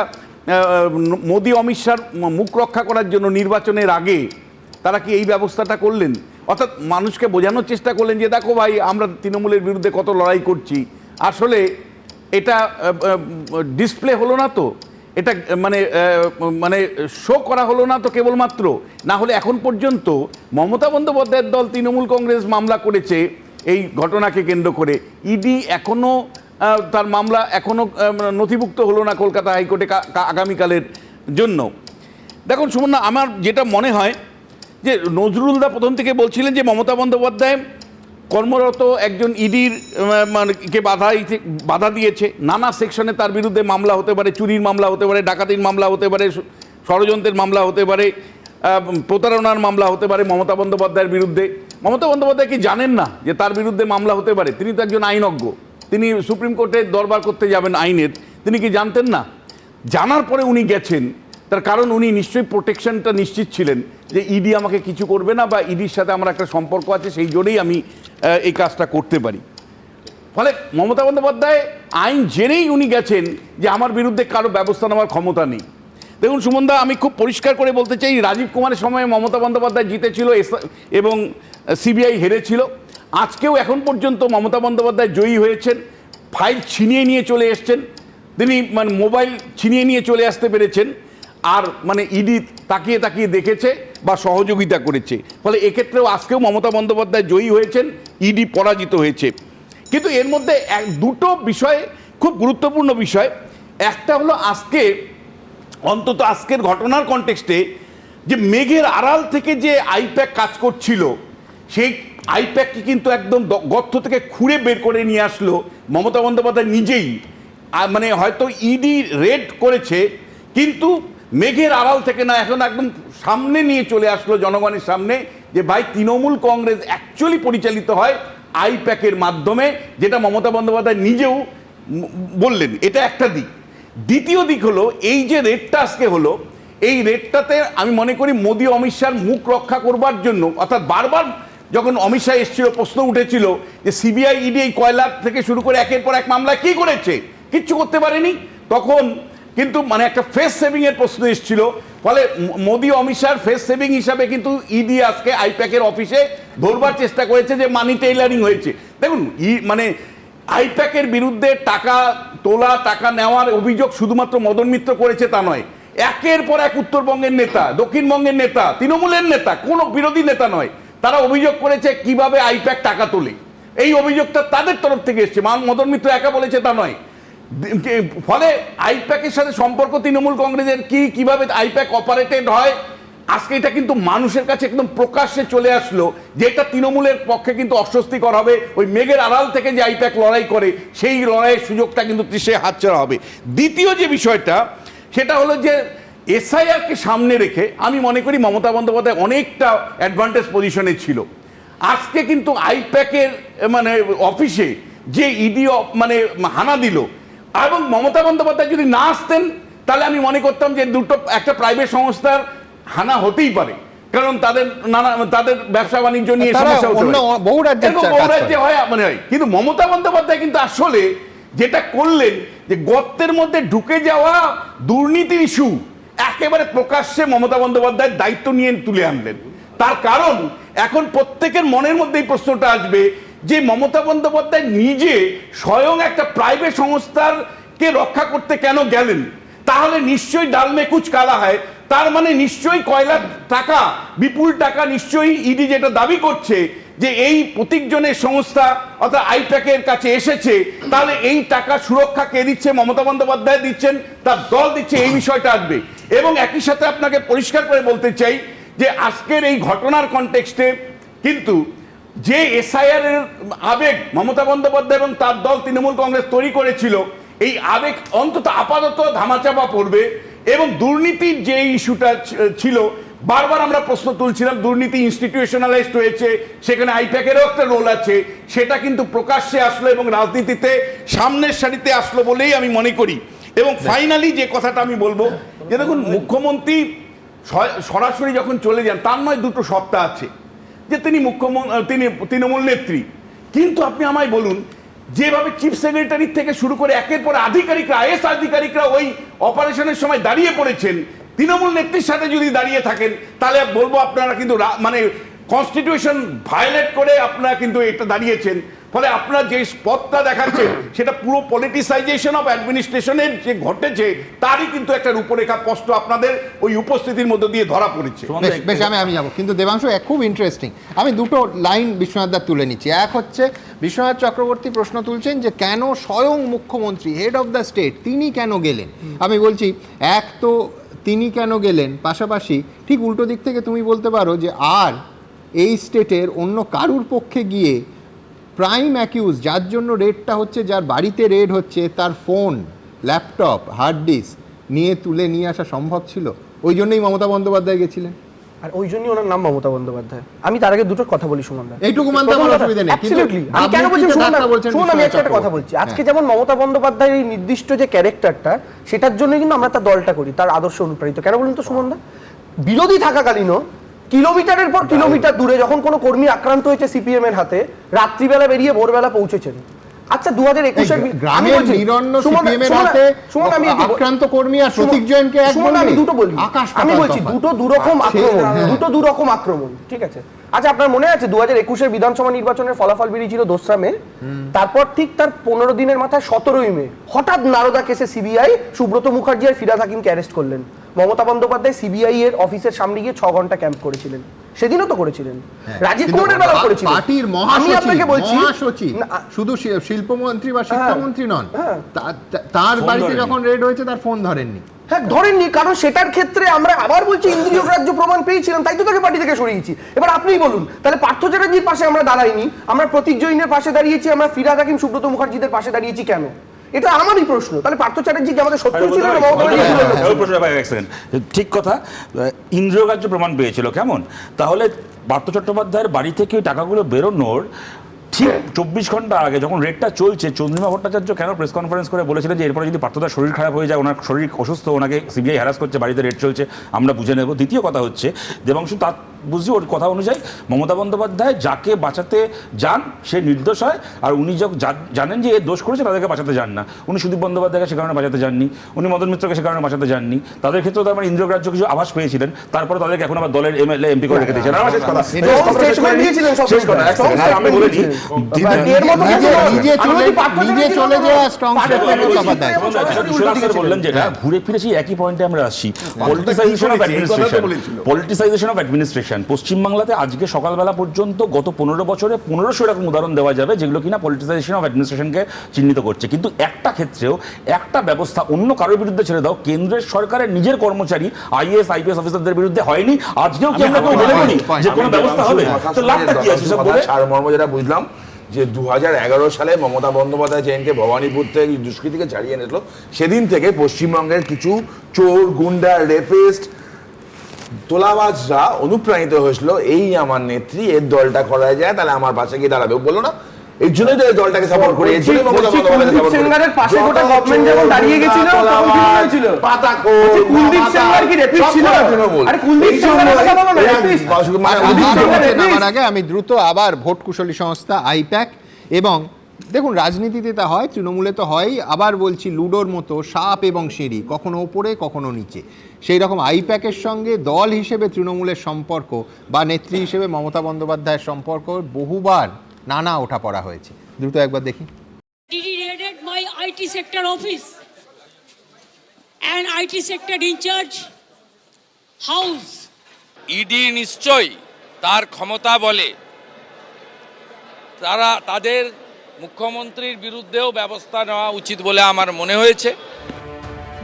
মোদি অমিত শাহর মুখ রক্ষা করার জন্য নির্বাচনের আগে তারা কি এই ব্যবস্থাটা করলেন? অর্থাৎ মানুষকে বোঝানোর চেষ্টা করলেন যে দেখো ভাই, আমরা তৃণমূলের বিরুদ্ধে কত লড়াই করছি, আসলে এটা ডিসপ্লে হলো না তো। এটা মানে মানে শো করা হলো না তো কেবলমাত্র, না হলে এখন পর্যন্ত মমতা বন্দ্যোপাধ্যায়ের দল তৃণমূল কংগ্রেস মামলা করেছে এই ঘটনাকে কেন্দ্র করে, ইডি এখনও তার মামলা এখনও নথিভুক্ত হলো না কলকাতা হাইকোর্টে আগামীকালের জন্য। দেখুন সুমনা, আমার যেটা মনে হয় যে নজরুলদা প্রথম থেকে বলছিলেন যে মমতা বন্দ্যোপাধ্যায় কর্মরত একজন ইডির কে বাধা দিয়েছে, নানা সেকশনে তার বিরুদ্ধে মামলা হতে পারে, চুরির মামলা হতে পারে, ডাকাতির মামলা হতে পারে, ষড়যন্ত্রের মামলা হতে পারে, প্রতারণার মামলা হতে পারে মমতা বন্দ্যোপাধ্যায়ের বিরুদ্ধে। মমতা বন্দ্যোপাধ্যায় কি জানেন না যে তার বিরুদ্ধে মামলা হতে পারে? তিনি তো একজন আইনজ্ঞ, তিনি সুপ্রিম কোর্টে দরবার করতে যাবেন আইনের, তিনি কি জানতেন না? জানার পরে উনি গেছেন, তার কারণ উনি নিশ্চয়ই প্রোটেকশনটা নিশ্চিত ছিলেন যে ইডি আমাকে কিছু করবে না, বা ইডির সাথে আমার একটা সম্পর্ক আছে, সেই জন্যই আমি এই কাজটা করতে পারি। ফলে মমতা বন্দ্যোপাধ্যায় আইন জেনেই উনি গেছেন যে আমার বিরুদ্ধে কারো ব্যবস্থা নেওয়ার ক্ষমতা নেই। দেখুন সুমনদা, আমি খুব পরিষ্কার করে বলতে চাই, রাজীব কুমারের সময় মমতা বন্দ্যোপাধ্যায় জিতেছিল এবং সিবিআই হেরেছিল। আজকেও এখন পর্যন্ত মমতা বন্দ্যোপাধ্যায় জয়ী হয়েছেন, ফাইল ছিনিয়ে নিয়ে চলে এসছেন, তিনি মানে মোবাইল ছিনিয়ে নিয়ে চলে আসতে পেরেছেন, আর মানে ইডি তাকিয়ে তাকিয়ে দেখেছে বা সহযোগিতা করেছে। ফলে এক্ষেত্রেও আজকেও মমতা বন্দ্যোপাধ্যায় জয়ী হয়েছেন, ইডি পরাজিত হয়েছে। কিন্তু এর মধ্যে দুটো বিষয় খুব গুরুত্বপূর্ণ বিষয়। একটা হলো আজকে, অন্তত আজকের ঘটনার কনটেক্সটে, যে মেঘের আড়াল থেকে যে আইপ্যাক কাজ করছিল, সেই আইপ্যাককে কিন্তু একদম গর্ত থেকে খুঁড়ে বের করে নিয়ে আসলো মমতা বন্দ্যোপাধ্যায় নিজেই। মানে হয়তো ইডি রেড করেছে, কিন্তু মেঘের আড়াল থেকে না, এখন একদম সামনে নিয়ে চলে আসলো জনগণের সামনে যে ভাই তৃণমূল কংগ্রেস অ্যাকচুয়ালি পরিচালিত হয় আইপ্যাকের মাধ্যমে, যেটা মমতা বন্দ্যোপাধ্যায় নিজেও বললেন। এটা একটা দিক। দ্বিতীয় দিক হলো এই যে রেডটা আজকে হলো, এই রেডটাতে আমি মনে করি মোদি অমিত শাহর মুখ রক্ষা করবার জন্য, অর্থাৎ বারবার যখন অমিত শাহ এসেছিল প্রশ্ন উঠেছিল যে সিবিআই ইডি এই কয়লা থেকে শুরু করে একের পর এক মামলা কি করেছে, কিচ্ছু করতে পারেনি, তখন কিন্তু মানে একটা ফেস সেভিংয়ের প্রশ্ন এসেছিল। ফলে মোদি অমিত শাহর ফেস সেভিং হিসাবে কিন্তু ইডি আজকে আইপ্যাকের অফিসে ধরবার চেষ্টা করেছে যে মানি টেইলারিং হয়েছে। দেখুন মানে আইপ্যাকের বিরুদ্ধে টাকা তোলা, টাকা নেওয়ার অভিযোগ শুধুমাত্র মদন মিত্র করেছে তা নয়, একের পর এক উত্তরবঙ্গের নেতা, দক্ষিণবঙ্গের নেতা, তৃণমূলের নেতা, কোনো বিরোধী নেতা নয়, তারা অভিযোগ করেছে কিভাবে আইপ্যাক টাকা তোলে। এই অভিযোগটা তাদের তরফ থেকে এসছে, মদন মিত্র একা বলেছে তা নয়। ফলে আইপ্যাকের সাথে সম্পর্ক তৃণমূল কংগ্রেসের কিভাবে আইপ্যাক অপারেটেড হয়, আজকে এটা কিন্তু মানুষের কাছে একদম প্রকাশ্যে চলে আসলো, যে এটা তৃণমূলের পক্ষে কিন্তু অস্বস্তিকর হবে। ওই মেঘের আড়াল থেকে যে আইপ্যাক লড়াই করে, সেই লড়াইয়ের সুযোগটা কিন্তু সে হাতছাড়া হবে। দ্বিতীয় যে বিষয়টা, সেটা হলো যে এসআইআরকে সামনে রেখে আমি মনে করি মমতা বন্দ্যোপাধ্যায় অনেকটা অ্যাডভান্টেজ পজিশনে ছিল। আজকে কিন্তু আইপ্যাকের মানে অফিসে যে ইডি মানে হানা দিল, এবং মমতা বন্দ্যোপাধ্যায় যদি না আসতেন তাহলে আমি মনে করতাম যে একটা প্রাইভেট সংস্থার হানা হতেই পারে, কারণ তাদের ব্যবসা বাণিজ্য নিয়ে সমস্যা হতে পারে, বহু রাজ্যে হয় মানে হয়। কিন্তু মমতা বন্দ্যোপাধ্যায় কিন্তু আসলে যেটা করলেন, যে গর্তের মধ্যে ঢুকে যাওয়া দুর্নীতির ইস্যু একেবারে প্রকাশ্যে মমতা বন্দ্যোপাধ্যায়ের দায়িত্ব নিয়ে তুলে আনলেন। তার কারণ এখন প্রত্যেকের মনের মধ্যে এই প্রশ্নটা আসবে যে মমতা বন্দ্যোপাধ্যায় নিজে স্বয়ং একটা প্রাইভেট সংস্থাকে রক্ষা করতে কেন গেলেন? তাহলে নিশ্চয়ই ডাল মে কুচ কালা হয়, তার মানে নিশ্চয়ই কয়লার টাকা, বিপুল টাকা নিশ্চয়ই ইডি যেটা দাবি করছে যে এই প্রতীকজনের সংস্থা অর্থাৎ আইপ্যাকের কাছে এসেছে, তাহলে এই টাকা সুরক্ষা কে দিচ্ছে? মমতা বন্দ্যোপাধ্যায় দিচ্ছেন, তার দল দিচ্ছে, এই বিষয়টা আসবে। এবং একই সাথে আপনাকে পরিষ্কার করে বলতে চাই যে আজকের এই ঘটনার কনটেক্সটে কিন্তু যে এসআইআর এর আবেগ মমতা বন্দ্যোপাধ্যায় এবং তার দল তৃণমূল কংগ্রেস তৈরি করেছিল, এই আবেগ অন্তত আপাতত ধামাচাপা পড়বে। এবং দুর্নীতির যে ইস্যুটা ছিল, বারবার আমরা প্রশ্ন তুলছিলাম, দুর্নীতি ইনস্টিটিউশনালাইজড হয়েছে, সেখানে আইপ্যাকেরও একটা রোল আছে, সেটা কিন্তু প্রকাশ্যে আসলো এবং রাজনীতিতে সামনের সারিতে আসলো বলেই আমি মনে করি। এবং ফাইনালি যে কথাটা আমি বলবো, যে দেখুন মুখ্যমন্ত্রী সরাসরি যখন চলে যান, তার নয় দুটো সত্তা আছে, যে তিনি তিনি তৃণমূল নেত্রী, কিন্তু আপনি আমায় বলুন যেভাবে চিফ সেক্রেটারি থেকে শুরু করে একের পর আধিকারিকরা, আইএস আধিকারিকরা ওই অপারেশনের সময় দাঁড়িয়ে পড়েছেন, তৃণমূল নেত্রীর সাথে যদি দাঁড়িয়ে থাকেন তাহলে বলবো আপনারা কিন্তু মানে কনস্টিটিউশন ভায়োলেট করে আপনারা কিন্তু এটা দাঁড়িয়েছেন। ফলে আপনারা যে পথটা দেখাচ্ছেন সেটা পুরো পলিটিসাইজেশন অফ অ্যাডমিনিস্ট্রেশনের যে ঘটেছে তারই কিন্তু একটা রূপরেখা স্পষ্ট আপনাদের ওই উপস্থিতির মধ্যে দিয়ে ধরা পড়েছে। বেশ আমি যাবো, কিন্তু দেবাংশু খুব ইন্টারেস্টিং, আমি দুটো লাইন বিশ্বনাথ দা তুলে নিচ্ছি। এক হচ্ছে বিশ্বনাথ চক্রবর্তী প্রশ্ন তুলছেন যে কেন স্বয়ং মুখ্যমন্ত্রী, হেড অফ দ্য স্টেট, তিনি কেন গেলেন। আমি বলছি এক তো তিনি কেন গেলেন, পাশাপাশি ঠিক উল্টো দিক থেকে তুমি বলতে পারো যে আর এই স্টেটের অন্য কারুর পক্ষে গিয়ে প্রাইম অ্যাকিউজ, যার জন্য রেডটা হচ্ছে, যার বাড়িতে রেড হচ্ছে, তার ফোন, ল্যাপটপ, হার্ড ডিস্ক তুলে নিয়ে আসা সম্ভব ছিল? ওই জন্যই মমতা বন্দ্যোপাধ্যায় গেছিলেন, আর ওই জন্যই ওনার নাম মমতা বন্দ্যোপাধ্যায়। আমি তার আগে দুটো কথা বলি সুমন দা, এইটুকু মানতে আমার অসুবিধা নেই, কিন্তু আমি কেন বলছি শুনুন, আমি একটা কথা বলছি। আজকে যেমন মমতা বন্দ্যোপাধ্যায়ের এই নির্দিষ্ট যে ক্যারেক্টারটা, সেটার জন্য কিন্তু আমরা তার দলটা করি, তার আদর্শ অনুপ্রাণিত। কেন বলুন তো সুমন দা, বিরোধী থাকাকালীনও কিলোমিটারের পর কিলোমিটার দূরে যখন কোনো কর্মী আক্রান্ত হয়েছে সিপিএম এর হাতে, রাত্রিবেলা বেরিয়ে ভোরবেলা পৌঁছেছেন। আচ্ছা 2021-এর গ্রামের নিরন্ন সিপিএম এর হাতে আক্রান্ত কর্মী আর প্রতীক জৈনকে এক বললে আমি দুটো বলি, আমি বলছি দুটো দুরকম আক্রমণ, দুটো দুরকম আক্রমণ, ঠিক আছে? আচ্ছা আপনার মনে আছে 2021-এর বিধানসভা নির্বাচনের ফলাফল বেরিয়েছিল 2রা মে, তারপর ঠিক তার 15 দিনের মাথায় 17ই মে হঠাৎ নারদা কেসে সিবিআই সুব্রত মুখার্জি আর ফিরাদ হাকিমকে অ্যারেস্ট করলেন। মমতা বন্দ্যোপাধ্যায় সিবিআই এর অফিসের সামনে গিয়ে 6 ঘন্টা ক্যাম্প করেছিলেন, সেদিনও তো করেছিলেন, রাজীব কুমারের বেলাও করেছিলেন। পার্টির মহাসচিব শুধু শিল্পমন্ত্রী বা শিক্ষামন্ত্রী নন, তার বাড়িতে যখন রেড হয়েছে তার ফোন ধরেননি। হ্যাঁ ধরেননি, কারণ সেটার ক্ষেত্রে আমরা আবার বলছি ইন্দ্রিয় গ্রাহ্য প্রমাণ পেয়েছিলাম, তাই তো তাকে পার্টি থেকে সরিয়েছি। এবার আপনিই বলুন, তাহলে পার্থ চ্যাটার্জির পাশে আমরা দাঁড়াইনি, আমরা প্রতীক জৈনের পাশে দাঁড়িয়েছি, আমরা ফিরাদ হাকিম সুব্রত মুখার্জিদের পাশে দাঁড়িয়েছি কেন? এটা আমারই প্রশ্ন। তাহলে পার্থ চ্যাটার্জি কি আমাদের শত্রু ছিল না? ঠিক কথা, ইন্দ্রিয়গ্রাহ্য প্রমাণ পেয়েছিল কেমন? তাহলে পার্থ চট্টোপাধ্যায়ের বাড়ি থেকে ওই টাকাগুলো বেরোনোর ঠিক 24 ঘন্টা আগে যখন রেডটা চলছে, চন্দ্রিমা ভট্টাচার্য কেন প্রেস কনফারেন্স করে বলেছিলেন যে এরপরে যদি পার্থদার শরীর খারাপ হয়ে যায়, ওনার শরীর অসুস্থ, ওনাকে সিবিআই হ্যারাস করছে, বাড়িতে রেড চলছে, আমরা বুঝে নেব। দ্বিতীয় কথা হচ্ছে দেবাংশু, তার বুঝছি ওর কথা অনুযায়ী মমতা বন্দ্যোপাধ্যায় যাকে বাঁচাতে যান সে নির্দোষ হয়, আর উনি যখন জানেন যে এ দোষ করেছে তাদেরকে বাঁচাতে যান না। উনি সুদীপ বন্দ্যোপাধ্যায়কে সে কারণে বাঁচাতে যাননি, উনি মদন মিত্রকে সে কারণে বাঁচাতে যাননি। তাদের ক্ষেত্রেও তার ইন্দ্রগ্রাহ্য কিছু আভাস পেয়েছিলেন, তারপরে তাদেরকে এখন আবার দলের এমএলএ এমপি করে রেখে দিয়েছেন। আমি বলেছি বললেন যেটা ঘুরে ফিরে সেই একই পয়েন্টে আমরা আসছি, পলিটিসাইজেশন অফ অ্যাডমিনিস্ট্রেশন। পশ্চিমবাংলাতে আজকে সকালবেলা পর্যন্ত গত 15 বছরে 1500 এরকম উদাহরণ দেওয়া যাবে যেগুলো কিনা পলিটিসাইজেশন অফ অ্যাডমিনিস্ট্রেশনকে চিহ্নিত করছে। কিন্তু একটা ক্ষেত্রেও একটা ব্যবস্থা অন্য কারোর বিরুদ্ধে ছেড়ে দাও, কেন্দ্রের সরকারের নিজের কর্মচারী আইএএস আইপিএস অফিসারদের বিরুদ্ধে হয়নি, আজকেও কি আমরা কেউ মনে করি যে কোনো ব্যবস্থা হবে? তো লাভটা কি আছে সব বলে? আর মর্ম যেটা বুঝলাম যে 2011 সালে মমতা বন্দ্যোপাধ্যায় যেদিনকে ভবানীপুর থেকে দুষ্কৃতীকে ছাড়িয়ে এনেছিল, সেদিন থেকে পশ্চিমবঙ্গের কিছু চোর, গুন্ডা, রেপিস্ট, তোলাবাজরা অনুপ্রাণিত হয়েছিল এই আমার নেত্রী এর দলটা করা যায়, তাহলে আমার পাশে গিয়ে দাঁড়াবে। বললো না, এই জন্যই তো এই দলটাকে সাপোর্ট করে, এই জন্যই মমতা বন্দ্যোপাধ্যায় সাপোর্ট করে। পাশে গোটা গভর্নমেন্ট যখন দাঁড়িয়ে গিয়েছিল তখন কি হয়েছিল? পাতাকোল, কুলদীপ সেনগার কি রেপিস্ট ছিল? আরে কুলদীপ সেনগারের কথা বলো না, রেপিস্ট। আমার আগে আমি দ্রুত আবার ভোট কুশলী সংস্থা আইপ্যাক, এবং দেখুন রাজনীতিতে তা হয়, তৃণমূলে তো হয়ই, আবার বলছি লুডোর মতো সাপ এবং সিঁড়ি, কখনো ওপরে কখনো নিচে। সেই রকম আইপ্যাকের সঙ্গে দল হিসেবে তৃণমূলের সম্পর্ক বা নেত্রী হিসেবে মমতা বন্দ্যোপাধ্যায়ের সম্পর্ক বহুবার নানা ওঠাপড়া হয়েছে। দ্রুত একবার দেখি। Did he raided my IT sector office and IT sector in charge house? ED নিশ্চয়ই তার ক্ষমতা বলে তাদের মুখ্যমন্ত্রীর বিরুদ্ধেও ব্যবস্থা নেওয়া উচিত বলে আমার মনে হয়েছে।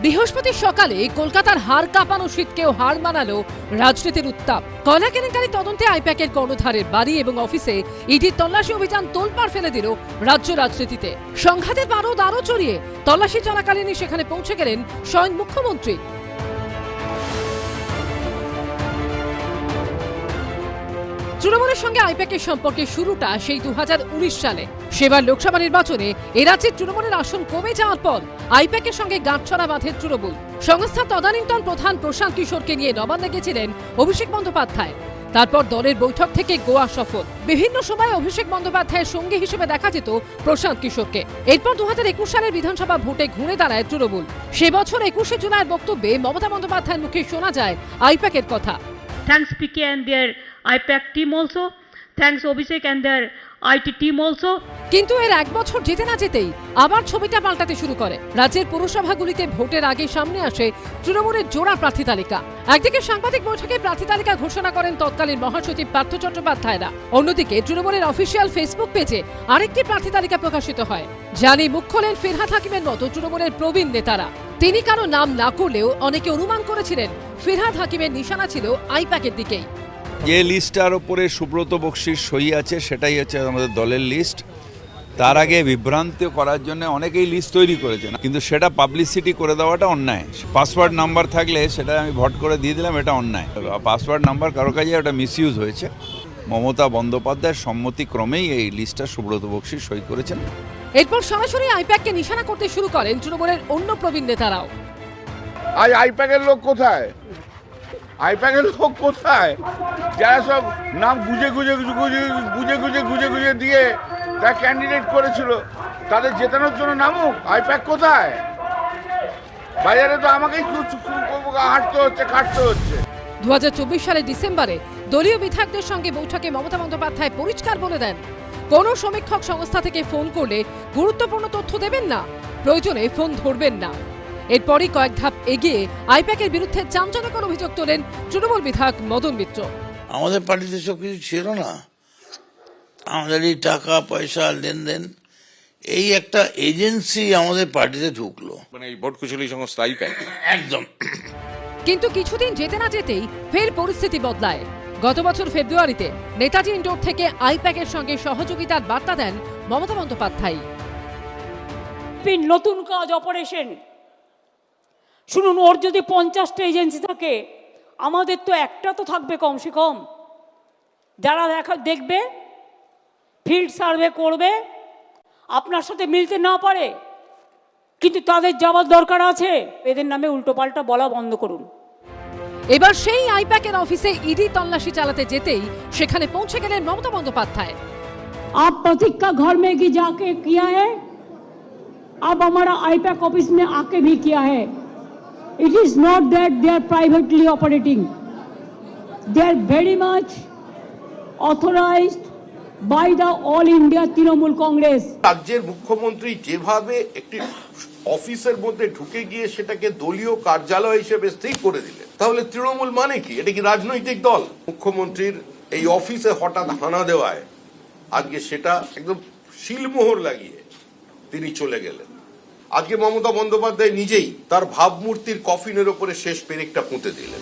বৃহস্পতির সকালে কলকাতার হাড় কাঁপানো শীতকেও হার মানালো রাজনীতির উত্তাপ। কয়লা কেলেঙ্কারি তদন্তে আইপ্যাকের কর্ণধারের বাড়ি এবং অফিসে ইডির তল্লাশি অভিযান তোলপাড় ফেলে দিল রাজ্য রাজনীতিতে। সংঘাতের বারো দাঁড়ো চড়িয়ে তল্লাশি চলাকালীনই সেখানে পৌঁছে গেলেন স্বয়ং মুখ্যমন্ত্রী। তৃণমূলের সঙ্গে আইপ্যাকের সম্পর্কের শুরুটা সেই 2019 সালে। সেবার লোকসভা নির্বাচনে এ রাজ্যে তৃণমূলের আসন কমে যাওয়ার পর আইপ্যাকের সঙ্গে গাঁটছড়া বাঁধে তৃণমূল। সংস্থার তদানীন্তন প্রধান প্রশান্ত কিশোরকে নিয়ে নবান্নে গেছিলেন অভিষেক বন্দ্যোপাধ্যায়। তারপর দলের বৈঠক থেকে গোয়া সফর। বিভিন্ন সময় অভিষেক বন্দ্যোপাধ্যায়ের সঙ্গী হিসেবে দেখা যেত প্রশান্ত কিশোরকে। এরপর 2021 সালের বিধানসভা ভোটে ঘুরে দাঁড়ায় তৃণমূল। সে বছর 21শে জুলাইয়ের বক্তব্যে মমতা বন্দ্যোপাধ্যায়ের মুখে শোনা যায় আইপ্যাকের কথা। Thanks PK and their IPAC team also. Thanks Abhishek and their IT team also. কিন্তু এর এক বছর যেতে না যেতেই আবার ছবিটা পাল্টাতে শুরু করে। রাজ্যের পৌরসভাগুলিতে ভোটের আগে সামনে আসে তৃণমূলের জোড়া প্রার্থী তালিকা। একদিকে সাংবাদিক বৈঠকে প্রার্থী তালিকা ঘোষণা করেন তৎকালীন মহাসচিব পার্থ চট্টোপাধ্যায়রা, অন্যদিকে তৃণমূলের অফিসিয়াল ফেসবুক পেজে আরেকটি প্রার্থী তালিকা প্রকাশিত হয়। জানি মুখ খোলেন ফিরহাদ হাকিমের মতো তৃণমূলের প্রবীণ নেতারা। তিনি কারো নাম না করলেও অনেকে অনুমান করেছিলেন ফিরহাদ হাকিমের নিশানা ছিল আইপ্যাকের দিকেই। যে লিস্টটার ওপরে সুব্রত বক্সির সই আছে সেটাই হচ্ছে আমাদের দলের লিস্ট। তার আগে বিভ্রান্ত করার জন্য অনেকেই লিস্ট তৈরি করেছেন, কিন্তু সেটা পাবলিসিটি করে দেওয়াটা অন্যায়। পাসওয়ার্ড নাম্বার থাকলে সেটা আমি ভোট করে দিয়ে দিলাম, এটা অন্যায়। পাসওয়ার্ড নাম্বার কারো কাজে ওটা মিসইউজ হয়েছে। মমতা বন্দ্যোপাধ্যায়ের সম্মতিক্রমেই এই লিস্টটা সুব্রত বক্সি সই করেছেন। এরপর সরাসরি আইপ্যাককে নিশানা করতে শুরু করেন তৃণমূলের অন্য প্রবীণ নেতারাও। আইপ্যাকের লোক কোথায়? আইপ্যাকের লোক কোথায়? যারা সব নাম গুজে গুজে দিয়ে তারা ক্যান্ডিডেট করেছিল, তাদের জেতানোর জন্য নামুক। আইপ্যাক কোথায়? বাজারে তো আমাকেই হাঁটতে হচ্ছে, কাটতে হচ্ছে। 2024 সালের ডিসেম্বরে দলীয় বিধায়কদের সঙ্গে বৈঠকে মমতা বন্দ্যোপাধ্যায় পরিষ্কার বলে দেন, কোনো সমীক্ষক সংস্থা থেকে ফোন করলে গুরুত্বপূর্ণ তথ্য দেবেন না, প্রয়োজনে ফোন ধরবেন না। এরপরই কয়েক ধাপ এগিয়ে আইপ্যাকের বিরুদ্ধে চাঞ্চল্যকর অভিযোগ তোলেন তৃণমূল বিধায়ক মদন মিত্র। আমাদের পার্টিতে সব কিছু ছিল না, আমাদের এই টাকা পয়সা লেনদেন এই একটা এজেন্সি আমাদের পার্টিতে ঢুকলো, মানে এই ভোট কুশলী সংস্থা আইপ্যাক। একদম। কিন্তু কিছুদিন যেতে না যেতেই ফের পরিস্থিতি বদলায়। গত বছর ফেব্রুয়ারিতে নেতাজি ইন্ডোর থেকে আইপ্যাকের সঙ্গে সহযোগিতার বার্তা দেন মমতা বন্দ্যোপাধ্যায়। নতুন কাজ অপারেশন শুনুন, ওর যদি 50টা এজেন্সি থাকে, আমাদের তো একটা তো থাকবে কমসে কম, যারা দেখবে, ফিল্ড সার্ভে করবে, আপনার সাথে মিলতে না পারে কিন্তু তাদের যাওয়ার দরকার আছে। এদের নামে উল্টোপাল্টা বলা বন্ধ করুন। এবার সেই আইপ্যাকের অফিসে ইডি তল্লাশি চালাতে যেতেই সেখানে পৌঁছে গেলেন মমতা বন্দ্যোপাধ্যায়। आप प्रतीक का घर में भी जाके किया है, अब हमारा आईपैक ऑफिस में आके भी किया है। It is not that they are privately operating. They are very much authorized by the All India Trinamool Congress. রাজ্যের মুখ্যমন্ত্রী যেভাবে একটি অফিসের মধ্যে ঢুকে গিয়ে সেটাকে দলীয় কার্যালয় হিসেবে স্থির করে দিলেন, তাহলে তৃণমূল মানে কি? এটা কি রাজনৈতিক দল? মুখ্যমন্ত্রীর এই অফিসে হঠাৎ হানা দেওয়ায় আজকে সেটা একদম শিলমোহর লাগিয়ে তিনি চলে গেলেন। আজকে মমতা বন্দ্যোপাধ্যায় নিজেই তার ভাবমূর্তির কফিনের ওপরে শেষ পেরেকটা পুঁতে দিলেন।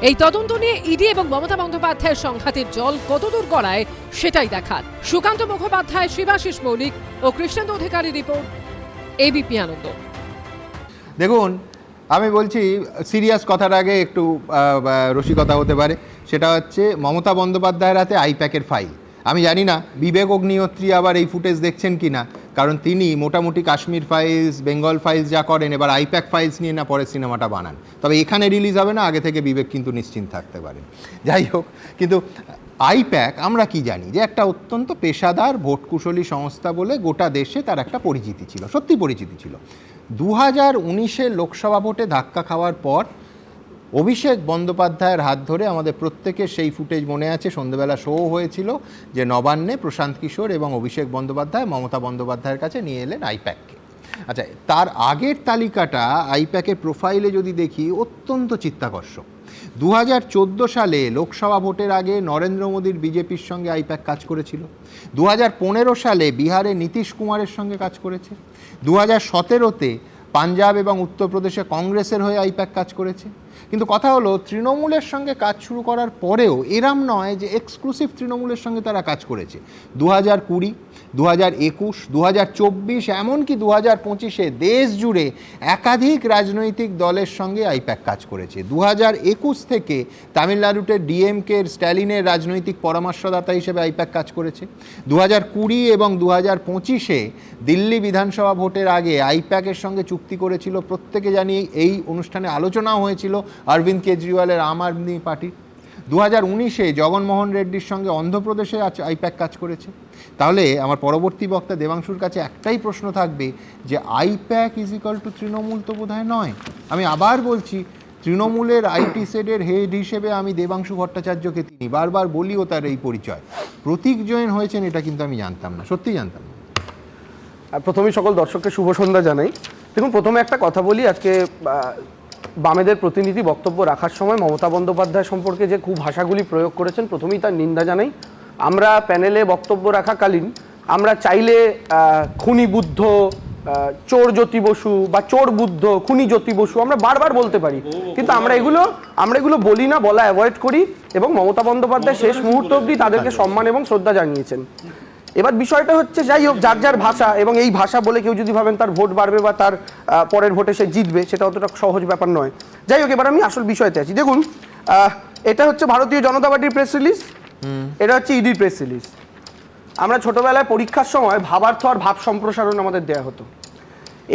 এই তদন্ত নিয়ে ইডি এবং মমতা বন্দ্যোপাধ্যায়ের সংঘাতের জল কতদূর গড়ায় সেটাই দেখার। সুকান্ত মুখোপাধ্যায়, শিবাশিস মৌলিক ও কৃষ্ণেন্দু অধিকারী রিপোর্ট, এবিপি আনন্দ। দেখুন, আমি বলছি সিরিয়াস কথার আগে একটু রসিকতা হতে পারে। সেটা হচ্ছে মমতা বন্দ্যোপাধ্যায়ের হাতে আইপ্যাকের ফাইল। আমি জানি না বিবেক অগ্নিহোত্রী আবার এই ফুটেজ দেখছেন কি না, কারণ তিনি মোটামুটি কাশ্মীর ফাইলস, বেঙ্গল ফাইলস যা করেন, এবার আইপ্যাক ফাইলস নিয়ে না পরে সিনেমাটা বানান। তবে এখানে রিলিজ হবে না, আগে থেকে বিবেক কিন্তু নিশ্চিন্ত থাকতে পারেন। যাই হোক, কিন্তু আইপ্যাক আমরা কি জানি যে একটা অত্যন্ত পেশাদার ভোটকুশলী সংস্থা বলে গোটা দেশে তার একটা পরিচিতি ছিল, সত্যি পরিচিতি ছিল। 2019-এর লোকসভা ভোটে ধাক্কা খাওয়ার পর অভিষেক বন্দ্যোপাধ্যায়ের হাত ধরে আমাদের প্রত্যেকের সেই ফুটেজ মনে আছে, সন্ধ্যেবেলা শো হয়েছিল যে নবান্নে প্রশান্ত কিশোর এবং অভিষেক বন্দ্যোপাধ্যায় মমতা বন্দ্যোপাধ্যায়ের কাছে নিয়ে এলেন আইপ্যাককে। আচ্ছা, তার আগের তালিকাটা আইপ্যাকের প্রোফাইলে যদি দেখি অত্যন্ত চিত্তাকর্ষক। 2014 সালে লোকসভা ভোটের আগে নরেন্দ্র মোদীর বিজেপির সঙ্গে আইপ্যাক কাজ করেছিল। 2015 সালে বিহারে নীতিশ কুমারের সঙ্গে কাজ করেছে। 2017-তে পাঞ্জাব এবং উত্তরপ্রদেশে কংগ্রেসের হয়ে আইপ্যাক কাজ করেছে। কিন্তু কথা হলো, তৃণমূলের সঙ্গে কাজ শুরু করার পরেও এরম নয় যে এক্সক্লুসিভ তৃণমূলের সঙ্গে তারা কাজ করেছে। 2020, 2021, 2024, এমনকি 2025-এ দেশ জুড়ে একাধিক রাজনৈতিক দলের সঙ্গে আইপ্যাক কাজ করেছে। 2021 থেকে তামিলনাড়ুতে ডিএমকের স্ট্যালিনের রাজনৈতিক পরামর্শদাতা হিসেবে আইপ্যাক কাজ করেছে। 2020 এবং 2025-এ দিল্লি বিধানসভা ভোটের আগে আইপ্যাকের সঙ্গে চুক্তি করেছিল, প্রত্যেকে জানি এই অনুষ্ঠানে আলোচনাও হয়েছিল, অরবিন্দ কেজরিওয়ালের আম আদমি পার্টি। 2019-এ জগনমোহন রেড্ডির সঙ্গে অন্ধ্রপ্রদেশে আইপ্যাক কাজ করেছে। তাহলে আমার পরবর্তী বক্তা দেবাংশুর কাছে একটাই প্রশ্ন থাকবে যে I-PAC is equal to Trinamool তো বোধহয় নয়। আমি আবার বলছি, তৃণমূলের আইটি সেডের হেড হিসেবে আমি দেবাংশু ভট্টাচার্যকে চিনি, বারবার বলিও তার এই পরিচয়। প্রতীক জৈন হয়েছেন এটা কিন্তু আমি জানতাম না, সত্যি জানতাম না। আর প্রথমেই সকল দর্শককে শুভ সন্ধ্যা জানাই। দেখুন, প্রথমে একটা কথা বলি, আজকে বামেদের প্রতিনিধি বক্তব্য রাখার সময় মমতা বন্দ্যোপাধ্যায় সম্পর্কে যে খুব ভাষাগুলি প্রয়োগ করেছেন, প্রথমেই তার নিন্দা জানাই। আমরা প্যানেলে বক্তব্য রাখাকালীন আমরা চাইলে খুনি বুদ্ধ, চোর জ্যোতি বসু বা চোর বুদ্ধ, খুনি জ্যোতি বসু আমরা বারবার বলতে পারি, কিন্তু আমরা এগুলো বলি না, বলা অ্যাভয়েড করি। এবং মমতা বন্দ্যোপাধ্যায় শেষ মুহূর্ত অবধি তাদেরকে সম্মান এবং শ্রদ্ধা জানিয়েছেন। এবার বিষয়টা হচ্ছে, যাই হোক, যার যার ভাষা, এবং এই ভাষা বলে কেউ যদি ভাবেন তার ভোট বাড়বে বা তার পরের ভোটে সে জিতবে, সেটা অতটা সহজ ব্যাপার নয়। যাই হোক, এবার আমি আসল বিষয়তে আছি। দেখুন, এটা হচ্ছে ভারতীয় জনতা পার্টির প্রেস রিলিজ, এটা হচ্ছে ইডির প্রেস রিলিজ। আমরা ছোটবেলায় পরীক্ষার সময় ভাবার্থ আর ভাব সম্প্রসারণ আমাদের দেয়া হতো।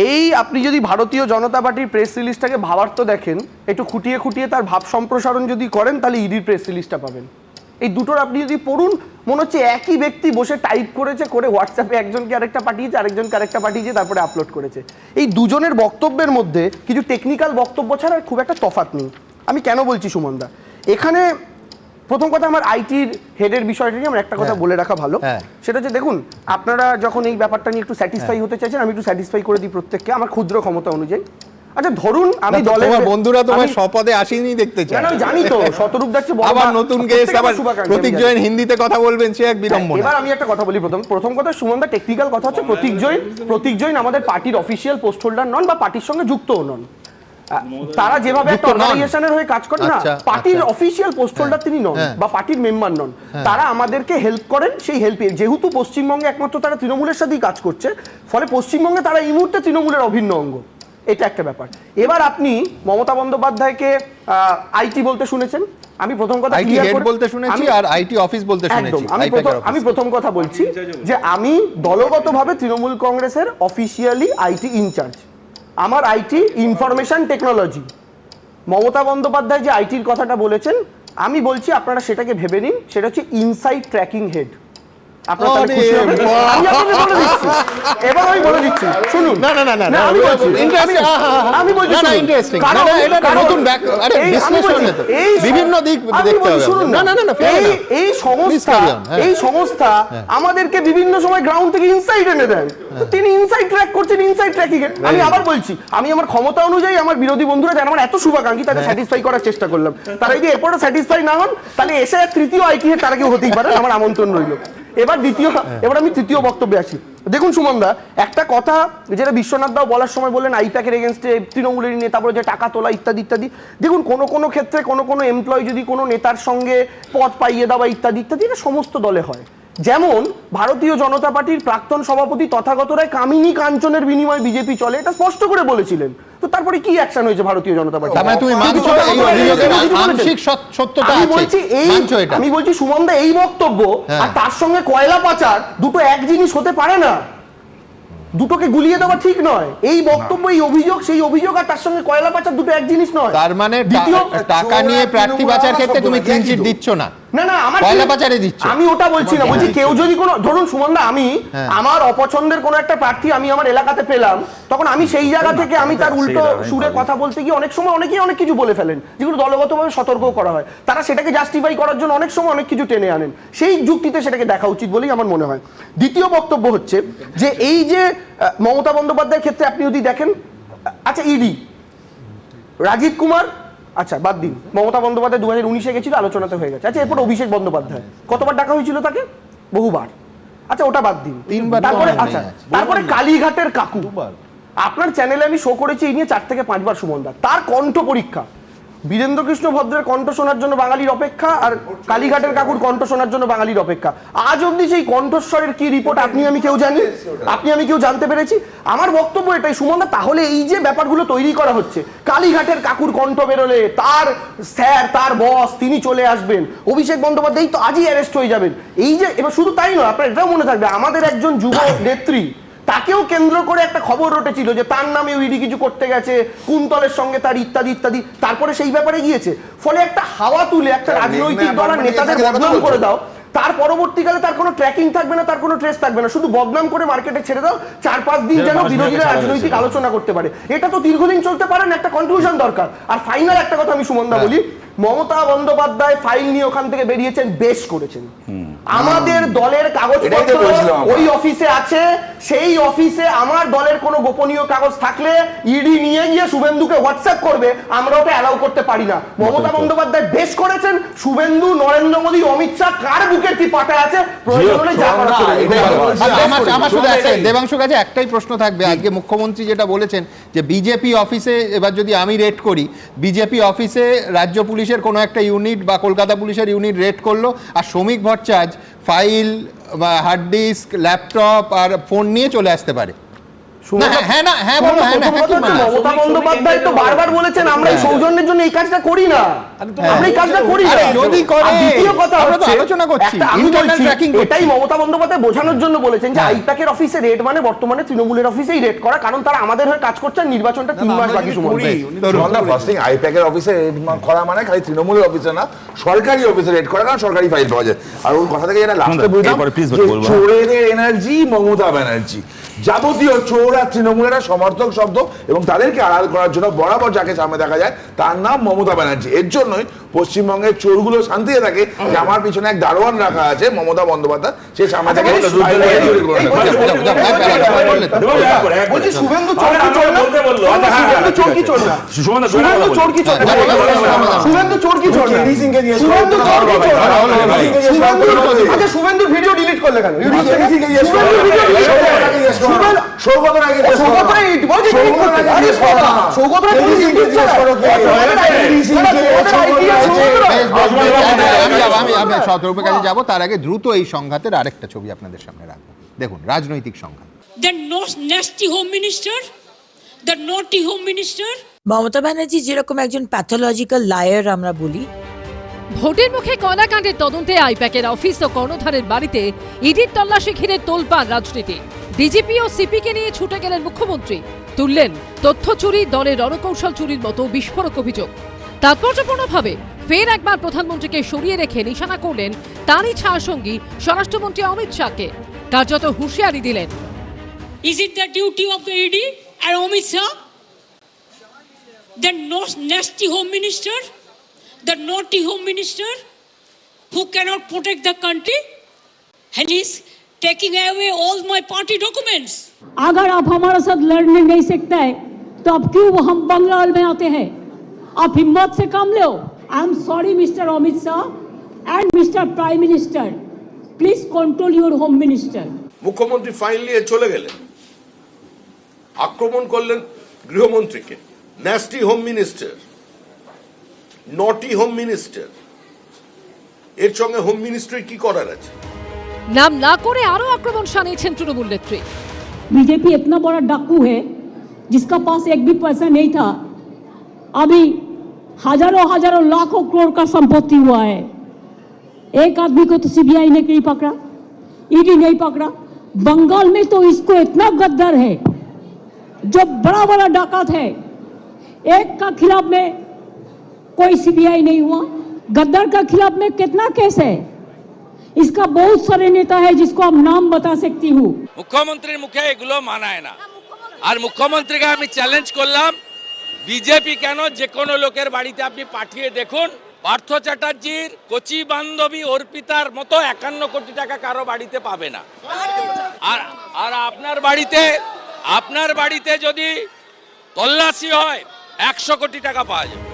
এই আপনি যদি ভারতীয় জনতা পার্টির প্রেস রিলিজটাকে ভাবার্থ দেখেন, একটু খুঁটিয়ে খুঁটিয়ে তার ভাব সম্প্রসারণ যদি করেন, তাহলে ইডির প্রেস রিলিজটা পাবেন। এই দুটোর আপনি যদি পড়ুন, মনে হচ্ছে একই ব্যক্তি বসে টাইপ করেছে, করে হোয়াটসঅ্যাপে একজনকে আরেকটা পাঠিয়েছে, আরেকজনকে আরেকটা পাঠিয়েছে, তারপরে আপলোড করেছে। এই দুজনের বক্তব্যের মধ্যে কিছু টেকনিক্যাল বক্তব্য ছাড়া খুব একটা তফাৎ নেই। আমি কেন বলছি সুমনদা, এখানে প্রথম কথা, আমার আইটির হেডের বিষয়টা নিয়ে আমার একটা কথা বলে রাখা ভালো। সেটা হচ্ছে, দেখুন, আপনারা যখন এই ব্যাপারটা নিয়ে একটু স্যাটিসফাই হতে চাইছেন, আমি একটু স্যাটিসফাই করে দিই প্রত্যেককে আমার ক্ষুদ্র ক্ষমতা অনুযায়ী। আচ্ছা, ধরুন আমি দলের বন্ধুরা তোমার স্বপদে আসেনি দেখতে চাই। আমি জানি তো, শতরূপ যাচ্ছে আবার নতুন গেস্ট, আবার প্রতীক জৈন হিন্দিতে কথা বলবেন, সে এক বিড়ম্বনা। এবার আমি একটা কথা বলি, প্রথম কথা সুমনদা, টেকনিক্যাল কথা হচ্ছে, প্রতীক জৈন আমাদের পার্টির অফিসিয়াল পোস্ট হোল্ডার নন বা পার্টির সঙ্গে যুক্তও নন। তারা যেভাবে একটা অর্গানাইজেশনের হয়ে কাজ করেন না, পার্টির অফিসিয়াল পোস্ট হোল্ডার তিনি নন বা পার্টির মেম্বার নন। তারা আমাদেরকে হেল্প করেন, সেই হেল্পে যেহেতু পশ্চিমবঙ্গে একমাত্র তারা তৃণমূলের সাথেই কাজ করছে, ফলে পশ্চিমবঙ্গে তারা এই মুহূর্তে তৃণমূলের অভিন্ন অঙ্গ। এটা একটা ব্যাপার। এবার আপনি মমতা বন্দ্যোপাধ্যায়কে আইটি বলতে শুনেছেন। আমি প্রথম কথা আইটি হেড বলতে শুনেছি আর আইটি অফিস বলতে শুনেছি। আমি প্রথম কথা বলছি যে আমি দলগতভাবে তৃণমূল কংগ্রেসের অফিসিয়ালি আইটি ইনচার্জ। আমার IT information technology. Mamata Bandyopadhyay যে আইটির কথাটা বলেছেন, আমি বলছি আপনারা সেটাকে ভেবে নিন, সেটা হচ্ছে ইনসাইড ট্র্যাকিং হেড। আপনারা তাহলে খুশি হবেন। আমি আপনাদের বলে দিচ্ছি, এবার আমি বলে দিচ্ছি, শুনুন। না আমি বলছি ইন্টারেস্টিং, এটা নতুন বিশ্লেষণ, এই বিভিন্ন দিক দেখতে হবে। এই সংস্থা আমাদেরকে বিভিন্ন সময় গ্রাউন্ড থেকে ইনসাইড এনে দেন। তিনি ইনসাইড ট্র্যাক করছেন, ইনসাইড ট্র্যাকিং এ। আমি আবার বলছি, আমি আমার ক্ষমতা অনুযায়ী আমার বিরোধী বন্ধুরা যারা আমার এত শুভাকাঙ্ক্ষী, তাদের স্যাটিসফাই করার চেষ্টা করলাম। তারা যদি এরপরে স্যাটিসফাই না হন, তাহলে এসে তৃতীয় আইটি হেড তারা কেউ হতেই পারে, আমার আমন্ত্রণ রইল। এবার আমি তৃতীয় বক্তব্যে আসি। দেখুন সুমনদা, একটা কথা যেটা বিশ্বনাথ দাও বলার সময় বললেন আইপ্যাকের এগেনস্টে তৃণমূলের নেতা বলে যে টাকা তোলা ইত্যাদি ইত্যাদি। দেখুন, কোনো ক্ষেত্রে কোনো এমপ্লয়ি যদি কোনো নেতার সঙ্গে পদ পাইয়ে দেওয়া ইত্যাদি ইত্যাদি, এটা সমস্ত দলে হয়। যেমন ভারতীয় জনতা পার্টির প্রাক্তন সভাপতি তথাগত রায় কামিনী কাঞ্চনের বিনিময়ে বিজেপি চলে, এটা স্পষ্ট করে বলেছিলেন। তো তারপরে কি অ্যাকশন হয়েছে ভারতীয় জনতা পার্টি? আমি বলছি সুমনদা, এই বক্তব্য আর তার সঙ্গে কয়লা পাচার দুটো এক জিনিস হতে পারে না, দুটোকে গুলিয়ে দেওয়া ঠিক নয়। এই বক্তব্য, এই অভিযোগ, সেই অভিযোগ আর তার সঙ্গে কয়লা পাচার দুটো এক জিনিস নয়। তার মানে টাকা নিয়ে প্রার্থী বাঁচার ক্ষেত্রে তুমি ক্লিন চিট দিচ্ছ না, আমার কয়লা পাচারে দিচ্ছ। আমি ওটা বলছি না, বলছি কেউ যদি কোনো, ধরুন সুমনদা, আমি আমার অপছন্দের কোনো একটা প্রার্থী আমি আমার এলাকাতে পেলাম, তখন আমি সেই জায়গা থেকে আমি তার উল্টো সুরে কথা বলতে গিয়ে অনেক সময় অনেকেই অনেক কিছু বলে ফেলেন, যেগুলো দলগতভাবে সতর্কও করা হয়। তারা সেটাকে জাস্টিফাই করার জন্য অনেক সময় অনেক কিছু টেনে আনেন, সেই যুক্তিতে সেটাকে দেখা উচিত বলেই আমার মনে হয়। দ্বিতীয় বক্তব্য হচ্ছে যে এই যে মমতা বন্দ্যোপাধ্যায়ের ক্ষেত্রে আপনি যদি দেখেন, আচ্ছা ইডি রাজীব কুমার, আচ্ছা বাদ দিন, মমতা বন্দ্যোপাধ্যায় 2019-এ গেছিল, আলোচনাতে হয়ে গেছে। আচ্ছা, এরপর অভিষেক বন্দ্যোপাধ্যায় কতবার ডাকা হয়েছিল তাকে? বহুবার। আচ্ছা, ওটা বাদ দিন। তারপরে কালীঘাটের কাকু, আপনার চ্যানেলে আমি শো করেছি এই নিয়ে 4 থেকে 5 বার সুমনদা। তার কণ্ঠ পরীক্ষা, বীরেন্দ্র কৃষ্ণ ভদ্রের কণ্ঠ শোনার জন্য বাঙালির অপেক্ষা, আর কালীঘাটের কাকুর কণ্ঠ শোনার জন্য বাঙালির অপেক্ষা। আজ অবধি সেই কণ্ঠস্বরের কি রিপোর্ট আপনি আমি কেউ জানি? আপনি আমি কেউ জানতে পেরেছি? আমার বক্তব্য এটাই সুমনদা, তাহলে এই যে ব্যাপারগুলো তৈরি করা হচ্ছে, কালীঘাটের কাকুর কণ্ঠ বেরোলে তার স্যার, তার বস, তিনি চলে আসবেন, অভিষেক বন্দ্যোপাধ্যায় তো আজই অ্যারেস্ট হয়ে যাবেন, এই যে, এবার শুধু তাই নয়, আপনার এটাও মনে থাকবে আমাদের একজন যুব নেত্রী, তাকেও কেন্দ্র করে একটা খবর রটেছিল যে তার নামে ইডি কিছু করতে গেছে, কুন্তলের সঙ্গে তার ইত্যাদি ইত্যাদি, তারপরে সেই ব্যাপারে গিয়েছে। ফলে একটা হাওয়া তুলে একটা রাজনৈতিক দল আর নেতাদের বদনাম করে দাও, তার পরবর্তীকালে তার কোনো ট্র্যাকিং থাকবে না, তার কোনো ট্রেস থাকবে না, শুধু বদনাম করে মার্কেটে ছেড়ে দাও, 4-5 দিন যেন বিরোধীরা রাজনৈতিক আলোচনা করতে পারে। এটা তো দীর্ঘদিন চলতে পারে না, একটা কনক্লুশন দরকার। আর ফাইনাল একটা কথা আমি সুমনদা বলি, মমতা বন্দ্যোপাধ্যায় ফাইল নিয়ে ওখান থেকে বেরিয়েছেন, বেশ করেছেন। আমাদের দলের কাগজপত্র ওই অফিসে আছে, সেই অফিসে আমার দলের কোনো গোপনীয় কাগজ থাকলে ইডি নিয়ে গিয়ে শুভেন্দুকে হোয়াটসঅ্যাপ করবে, আমরা ওটা অ্যালাউ করতে পারি না। মমতা বন্দ্যোপাধ্যায় বেশ করেছেন, শুভেন্দু, নরেন্দ্র মোদী, অমিত শাহ কার বুকের কি পাটা আছে, প্রয়োজন হলে যা করার করবে। আমার শুধু দেবাংশুর কাছে একটাই প্রশ্ন থাকবে, আজকে মুখ্যমন্ত্রী যেটা বলেছেন যে বিজেপি অফিসে, এবার যদি আমি রেড করি, বিজেপি অফিসে রাজ্য পুলিশের কোনো একটা ইউনিট বা কলকাতা পুলিশের ইউনিট রেড করলো, আর শ্রমিক ভট্টাচার্য ফাইল বা হার্ড ডিস্ক, ল্যাপটপ আর ফোন নিয়ে চলে আসতে পারে। মমতা বন্দ্যোপাধ্যায় তো বারবার বলেছেন আমরা এই সৌজন্যের জন্য এই কাজটা করি না, আমরা এই কাজটা করি না। যদি করে, দ্বিতীয় কথা হচ্ছে, আলোচনা করছি, এটাই মমতা বন্দ্যোপাধ্যায় বোঝানোর জন্য বলেছেন যে আইপ্যাকের অফিসে রেড মানে বর্তমানে তৃণমূলের অফিসেই রেড করা, কারণ তারা আমাদের হয়ে কাজ করছে, নির্বাচনটা 3 মাস বাকি সময়। আইপ্যাকের অফিসে রেড করা মানে খালি তৃণমূলের অফিসে না, সরকারি অফিসে রেড করা, কারণ সরকারি ফাইল পাওয়া যায়। আর ওর কথা থেকে যেটা লাস্টে বুঝলাম, চোরের এনার্জি মমতা ব্যানার্জি, যাবতীয় চোর আর তৃণমূলের সমর্থক শব্দ, এবং তাদেরকে আড়াল করার জন্য বরাবর যাকে সামনে দেখা যায় তার নাম মমতা ব্যানার্জি। এর জন্যই পশ্চিমবঙ্গের চোরগুলো শান্তিতে থাকে যে আমার পিছনে এক দারোয়ান রাখা আছে মমতা বন্দ্যোপাধ্যায়, সে সামনে থেকে শুভেন্দু চোর কি চোর না, শুভেন্দু চোর কি চোর না, শুভেন্দু চোর কি চোর না, শুভেন্দু চোর কি চোর না, শুভেন্দু চোর কি চোর না, আচ্ছা শুভেন্দুর ভিডিও ডিলিট করলে কেন? যাবো, তার আগে দ্রুত এই সংঘাতের আরেকটা ছবি আপনাদের সামনে রাখবো। দেখুন, রাজনৈতিক সংঘাত। The nasty home minister, the naughty home minister. Mamata Banerjee যেরকম একজন প্যাথোলজিক্যাল লায়ার আমরা বলি, ভোটের মুখে কয়লাকাণ্ডের তদন্তে আইপ্যাকের অফিস ও কর্ণধারের বাড়িতে ইডির তল্লাশি ঘিরে তোলপাড় রাজনীতি। ডিজিপি ও সিপিকে নিয়ে ছুটে গেলেন মুখ্যমন্ত্রী, তুললেন তথ্য চুরি, দলের রণকৌশল চুরির মতো বিস্ফোরক অভিযোগ। তাৎপর্যপূর্ণভাবে ফের একবার প্রধানমন্ত্রীকে সরিয়ে রেখে নিশানা করলেন তারই ছায়াসঙ্গী স্বরাষ্ট্রমন্ত্রী অমিত শাহকে, কার্যত হুঁশিয়ারি দিলেন। Is it the duty of the ED and Amit Shah, the nasty home minister, the naughty home minister, who cannot protect the country, and he's taking away all my party documents? अगर आप हमारे साथ लड़ने नहीं सकते हैं तो अब क्यों हम बंगाल में आते हैं? आप हिम्मत से काम लो। I am sorry mister Amit Shah and mister prime minister, please control your home minister. মুখ্যমন্ত্রী ফাইল নিয়ে চলে গেলেন, আক্রমণ করলেন গৃহমন্ত্রীকে, nasty home minister, naughty home minister. এর সঙ্গে হোম মিনিস্ট্রি কি করার আছে? নাম না করে আরো আক্রমণ শানিয়েছেন তৃণমূল নেত্রী। बीजेपी इतना बड़ा डाकू है जिसका पास एक भी पैसा नहीं था, अभी हजारों हजारों लाखों करोड़ का संपत्ति हुआ है। एक आदमी को तो सीबीआई ने नहीं पकड़ा, ईडी नहीं पकड़ा। बंगाल में तो इसको इतना गद्दार है, जो बड़ा बड़ा डाकत है, एक का खिलाफ में कोई सीबीआई नहीं हुआ, गद्दार का खिलाफ में कितना केस है। इसका बहुत सारे नेता है जिसको हम नाम बता सकती हूँ। মুখ্যমন্ত্রীর মুখে এগুলো মানায় না। আর মুখ্যমন্ত্রীকে আমি চ্যালেঞ্জ করলাম, বিজেপি কেন যে কোনো লোকের বাড়িতে আপনি পাঠিয়ে দেখুন, পার্থ চ্যাটার্জির কচি বান্ধবী অর্পিতার মতো 51 কোটি টাকা কারো বাড়িতে পাবে না। আর আপনার বাড়িতে যদি তল্লাশি হয় 100 কোটি টাকা পাওয়া যাবে।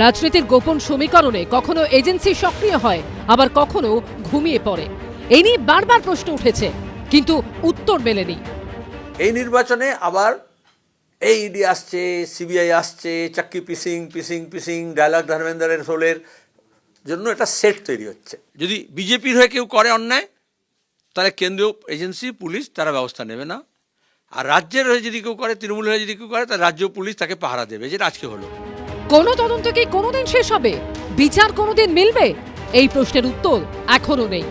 রাজনীতির গোপন সমীকরণে কখনো এজেন্সি সক্রিয় হয়, আবার কখনো ঘুমিয়ে পড়ে। এই নিয়ে বারবার প্রশ্ন উঠেছে, কিন্তু উত্তর মেলেনি। এই নির্বাচনে আবার এই ইডি আসছে, সিবিআই আসছে, চাক্কি পিসিং পিসিং পিসিং, ডায়লগ ধর্মেন্দ্রের সোলের জন্য একটা সেট তৈরি হচ্ছে। যদি বিজেপির হয়ে কেউ করে অন্যায়, তাহলে কেন্দ্রীয় এজেন্সি পুলিশ তারা ব্যবস্থা নেবে না। আর রাজ্যের হয়ে যদি কেউ করে, তৃণমূলের হয়ে যদি কেউ করে, তাহলে রাজ্য পুলিশ তাকে পাহারা দেবে, যেটা আজকে হলো। কোন তদন্ত কি কোনোদিন শেষ হবে? বিচার কোনোদিন মিলবে? এই প্রশ্নের উত্তর এখনো নেই।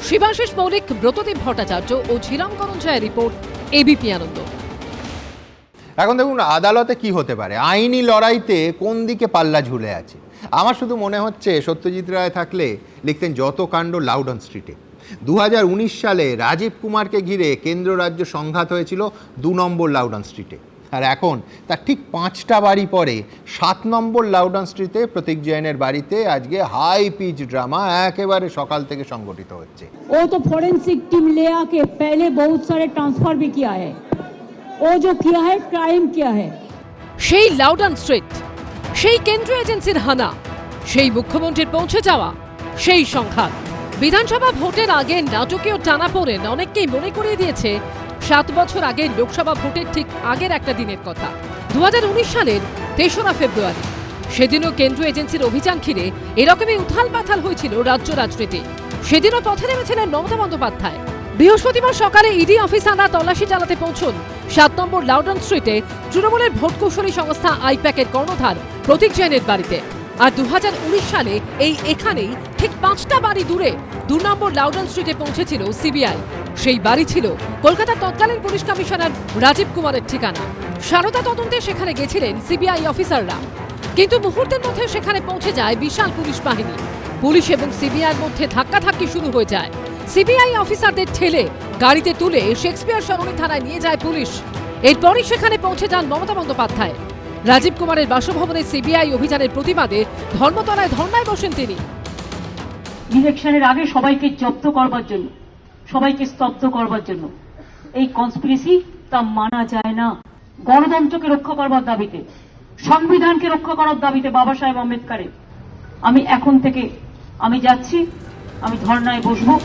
শিবাশিস মৌলিক, ব্রতদীপ ভট্টাচার্য ও ঝিলম করঞ্জয়ের রিপোর্ট, এবিপি আনন্দ। এখন দেখুন আদালতে কি হতে পারে, আইনি লড়াইতে কোন দিকে পাল্লা ঝুলে আছে। আমার শুধু মনে হচ্ছে সত্যজিৎ রায় থাকলে লিখতেন যত কাণ্ড লাউডন স্ট্রিটে। 2019 সালে রাজীব কুমারকে ঘিরে কেন্দ্র রাজ্য সংঘাত হয়েছিল 2 নম্বর লাউডন স্ট্রিটে, আর এখন তার ঠিক 5টা বাড়ি পরে 7 নম্বর লাউডন স্ট্রিটে প্রতীক জৈনের বাড়িতে আজকে হাই পিচ ড্রামা একেবারে সকাল থেকে সংগঠিত হচ্ছে। वो तो फोरेंसिक टीम ले आके पहले बहुत सारे ट्रांसफर भी किया है, वो जो किया है क्राइम किया है। সেই লাউডন স্ট্রিট, সেই কেন্দ্রীয় এজেন্সির হানা, সেই মুখ্যমন্ত্রীর পৌঁছে যাওয়া, সেই সংঘাত। বিধানসভা ভোটের আগে নাটকীয় টানাপোড়েন অনেককেই মনে করিয়ে দিয়েছে 7 বছর আগে লোকসভা ভোটের ঠিক আগের একটা দিনের কথা, 2019 সালের 3রা ফেব্রুয়ারি। সেদিনও কেন্দ্রীয় এজেন্সির অভিযান ঘিরে এরকমই উথাল পাথাল হয়েছিল রাজ্য রাজনীতি। সেদিনও পথে নেমেছিলেন মমতা বন্দ্যোপাধ্যায়। বৃহস্পতিবার সকালে ইডি অফিসাররা তল্লাশি চালাতে পৌঁছন 7 নম্বর লাউডন স্ট্রিটে তৃণমূলের ভোট কৌশলী সংস্থা আইপ্যাকের কর্ণধার প্রতীক জৈনের বাড়িতে। আর 2019 সালে এখানেই ঠিক 5টা বাড়ি দূরে 2 নম্বর লাউডন স্ট্রিটে পৌঁছেছিল সিবিআই। সেই বাড়ি ছিল কলকাতার তৎকালীন পুলিশ কমিশনার রাজীব কুমারের ঠিকানা। সারদা তদন্তে সেখানে গেছিলেন সিবিআই অফিসাররা, কিন্তু মুহূর্তের মধ্যে সেখানে পৌঁছে যায় বিশাল পুলিশ বাহিনী। পুলিশ এবং সিবিআইয়ের মধ্যে ধাক্কাধাক্কি শুরু হয়ে যায়। সিবিআই অফিসারদের ঠেলে গাড়িতে তুলে শেক্সপিয়ার সরণি থানায় নিয়ে যায় পুলিশ। এরপরই সেখানে পৌঁছে যান মমতা বন্দ্যোপাধ্যায়। রাজীব কুমারের বাসভবনে সিবিআই অভিযানের প্রতিবাদে ধর্মতলায় ধর্নায় বসেন তিনি। ইলেকশনের আগে সবাইকে জব্দ করবার জন্য, সবাইকে স্তব্ধ করবার জন্য এই কনস্পিরেসি তা মানা যায় না। গণতন্ত্রকে রক্ষা করবার দাবিতে, সংবিধানকে রক্ষা করার দাবিতে বাবা সাহেব আম্বেদকরের আমি এখন থেকে আমি যাচ্ছি, আমি ধর্নায় বসবো।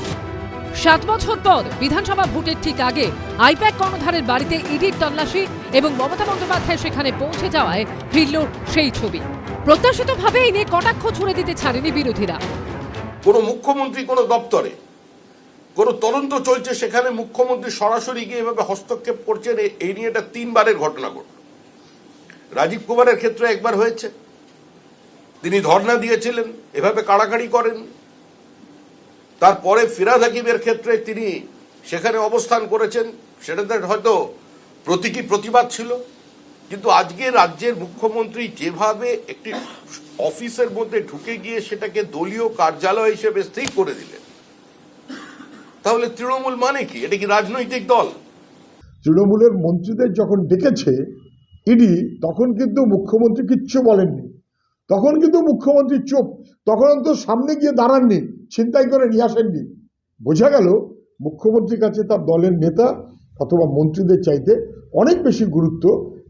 7 বছর পর বিধানসভা ভোটের ঠিক আগে আইপ্যাক কর্ণধারের বাড়িতে ইডির তল্লাশি এবং মমতা বন্দ্যোপাধ্যায় সেখানে পৌঁছে যাওয়ায় ফিরল সেই ছবি। প্রত্যাশিতভাবে এই নিয়ে কটাক্ষ ছুড়ে দিতে ছাড়েনি বিরোধীরা। কোনো মুখ্যমন্ত্রী কোনো দপ্তরে কোনো তদন্ত চলছে, সেখানে মুখ্যমন্ত্রী সরাসরি গিয়ে এভাবে হস্তক্ষেপ করছেন, এই নিয়ে এটা 3 বারের ঘটনা ঘটল। রাজীব কুমারের ক্ষেত্রে একবার হয়েছে, তিনি ধর্ণা দিয়েছিলেন, এভাবে কাড়াকাড়ি করেন। তারপরে ফিরহাদ হাকিমের ক্ষেত্রে তিনি সেখানে অবস্থান করেছেন, সেটাতে হয়তো প্রতীকী প্রতিবাদ ছিল। কিন্তু আজকে রাজ্যের মুখ্যমন্ত্রী যেভাবে একটি অফিসের মধ্যে ঢুকে গিয়ে সেটাকে দলীয় কার্যালয় হিসেবে স্থির করে দিলেন, তাহলে তৃণমূল মানে কি? এটা কি রাজনৈতিক দল? তৃণমূলের মন্ত্রীদের যখন ডেকেছে ইডি, তখন কিন্তু মুখ্যমন্ত্রী কিচ্ছু বলেননি, তখন কিন্তু মুখ্যমন্ত্রী চুপ, তখন তো সামনে গিয়ে দাঁড়াননি, ছিনতাই করে নিয়ে আসেননি। বোঝা গেল মুখ্যমন্ত্রীর কাছে তার দলের নেতা অথবা মন্ত্রীদের চাইতে অনেক বেশি গুরুত্ব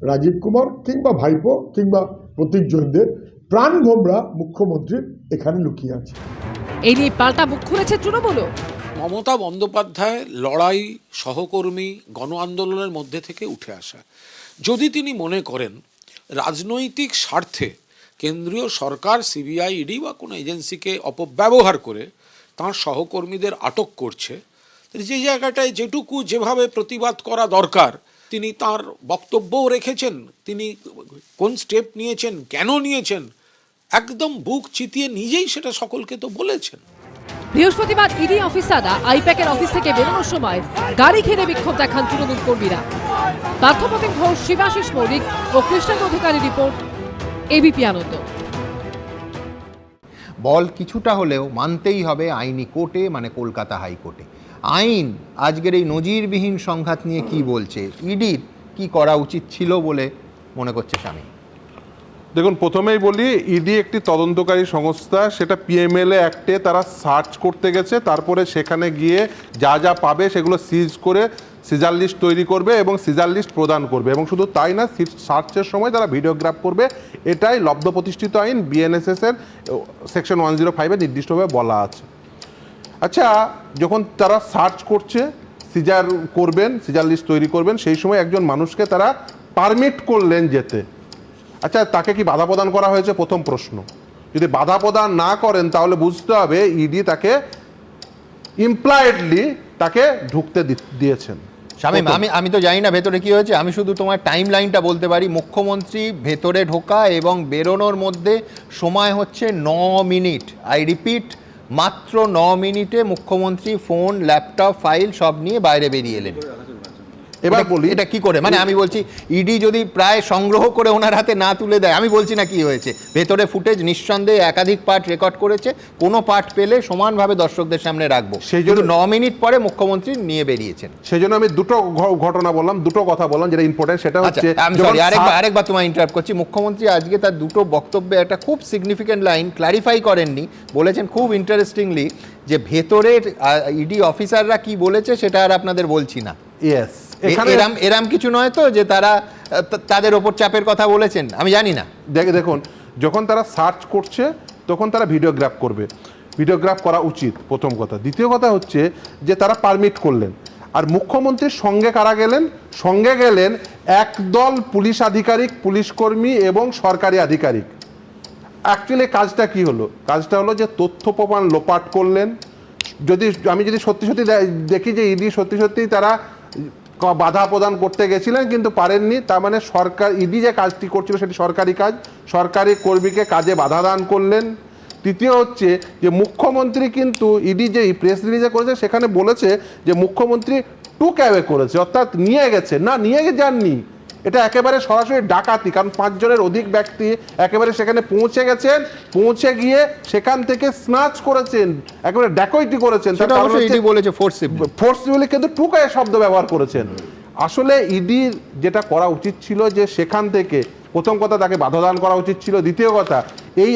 রাজীব কুমার কিংবা ভাইপো কিংবা প্রতীক জৈনদের প্রাণ ভোমরা মুখ্যমন্ত্রীর এখানে লুকিয়ে আছে। এই নিয়ে পাল্টা মুখ খুলেছে তৃণমূলও। মমতা বন্দ্যোপাধ্যায় লড়াই, সহকর্মী, গণ আন্দোলনের মধ্যে থেকে উঠে আসা। যদি তিনি মনে করেন রাজনৈতিক স্বার্থে কেন্দ্রীয় সরকার সিবিআই, ইডি বা কোনো এজেন্সিকে অপব্যবহার করে তাঁর সহকর্মীদের আটক করছে, যে জায়গাটায় যেটুকু যেভাবে প্রতিবাদ করা দরকার তিনি তার বক্তব্যও রেখেছেন, তিনি কোন স্টেপ নিয়েছেন, কেন নিয়েছেন, একদম বুক চিতিয়ে নিজেই সেটা সকলকে তো বলেছেন। বৃহস্পতিবার ইডি অফিসাররা আইপ্যাকের অফিস থেকে বেরোনোর সময় গাড়ি ঘিরে বিক্ষোভ দেখান তৃণমূল কর্মীরা। পার্থপ্রতিম ঘোষ, শিবাশিস মৌলিক ও কৃষ্ণেন্দ্র অধিকারী রিপোর্ট, এবিপি আনন্দ। বল কিছুটা হলেও মানতেই হবে আইনি কোর্টে, মানে কলকাতা হাইকোর্টে। আইন আজকের এই নজিরবিহীন সংঘাত নিয়ে কি বলছে, ইডির কি করা উচিত ছিল বলে মনে করছে স্বামী? দেখুন, প্রথমেই বলি, ইডি একটি তদন্তকারী সংস্থা, সেটা পিএমএলএ অ্যাক্টে তারা সার্চ করতে গেছে, তারপরে সেখানে গিয়ে যা যা পাবে সেগুলো সিজ করে সিজার লিস্ট তৈরি করবে এবং সিজার লিস্ট প্রদান করবে। এবং শুধু তাই না, সার্চের সময় তারা ভিডিওগ্রাফ করবে। এটাই লব্ধ প্রতিষ্ঠিত আইন, বিএনএসএস এর সেকশন 105-এ নির্দিষ্টভাবে বলা আছে। আচ্ছা, যখন তারা সার্চ করছে, সিজার করবেন, সিজার লিস্ট তৈরি করবেন, সেই সময় একজন মানুষকে তারা পারমিট করলেন যেতে। আচ্ছা, তাকে কি বাধা প্রদান করা হয়েছে? প্রথম প্রশ্ন। যদি বাধা প্রদান না করেন তাহলে বুঝতে হবে ইডি তাকে ইমপ্লয়েডলি তাকে ঢুকতে দিয়েছেন। শামীম, আমি তো জানি না ভেতরে কি হয়েছে, আমি শুধু তোমার টাইম লাইনটা বলতে পারি। মুখ্যমন্ত্রী ভেতরে ঢোকা এবং বেরোনোর মধ্যে সময় হচ্ছে 9 মিনিট। আই রিপিট, মাত্র 9 মিনিটে মুখ্যমন্ত্রী ফোন, ল্যাপটপ, ফাইল সব নিয়ে বাইরে বেরিয়ে এলেন। এবার বলি এটা কি করে, মানে আমি বলছি ইডি যদি প্রায় সংগ্রহ করে ওনার হাতে না তুলে দেয়, আমি বলছি না কি হয়েছে, ভেতরে ফুটেজ নিঃসন্দেহে একাধিক পার্ট রেকর্ড করেছে, কোনো পার্ট পেলে সমানভাবে দর্শকদের সামনে রাখবো, সেই জন্য 9 মিনিট পরে মুখ্যমন্ত্রী নিয়ে বেরিয়েছেন। সেই জন্য আমি দুটো ঘটনা বললাম, দুটো কথা বললাম যেটা ইম্পর্টেন্ট, সেটা হচ্ছে আমি সরি আরেকবার তোমায় ইন্টারাপ্ট করছি। মুখ্যমন্ত্রী আজকে তার দুটো বক্তব্যে একটা খুব সিগনিফিক্যান্ট লাইন ক্ল্যারিফাই করেননি, বলেছেন খুব ইন্টারেস্টিংলি যে ভেতরের ইডি অফিসাররা কি বলেছে সেটা আর আপনাদের বলছি না। ইয়েস, এরাম কিছু নয় তো যে তারা তাদের ওপর চাপের কথা বলেছেন, আমি জানি না। দেখুন, যখন তারা সার্চ করছে তখন তারা ভিডিওগ্রাফ করবে, ভিডিওগ্রাফ করা উচিত, প্রথম কথা। দ্বিতীয় কথা হচ্ছে যে তারা পারমিট করলেন, আর মুখ্যমন্ত্রীর সঙ্গে কারা গেলেন? সঙ্গে গেলেন একদল পুলিশ আধিকারিক, পুলিশ কর্মী এবং সরকারি আধিকারিক। অ্যাকচুয়ালি কাজটা কি হলো? কাজটা হলো যে তথ্য প্রমাণ লোপাট করলেন। আমি যদি সত্যি সত্যি দেখি যে ইডি সত্যি সত্যি তারা বাধা প্রদান করতে গেছিলেন কিন্তু পারেননি, তার মানে সরকার ইডি যে কাজটি করছিল সেটি সরকারি কাজ, সরকারি কর্মীকে কাজে বাধা দান করলেন। তৃতীয় হচ্ছে যে মুখ্যমন্ত্রী কিন্তু ইডি যে প্রেস রিলিজে করেছে সেখানে বলেছে যে মুখ্যমন্ত্রী টুক অ্যাওয়ে করেছে, অর্থাৎ নিয়ে গেছে, না নিয়ে যাননি, এটা একেবারে সরাসরি ডাকাতি। কারণ 5 জনের অধিক ব্যক্তি একেবারে সেখানে পৌঁছে গেছেন, পৌঁছে গিয়ে সেখান থেকে স্নাচ করেছেন, একেবারে ড্যাকইটি করেছেন। ফোর্সিবলি কিন্তু টুক অ্যাওয়ে শব্দ ব্যবহার করেছেন। আসলে ইডির যেটা করা উচিত ছিল যে সেখান থেকে প্রথম কথা তাকে বাধা দান করা উচিত ছিল। দ্বিতীয় কথা, এই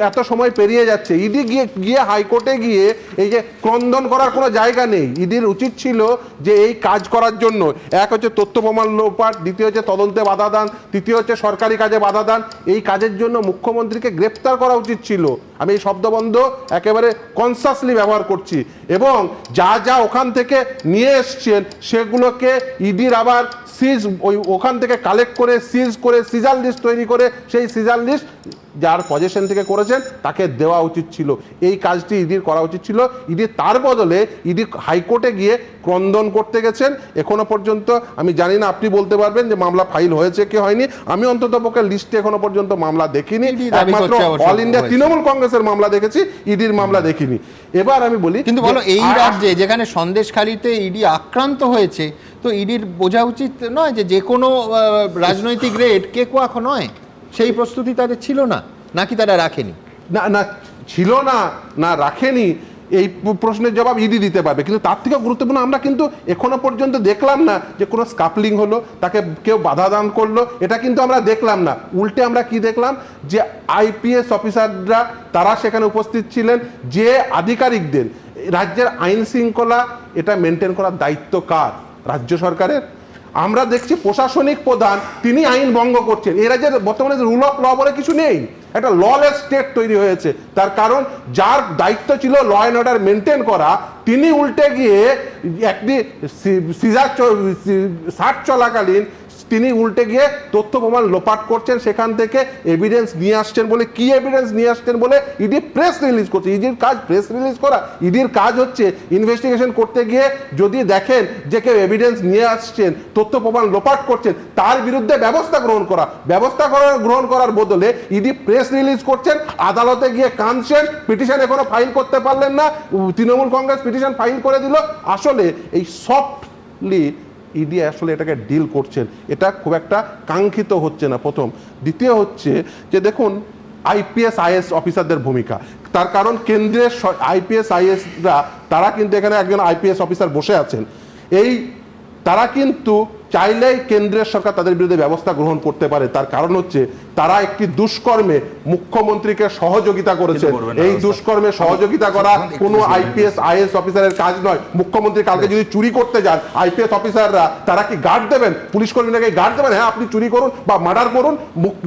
এত সময় পেরিয়ে যাচ্ছে, ইডি গিয়ে হাইকোর্টে গিয়ে এই যে ক্রন্দন করার কোনো জায়গা নেই। ইডির উচিত ছিল যে এই কাজ করার জন্য, এক হচ্ছে তথ্য প্রমাণ লোপাট, দ্বিতীয় হচ্ছে তদন্তে বাধা দান, তৃতীয় হচ্ছে সরকারি কাজে বাধা দান। এই কাজের জন্য মুখ্যমন্ত্রীকে গ্রেপ্তার করা উচিত ছিল। আমি এই শব্দবন্ধ একেবারে কনসাসলি ব্যবহার করছি। এবং যা ওখান থেকে নিয়ে এসছেন সেগুলোকে ইডির আবার ওখান থেকে কালেক্ট করে সিজার লিস্ট তৈরি করে সেই সিজার লিস্ট যার পজিশন থেকে করেছেন তাকে দেওয়া উচিত ছিল। এই কাজটি ইডির করা উচিত ছিল। ইডি তার বদলে ইডি হাইকোর্টে গিয়ে ক্রন্দন করতে গেছেন। এখনো পর্যন্ত আমি জানি না, আপনি বলতে পারবেন যে মামলা ফাইল হয়েছে কি হয়নি। আমি অন্তত পক্ষে লিস্টে এখনো পর্যন্ত মামলা দেখিনি, একমাত্র অল ইন্ডিয়া তৃণমূল কংগ্রেসের মামলা দেখেছি, ইডির মামলা দেখিনি। এবার আমি বলি, কিন্তু বলো এই রাজ্যে যেখানে সন্দেশখালিতে ইডি আক্রান্ত হয়েছে, তো ইডির বোঝা উচিত নয় যে কোনো রাজনৈতিক রেড কেকুয়া নয়, সেই প্রস্তুতি তাদের ছিল না, নাকি তারা রাখেনি? না ছিল না রাখেনি, এই প্রশ্নের জবাব ইডি দিতে পারবে। কিন্তু তার থেকেও গুরুত্বপূর্ণ, আমরা কিন্তু এখনো পর্যন্ত দেখলাম না যে কোনো স্কাপলিং হলো, তাকে কেউ বাধা দান করলো, এটা কিন্তু আমরা দেখলাম না। উল্টে আমরা কি দেখলাম যে আইপিএস অফিসাররা তারা সেখানে উপস্থিত ছিলেন, যে আধিকারিকদের রাজ্যের আইন শৃঙ্খলা এটা মেনটেন করার দায়িত্ব কার? রাজ্য সরকারের। আমরা দেখছি প্রশাসনিক প্রধান তিনি আইন ভঙ্গ করছেন। এই রাজ্যের বর্তমানে রুল অফ ল বলে কিছু নেই, একটা ললেস স্টেট তৈরি হয়েছে। তার কারণ যার দায়িত্ব ছিল ল অ্যান্ড অর্ডার মেনটেন করা, তিনি উল্টে গিয়ে একটি সার্চ চলাকালীন তিনি উল্টে গিয়ে তথ্য প্রমাণ লোপাট করছেন, সেখান থেকে এভিডেন্স নিয়ে আসছেন বলে, কি এভিডেন্স নিয়ে আসছেন বলে ইডি প্রেস রিলিজ করছে। ইডির কাজ প্রেস রিলিজ করা, ইডির কাজ হচ্ছে ইনভেস্টিগেশন করতে গিয়ে যদি দেখেন যে কেউ এভিডেন্স নিয়ে আসছেন, তথ্য প্রমাণ লোপাট করছেন, তার বিরুদ্ধে ব্যবস্থা গ্রহণ করা। ব্যবস্থা গ্রহণ করার বদলে ইডি প্রেস রিলিজ করছেন, আদালতে গিয়ে কাঁদছেন, পিটিশন এখনো ফাইল করতে পারলেন না, তৃণমূল কংগ্রেস পিটিশন ফাইল করে দিল। আসলে এই সফটলি ইডি আসলে এটাকে ডিল করছেন, এটা খুব একটা কাঙ্ক্ষিত হচ্ছে না, প্রথম। দ্বিতীয় হচ্ছে যে দেখুন আইপিএস আইএস অফিসারদের ভূমিকা, তার কারণ কেন্দ্রের আইপিএস আইএসরা তারা কিন্তু এখানে একজন আইপিএস অফিসার বসে আছেন, এই তারা কিন্তু চাইলেই কেন্দ্রের সরকার তাদের বিরুদ্ধে ব্যবস্থা গ্রহণ করতে পারে। তার কারণ হচ্ছে তারা একটি দুষ্কর্মে মুখ্যমন্ত্রীকে সহযোগিতা করেছে। এই দুষ্কর্মে সহযোগিতা করা কোনো আইপিএস আইএস অফিসারের কাজ নয়। মুখ্যমন্ত্রী কালকে যদি চুরি করতে যান, আইপিএস অফিসাররা তারা কি গার্ড দেবেন? পুলিশ কর্মীরাকে গার্ড দেবেন? হ্যাঁ, আপনি চুরি করুন বা মার্ডার করুন,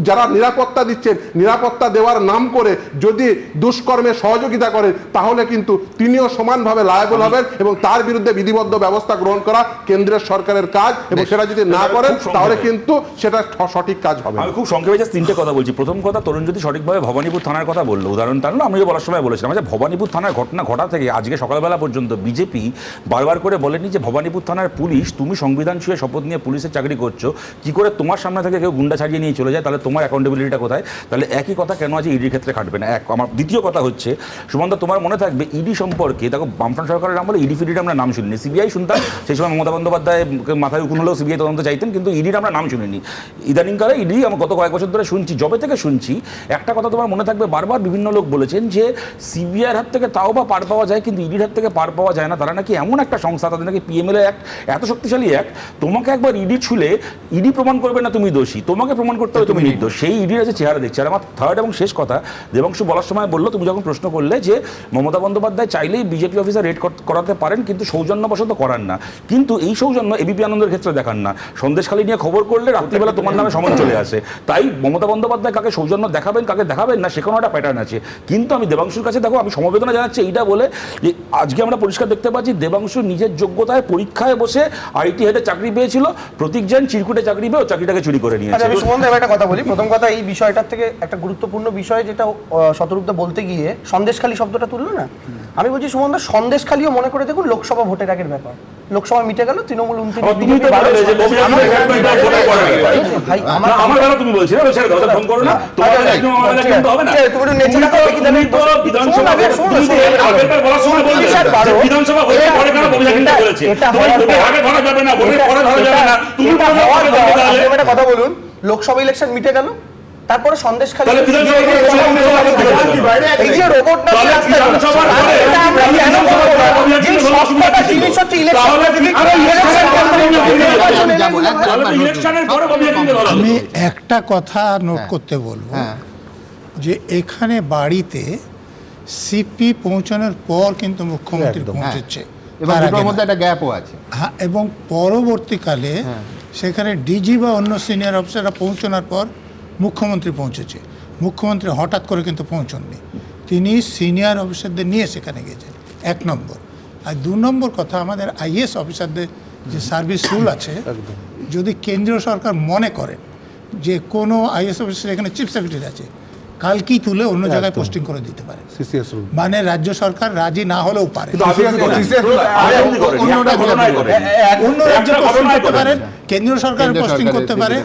যারা নিরাপত্তা দিচ্ছেন, নিরাপত্তা দেওয়ার নাম করে যদি দুষ্কর্মে সহযোগিতা করেন, তাহলে কিন্তু তিনিও সমানভাবে লায়াবল হবেন এবং তার বিরুদ্ধে বিধিবদ্ধ ব্যবস্থা গ্রহণ করা কেন্দ্রের সরকারের কাজ, এবং সেটা যদি না করেন তাহলে কিন্তু সেটা সঠিক কাজ হবে। আমি খুব সংক্ষেপে জাস্ট 3টে কথা বলছি। প্রথম কথা, তরুণ যদি সঠিকভাবে ভবানীপুর থানার কথা বললো, উদাহরণ তার না, আমি বলার সময় বলেছিলাম যে ভবানীপুর থানার ঘটনা ঘটা থেকে আজকে সকালবেলা পর্যন্ত বিজেপি বারবার করে বলেনি যে ভবানীপুর থানার পুলিশ, তুমি সংবিধান ছুঁয়ে শপথ নিয়ে পুলিশের চাকরি করছো, কি করে তোমার সামনে থেকে কেউ গুন্ডা ছাড়িয়ে নিয়ে চলে যায়, তাহলে তোমার অ্যাকাউন্টেবিলিটিটা কোথায়? তাহলে একই কথা কেন আছে ইডির ক্ষেত্রে খাটবে না? আমার দ্বিতীয় কথা হচ্ছে, সুমন্ত তোমার মনে থাকবে ইডি সম্পর্কে, দেখো বামফ্রন্ট সরকারের নাম বলে ইডি ফিডির আমরা নাম শুনিনি, সিবিআই শুনতাম, সেই সময় মমতা বন্দ্যোপাধ্যায় মাথায় উকুন হলেও সিবিআই তদন্ত চাইতেন, কিন্তু ইডির আমরা নাম শুনিনি। ইদানিংকালে ইডি আমরা গত কয়েক বছর ধরে শুনছি, যবে থেকে শুনছি একটা কথা তোমার মনে থাকবে, বারবার বিভিন্ন লোক বলেছেন যে সিবিআইয়ের হাত থেকে তাও বা পার পাওয়া যায়, কিন্তু ইডির হাত থেকে পার পাওয়া যায় না। তারা নাকি এমন একটা সংস্থা, তাদের নাকি পিএমএলএ অ্যাক্ট এত শক্তিশালী অ্যাক্ট, তোমাকে একবার ইডি ছুলে ইডি প্রমাণ করবে না তুমি দোষী, তোমাকে প্রমাণ করতে হবে তুমি নির্দোষ। সেই ইডির আছে চেহারা দেখছে। আর আমার থার্ড এবং শেষ কথা, দেবাংশু বলার সময় বললো, তুমি যখন প্রশ্ন করলে যে মমতা বন্দ্যোপাধ্যায় চাইলেই বিজেপি অফিসার রেড করাতে পারেন, কিন্তু সৌজন্যবশত করান না। কিন্তু এই সৌজন্য এবিপি আনন্দের ক্ষেত্রে দেখান না। সন্দেশখালী নিয়ে খবর করলে রাত্রিবেলা তোমার নামে সমন চলে আসে। তাই মমতা বন্দ্যোপাধ্যায় কাকে সৌজন্য দেখাবেন কাকে দেখাবেন না, সেখানে একটা প্যাটার্ন আছে। কিন্তু আমি দেবাংশুর কাছে, দেখো আমি সমবেদনা জানাচ্ছি এইটা বলে যে আজকে আমরা পরিষ্কার দেখতে পাচ্ছি দেবাংশু নিজের যোগ্যতায় পরীক্ষায় বসে আইটি হেডে চাকরি পেয়েছিল, প্রতীক জৈন চিরকুটে চাকরি পেয়ে চাকরিটাকে চুরি করে নিয়েছে। আমি সুমনদা এবার একটা কথা বলি। প্রথম কথা, এই বিষয়টার থেকে একটা গুরুত্বপূর্ণ বিষয় যেটা শতরূপদা বলতে গিয়ে সন্দেশখালী শব্দটা তুললো না, আমি বলছি সুমনদা সন্দেশখালীও মনে করে দেখুন লোকসভা ভোটের আগের ব্যাপার। লোকসভা মিটে গেল, তৃণমূল 29 কথা বলুন, লোকসভা ইলেকশন মিটে গেল, তারপরে সন্দেশখালী আমি একটা কথা নোট করতে বলবো যে এখানে বাড়িতে সিপি পৌঁছানোর পর কিন্তু মুখ্যমন্ত্রী পৌঁছেছে, হ্যাঁ, এবং পরবর্তীকালে সেখানে ডিজি বা অন্য সিনিয়র অফিসাররা পৌঁছানোর পর মুখ্যমন্ত্রী পৌঁছেছে। মুখ্যমন্ত্রী হঠাৎ করে কিন্তু পৌঁছননি, তিনি সিনিয়র অফিসারদের নিয়ে সেখানে গেছেন, 1 নম্বর। আর 2 নম্বর কথা, আমাদের আইএস অফিসারদের যে সার্ভিস রুল আছে, যদি কেন্দ্রীয় সরকার মনে করেন যে কোনো আইএস অফিসার এখানে চিফ সেক্রেটারি আছে, কালকেই তুলে অন্য জায়গায় পোস্টিং করে দিতে পারে। মানে রাজ্য সরকার রাজি না হলেও পারে, অন্য রাজ্যে পোস্টিং করতে পারেন, কেন্দ্রীয় সরকার পোস্টিং করতে পারে।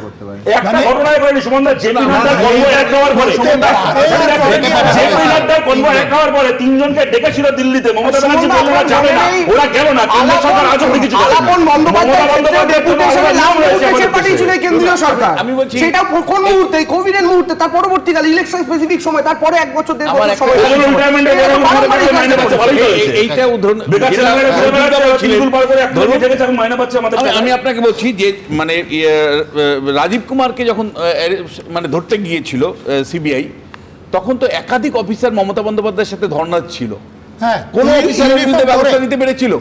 তিনজনকে ডেকেছিল দিল্লিতে, মমতা ব্যানার্জি বলল না যাবে না, ওরা গেল না, কেন্দ্র সরকার আজও কিছু কেন্দ্রীয় সরকার। আমি বলছি সেটা কোন মুহূর্তে, কোভিডের মুহূর্তে, তার পরবর্তীকালে ইলেকশন স্পেসিফিক সময়, তারপরে 1 বছর 1.5 বছর সময়। আমি আপনাকে বলছি যে মানে রাজীব কুমারকে যখন মানে ধরতে গিয়েছিল সিবিআই, তখন তো একাধিক অফিসার মমতা বন্দ্যোপাধ্যায়ের সাথে ধর্ণা ছিল, কোন অফিসারের বিরুদ্ধে ব্যবস্থা নিতে পেরেছিল?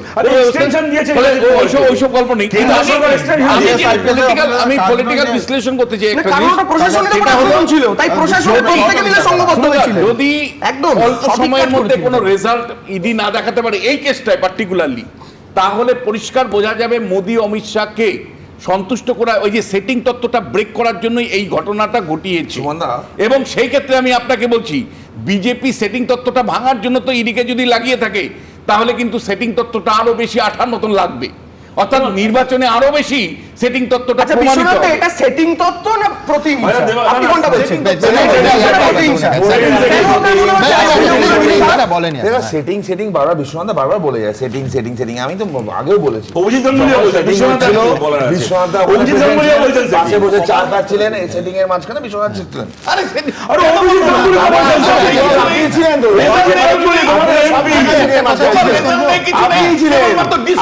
ওইসব গল্প নেই। আমি পলিটিক্যাল বিশ্লেষণ করতে চাই একটা জিনিস, যদি একদম অল্প সময়ের মধ্যে কোনো রেজাল্ট ইডি না দেখাতে পারে এই কেসটায় পার্টিকুলারলি, তাহলে পরিষ্কার বোঝা যাবে মোদি অমিত শাহকে সন্তুষ্ট করা, ওই যে সেটিং তত্ত্বটা ব্রেক করার জন্যই এই ঘটনাটা ঘটিয়েছে। এবং সেই ক্ষেত্রে আমি আপনাকে বলছি, বিজেপি সেটিং তত্ত্বটা ভাঙার জন্য তো ইডিকে যদি লাগিয়ে থাকে, তাহলে কিন্তু সেটিং তত্ত্বটা আরো বেশি আঠার মতন লাগবে, অর্থাৎ নির্বাচনে আরো বেশি সেটিং তত্ত্বটা প্রমাণিত হবে। এটা সেটিং তত্ত্ব না প্রতিহিংসা? আপনি কোনটা বলছেন? সেটিং বারবার বিশ্বনাথ বারবার বলে যায়, সেটিং সেটিং সেটিং। আমি তো আগেও বলেছি, পাশে বসে চা খাচ্ছিলেন, সেটিং এর মাঝখানে বিশ্বনাথ ছিলেন।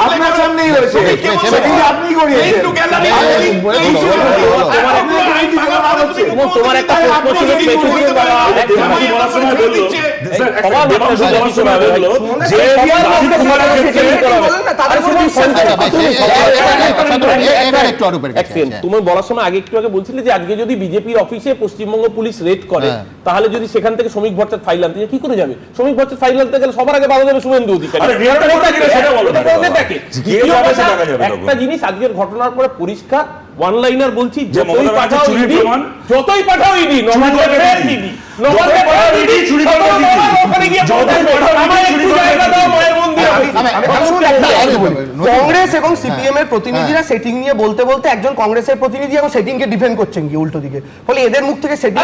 আপনার সামনেই হয়েছে, আপনি করিয়েছেন। তোমার একটা তুমি বলার সময় আগে একটু আগে বলছিলে যে আজকে যদি বিজেপির অফিসে পশ্চিমবঙ্গ পুলিশ রেড করে, তাহলে যদি সেখান থেকে শ্রমিক ভট্টাচার্য ফাইল আনতে যায়, কি করে যাবে? শ্রমিক ভট্টাচার্য ফাইল আনতে গেলে সবার আগে বাধা দেবে শুভেন্দু অধিকারী। একটা জিনিস আজকের ঘটনার পরে পরিষ্কার, ওয়ান লাইনার বলছি, যতই পাঠাও ইডি, যতই পাঠাও ইডি, কংগ্রেস এবং সিপিএম এর প্রতিনিধিরা সেটিং নিয়ে বলতে বলতে একজন কংগ্রেসের প্রতিনিধি এখন সেটিং কে ডিফেন্ড করছেন কি উল্টো দিকে, ফলে এদের মুখ থেকে সেটিং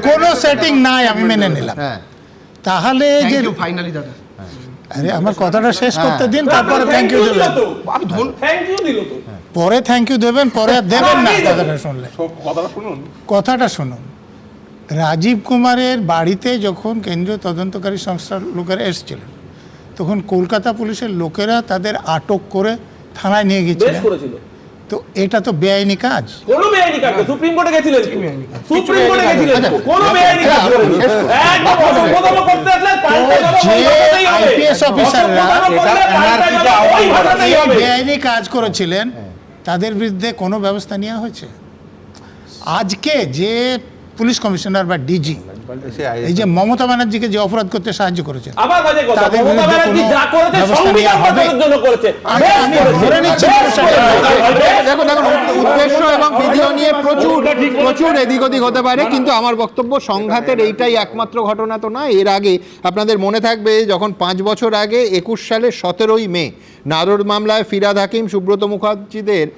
কোনো সেটিং নাই, আমি মেনে নিলাম, তাহলে যে ফাইনালি দাদা, আরে আমার কথাটা শেষ করতে দিন, তারপরে থ্যাংক ইউ দেবেন। থ্যাংক ইউ দিল তো। পরে থ্যাংক ইউ দেবেন, পরে আর দেবেন না। কথাটা শুনলে, কথাটা শুনুন। রাজীব কুমারের বাড়িতে যখন কেন্দ্রীয় তদন্তকারী সংস্থার লোকেরা এসেছিলেন, তখন কলকাতা পুলিশের লোকেরা তাদের আটক করে থানায় নিয়ে গেছিলেন। তো এটা তো বেআইনি কাজ। কোনো বেআইনি কাজ না, সুপ্রিম কোর্টে গেছিলেন, সুপ্রিম কোর্টে গেছিলেন, কোনো বেআইনি কাজ করেনি। একদম অসংশোধন করতে আসলে পাল্টে যে আইপিএস অফিসাররা বেআইনি কাজ করেছিলেন তাদের বিরুদ্ধে কোনো ব্যবস্থা নেওয়া হয়েছে? আজকে যে পুলিশ কমিশনার বা ডিজি এই যে মমতা ব্যানার্জিকে যে অপরাধ করতে সাহায্য করেছেন, তাদের বিরুদ্ধে কোনো ব্যবস্থা নেওয়া হবে? আমি ধরে নিচ্ছি দেখুন উদ্দেশ্য এবং ভিডিও নিয়ে প্রচুর এদিক ওদিক হতে পারে, কিন্তু আমার বক্তব্য সংঘাতের এইটাই একমাত্র ঘটনা তো না। এর আগে আপনাদের মনে থাকবে যখন 5 বছর আগে 21 সালের 17ই মে নারদ মামলায় ফিরহাদ হাকিম, সুব্রত মুখার্জিদের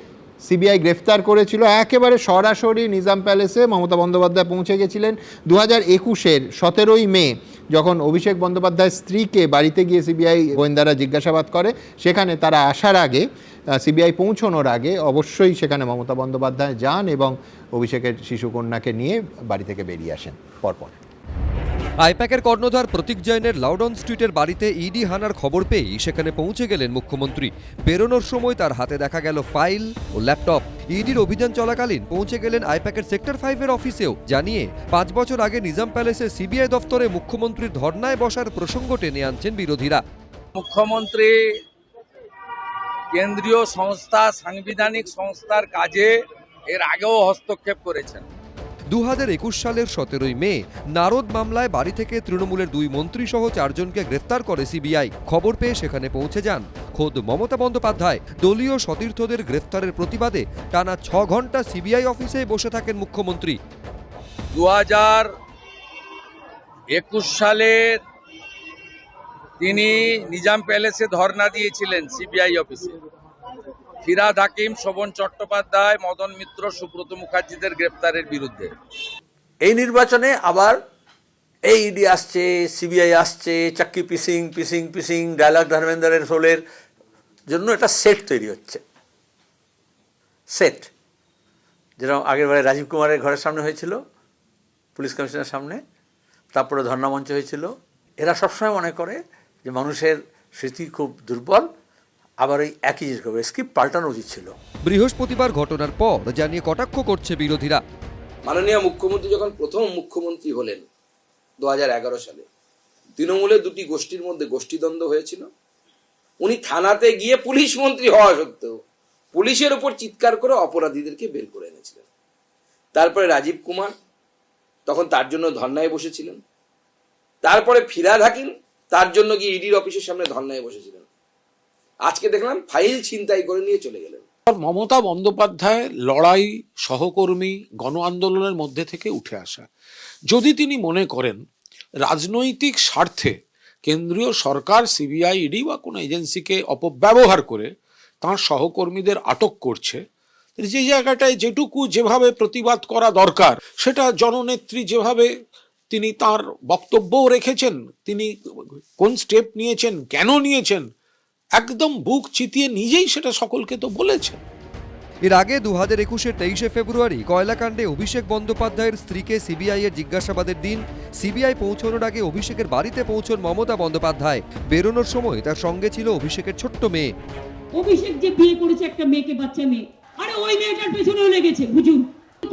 সিবিআই গ্রেফতার করেছিল, একেবারে সরাসরি নিজাম প্যালেসে মমতা বন্দ্যোপাধ্যায় পৌঁছে গেছিলেন। 2021-এর 17ই মে যখন অভিষেক বন্দ্যোপাধ্যায়ের স্ত্রীকে বাড়িতে গিয়ে সিবিআই গোয়েন্দারা জিজ্ঞাসাবাদ করে, সেখানে তারা আসার আগে, সিবিআই পৌঁছানোর আগে অবশ্যই সেখানে মমতা বন্দ্যোপাধ্যায় যান এবং অভিষেকের শিশুকন্যাকে নিয়ে বাড়ি থেকে বেরিয়ে আসেন পরপর। আইপ্যাকের কর্ণধার প্রতীক জৈনের লাউডন স্ট্রিটের বাড়িতে ইডি হানার খবর পেয়েই সেখানে পৌঁছে গেলেন মুখ্যমন্ত্রী। বেরোনোর সময় তার হাতে দেখা গেল ফাইল ও ল্যাপটপ। ইডির অভিযান চলাকালীন পৌঁছে গেলেন আইপ্যাকের সেক্টর 5-এর অফিসেও, জানিয়ে 5 বছর আগে নিজাম প্যালেসে সিবিআই দফতরে মুখ্যমন্ত্রীর ধর্নায় বসার প্রসঙ্গ টেনে আনছেন বিরোধীরা। মুখ্যমন্ত্রী কেন্দ্রীয় সংস্থা, সাংবিধানিক সংস্থার কাজে এর আগেও হস্তক্ষেপ করেছেন। 2021 সালের 17ই মে নারদ মামলায় বাড়ি থেকে তৃণমূলের 2 মন্ত্রী সহ 4 জনকে গ্রেফতার করে সিবিআই। খবর পেয়ে সেখানে পৌঁছে যান খোদ মমতা বন্দ্যোপাধ্যায়। দলীয় সতীর্থদের গ্রেফতারের প্রতিবাদে টানা 6 ঘন্টা সিবিআই অফিসে বসে থাকেন মুখ্যমন্ত্রী। 2021 সালের তিনি নিজাম প্যালেসে ধর্ণা দিয়েছিলেন সিবিআই অফিসে। ফিরহাদ হাকিম, শোভন চট্টোপাধ্যায়, মদন মিত্র, সুব্রত মুখার্জিদের গ্রেপ্তারের বিরুদ্ধে। এই নির্বাচনে আবার এই ইডি আসছে, সিবিআই আসছে, চাক্কি পিসিং, ডায়লগ ধর্মেন্দ্রের রোলের জন্য একটা সেট তৈরি হচ্ছে। সেট যেরকম আগের বারে রাজীব কুমারের ঘরের সামনে হয়েছিল, পুলিশ কমিশনের সামনে, তারপরে ধর্ণামঞ্চ হয়েছিল। এরা সবসময় মনে করে যে মানুষের স্মৃতি খুব দুর্বল, আবার ওই একই জিনিস করবে, স্ক্রিপ্ট পাল্টানো উচিত ছিল। বৃহস্পতিবার ঘটনার পর জানিয়ে কটাক্ষ করছে বিরোধীরা। মাননীয় মুখ্যমন্ত্রী যখন প্রথম মুখ্যমন্ত্রী হলেন 2011 সালে, তৃণমূলের 2টি গোষ্ঠীর মধ্যে গোষ্ঠীদ্বন্দ্ব হয়েছিল। উনি থানাতে গিয়ে পুলিশ মন্ত্রী হওয়া সত্ত্বেও পুলিশের ওপর চিৎকার করে অপরাধীদেরকে বের করে এনেছিলেন। তারপরে রাজীব কুমার তখন তার জন্য ধর্নায় বসেছিলেন। তারপরে ফিরহাদ হাকিম তার জন্য গিয়ে ইডির অফিসের সামনে ধর্নায় বসেছিলেন। আজকে দেখলাম ফাইল ছিনতাই করে নিয়ে চলে গেলেন। মমতা বন্দ্যোপাধ্যায় লড়াই, সহকর্মী, গণ আন্দোলনের মধ্যে থেকে উঠে আসা। যদি তিনি মনে করেন রাজনৈতিক স্বার্থে কেন্দ্রীয় সরকার সিবিআই, ইডি বা কোনো এজেন্সিকে অপব্যবহার করে তাঁর সহকর্মীদের আটক করছে, যে জায়গাটায় যেটুকু যেভাবে প্রতিবাদ করা দরকার, সেটা জননেত্রী যেভাবে তিনি তার বক্তব্যও রেখেছেন, তিনি কোন স্টেপ নিয়েছেন, কেন নিয়েছেন, একদম বুক চিতিয়ে নিজেই সেটা সকলকে তো বলেছেন। এর আগে 2021-এর 23শে ফেব্রুয়ারি কয়লাকাণ্ডে অভিষেক বন্দ্যোপাধ্যায়ের স্ত্রীকে সিবিআই-এর জিজ্ঞাসাবাদের দিন সিবিআই পৌঁছানোর আগে অভিষেকের বাড়িতে পৌঁছন মমতা বন্দ্যোপাধ্যায়। বেরোনোর সময় তার সঙ্গে ছিল অভিষেকের ছোট্ট মেয়ে। অভিষেক যে বিয়ে করেছে একটা মেয়েকে, বাচ্চা মেয়ে, আরে ওই মেয়েটার পেছনেও লেগেছে বুঝুন।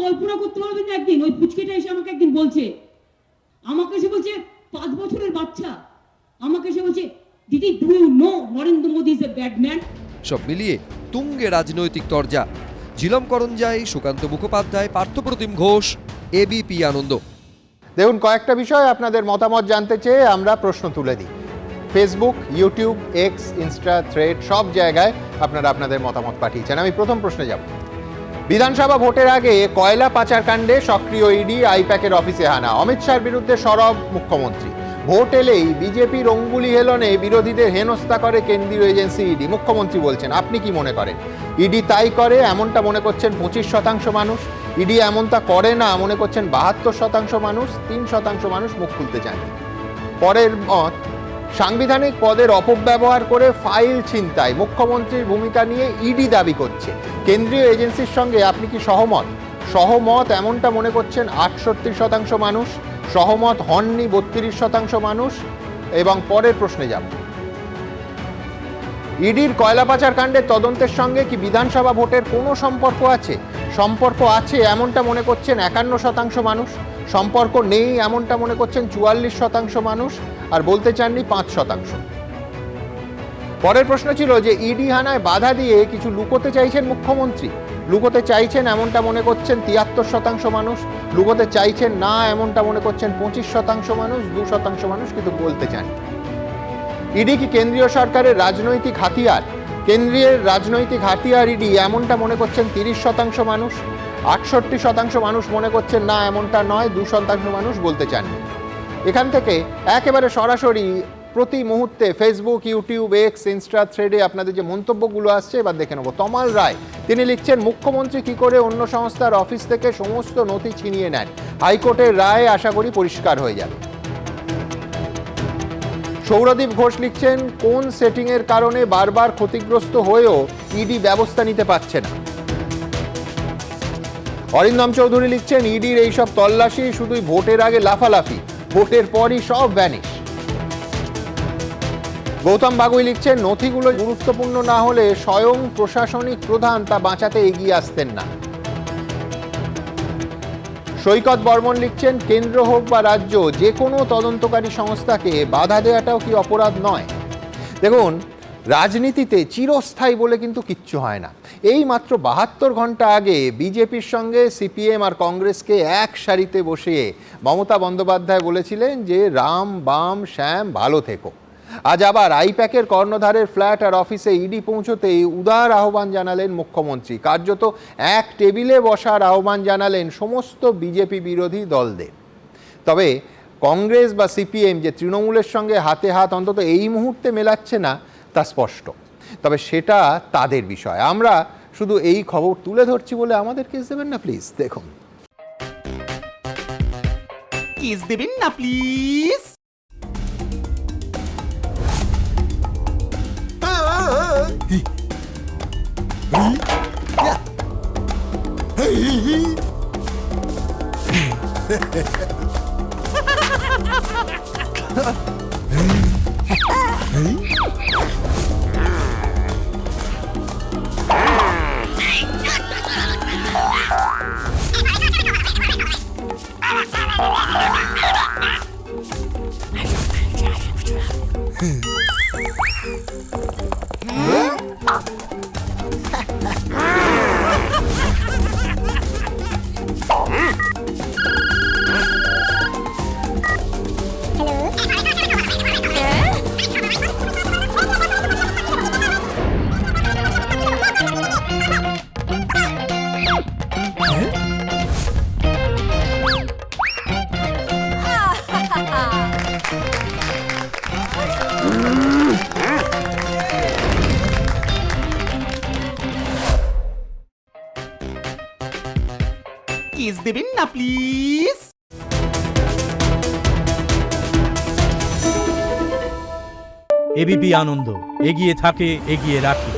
কল্পনা করতে পারবেন না, একদিন ওই পুচকেটা এসে আমাকে একদিন বলছে, 5 বছরের বাচ্চা, আমাকে এসে বলছে, দিদি do you know Narendra Modi is a bad man. সব মিলিয়ে তুঙ্গে রাজনৈতিক তরজা। ঝিলম করঞ্জাই, সুকান্ত মুখোপাধ্যায়, পার্থপ্রতিম ঘোষ, এবিপি আনন্দ। দেখুন, কয়েকটা বিষয় আপনাদের মতামত জানতে চেয়ে আমরা প্রশ্ন তুলে দিই। Facebook, YouTube, x, Insta, thread সব জায়গায় আপনারা আপনাদের মতামত পাঠিয়েছেন। আমি প্রথম প্রশ্নে যাব। বিধানসভা ভোটের আগে কয়লা পাচার কাণ্ডে সক্রিয় ইডি, আইপ্যাকের অফিসে হানা, অমিত শাহর বিরুদ্ধে সরব মুখ্যমন্ত্রী। ভোট এলেই বিজেপির অঙ্গুলি হেলনে বিরোধীদের হেনস্থা করে কেন্দ্রীয় এজেন্সি ইডি। মুখ্যমন্ত্রী বলছেন, আপনি কি মনে করেন ইডি তাই করে? এমনটা মনে করছেন 25% মানুষ। ইডি এমনটা করে না মনে করছেন 72% মানুষ। 3% মানুষ মুখ খুলতে চান। পরের মত, সাংবিধানিক পদের অপব্যবহার করে ফাইল ছিনতাই, মুখ্যমন্ত্রীর ভূমিকা নিয়ে ইডি দাবি করছে। কেন্দ্রীয় এজেন্সির সঙ্গে আপনি কি সহমত? সহমত এমনটা মনে করছেন 68% মানুষ, সহমত হননি 32% মানুষ। এবং পরের প্রশ্নে যাব, ইডির কয়লা পাচার কাণ্ডের তদন্তের সঙ্গে কি বিধানসভা ভোটের কোনো সম্পর্ক আছে? সম্পর্ক আছে এমনটা মনে করছেন 51% মানুষ, সম্পর্ক নেই এমনটা মনে করছেন 44% মানুষ, আর বলতে চাননি 5%। পরের প্রশ্ন ছিল যে ইডি হানায় বাধা দিয়ে কিছু লুকোতে চাইছেন মুখ্যমন্ত্রী, লুকোতে চাইছেন এমনটা মনে করছেন 73% মানুষ, লুকোতে চাইছেন না এমনটা মনে করছেন 25% মানুষ, 2% মানুষ কিন্তু বলতে চান। ইডি কি কেন্দ্রীয় সরকারের রাজনৈতিক হাতিয়ার? কেন্দ্রীয় রাজনৈতিক হাতিয়ার ইডি এমনটা মনে করছেন 30% মানুষ, 68% মানুষ মনে করছেন না এমনটা নয়, 2% মানুষ বলতে চান। এখান থেকে একেবারে সরাসরি প্রতি মুহূর্তে ফেসবুক, ইউটিউব, এক্স, ইনস্টা থ্রেডে আপনাদের যে মন্তব্যগুলো আসছে এবার দেখে নেব। তমাল রায় তিনি লিখছেন, মুখ্যমন্ত্রী কি করে অন্য সংস্থার অফিস থেকে সমস্ত নথি ছিনিয়ে নেন? হাইকোর্টের রায় আশা করি পরিষ্কার হয়ে যাবে। সৌরদীপ ঘোষ লিখছেন, কোন সেটিংয়ের কারণে বারবার ক্ষতিগ্রস্ত হয়েও ইডি ব্যবস্থা নিতে পারছে না? অরিন্দম চৌধুরী লিখছেন, ইডির এইসব তল্লাশি শুধুই ভোটের আগে লাফালাফি, ভোটের পরই সব ভ্যানিশ। গৌতম বাগুই লিখছেন, নথিগুলো গুরুত্বপূর্ণ না হলে স্বয়ং প্রশাসনিক প্রধান তা বাঁচাতে এগিয়ে আসতেন না। সৈকত বর্মন লিখছেন, কেন্দ্র হোক বা রাজ্য, যে কোনো তদন্তকারী সংস্থাকে বাধা দেওয়াটাও কি অপরাধ নয়? দেখুন, রাজনীতিতে চিরস্থায়ী বলে কিন্তু কিচ্ছু হয় না। এই মাত্র 72 ঘন্টা আগে বিজেপির সঙ্গে সিপিএম আর কংগ্রেসকে এক সারিতে বসিয়ে মমতা বন্দ্যোপাধ্যায় বলেছিলেন যে রাম বাম শ্যাম ভালো থেকো। আজ আবার আইপ্যাকের কর্ণধারের ফ্ল্যাট আর অফিসে ইডি পৌঁছতেই উদার আহ্বান জানালেন মুখ্যমন্ত্রী, কার্যত এক টেবিলে বসার আহ্বান জানালেন সমস্ত বিজেপি বিরোধী দলদের। তবে কংগ্রেস বা সিপিএম যে তৃণমূলের সঙ্গে হাতে হাত অন্তত এই মুহূর্তে মেলাচ্ছে না তা স্পষ্ট, তবে সেটা তাদের বিষয়। আমরা শুধু এই খবর তুলে ধরছি বলে আমাদের কেস দেবেন না প্লিজ। দেখুন, কেস দেবেন না প্লিজ। কেস দেবেন না প্লিজ। এবিপি আনন্দ, এগিয়ে থাকে, এগিয়ে রাখে।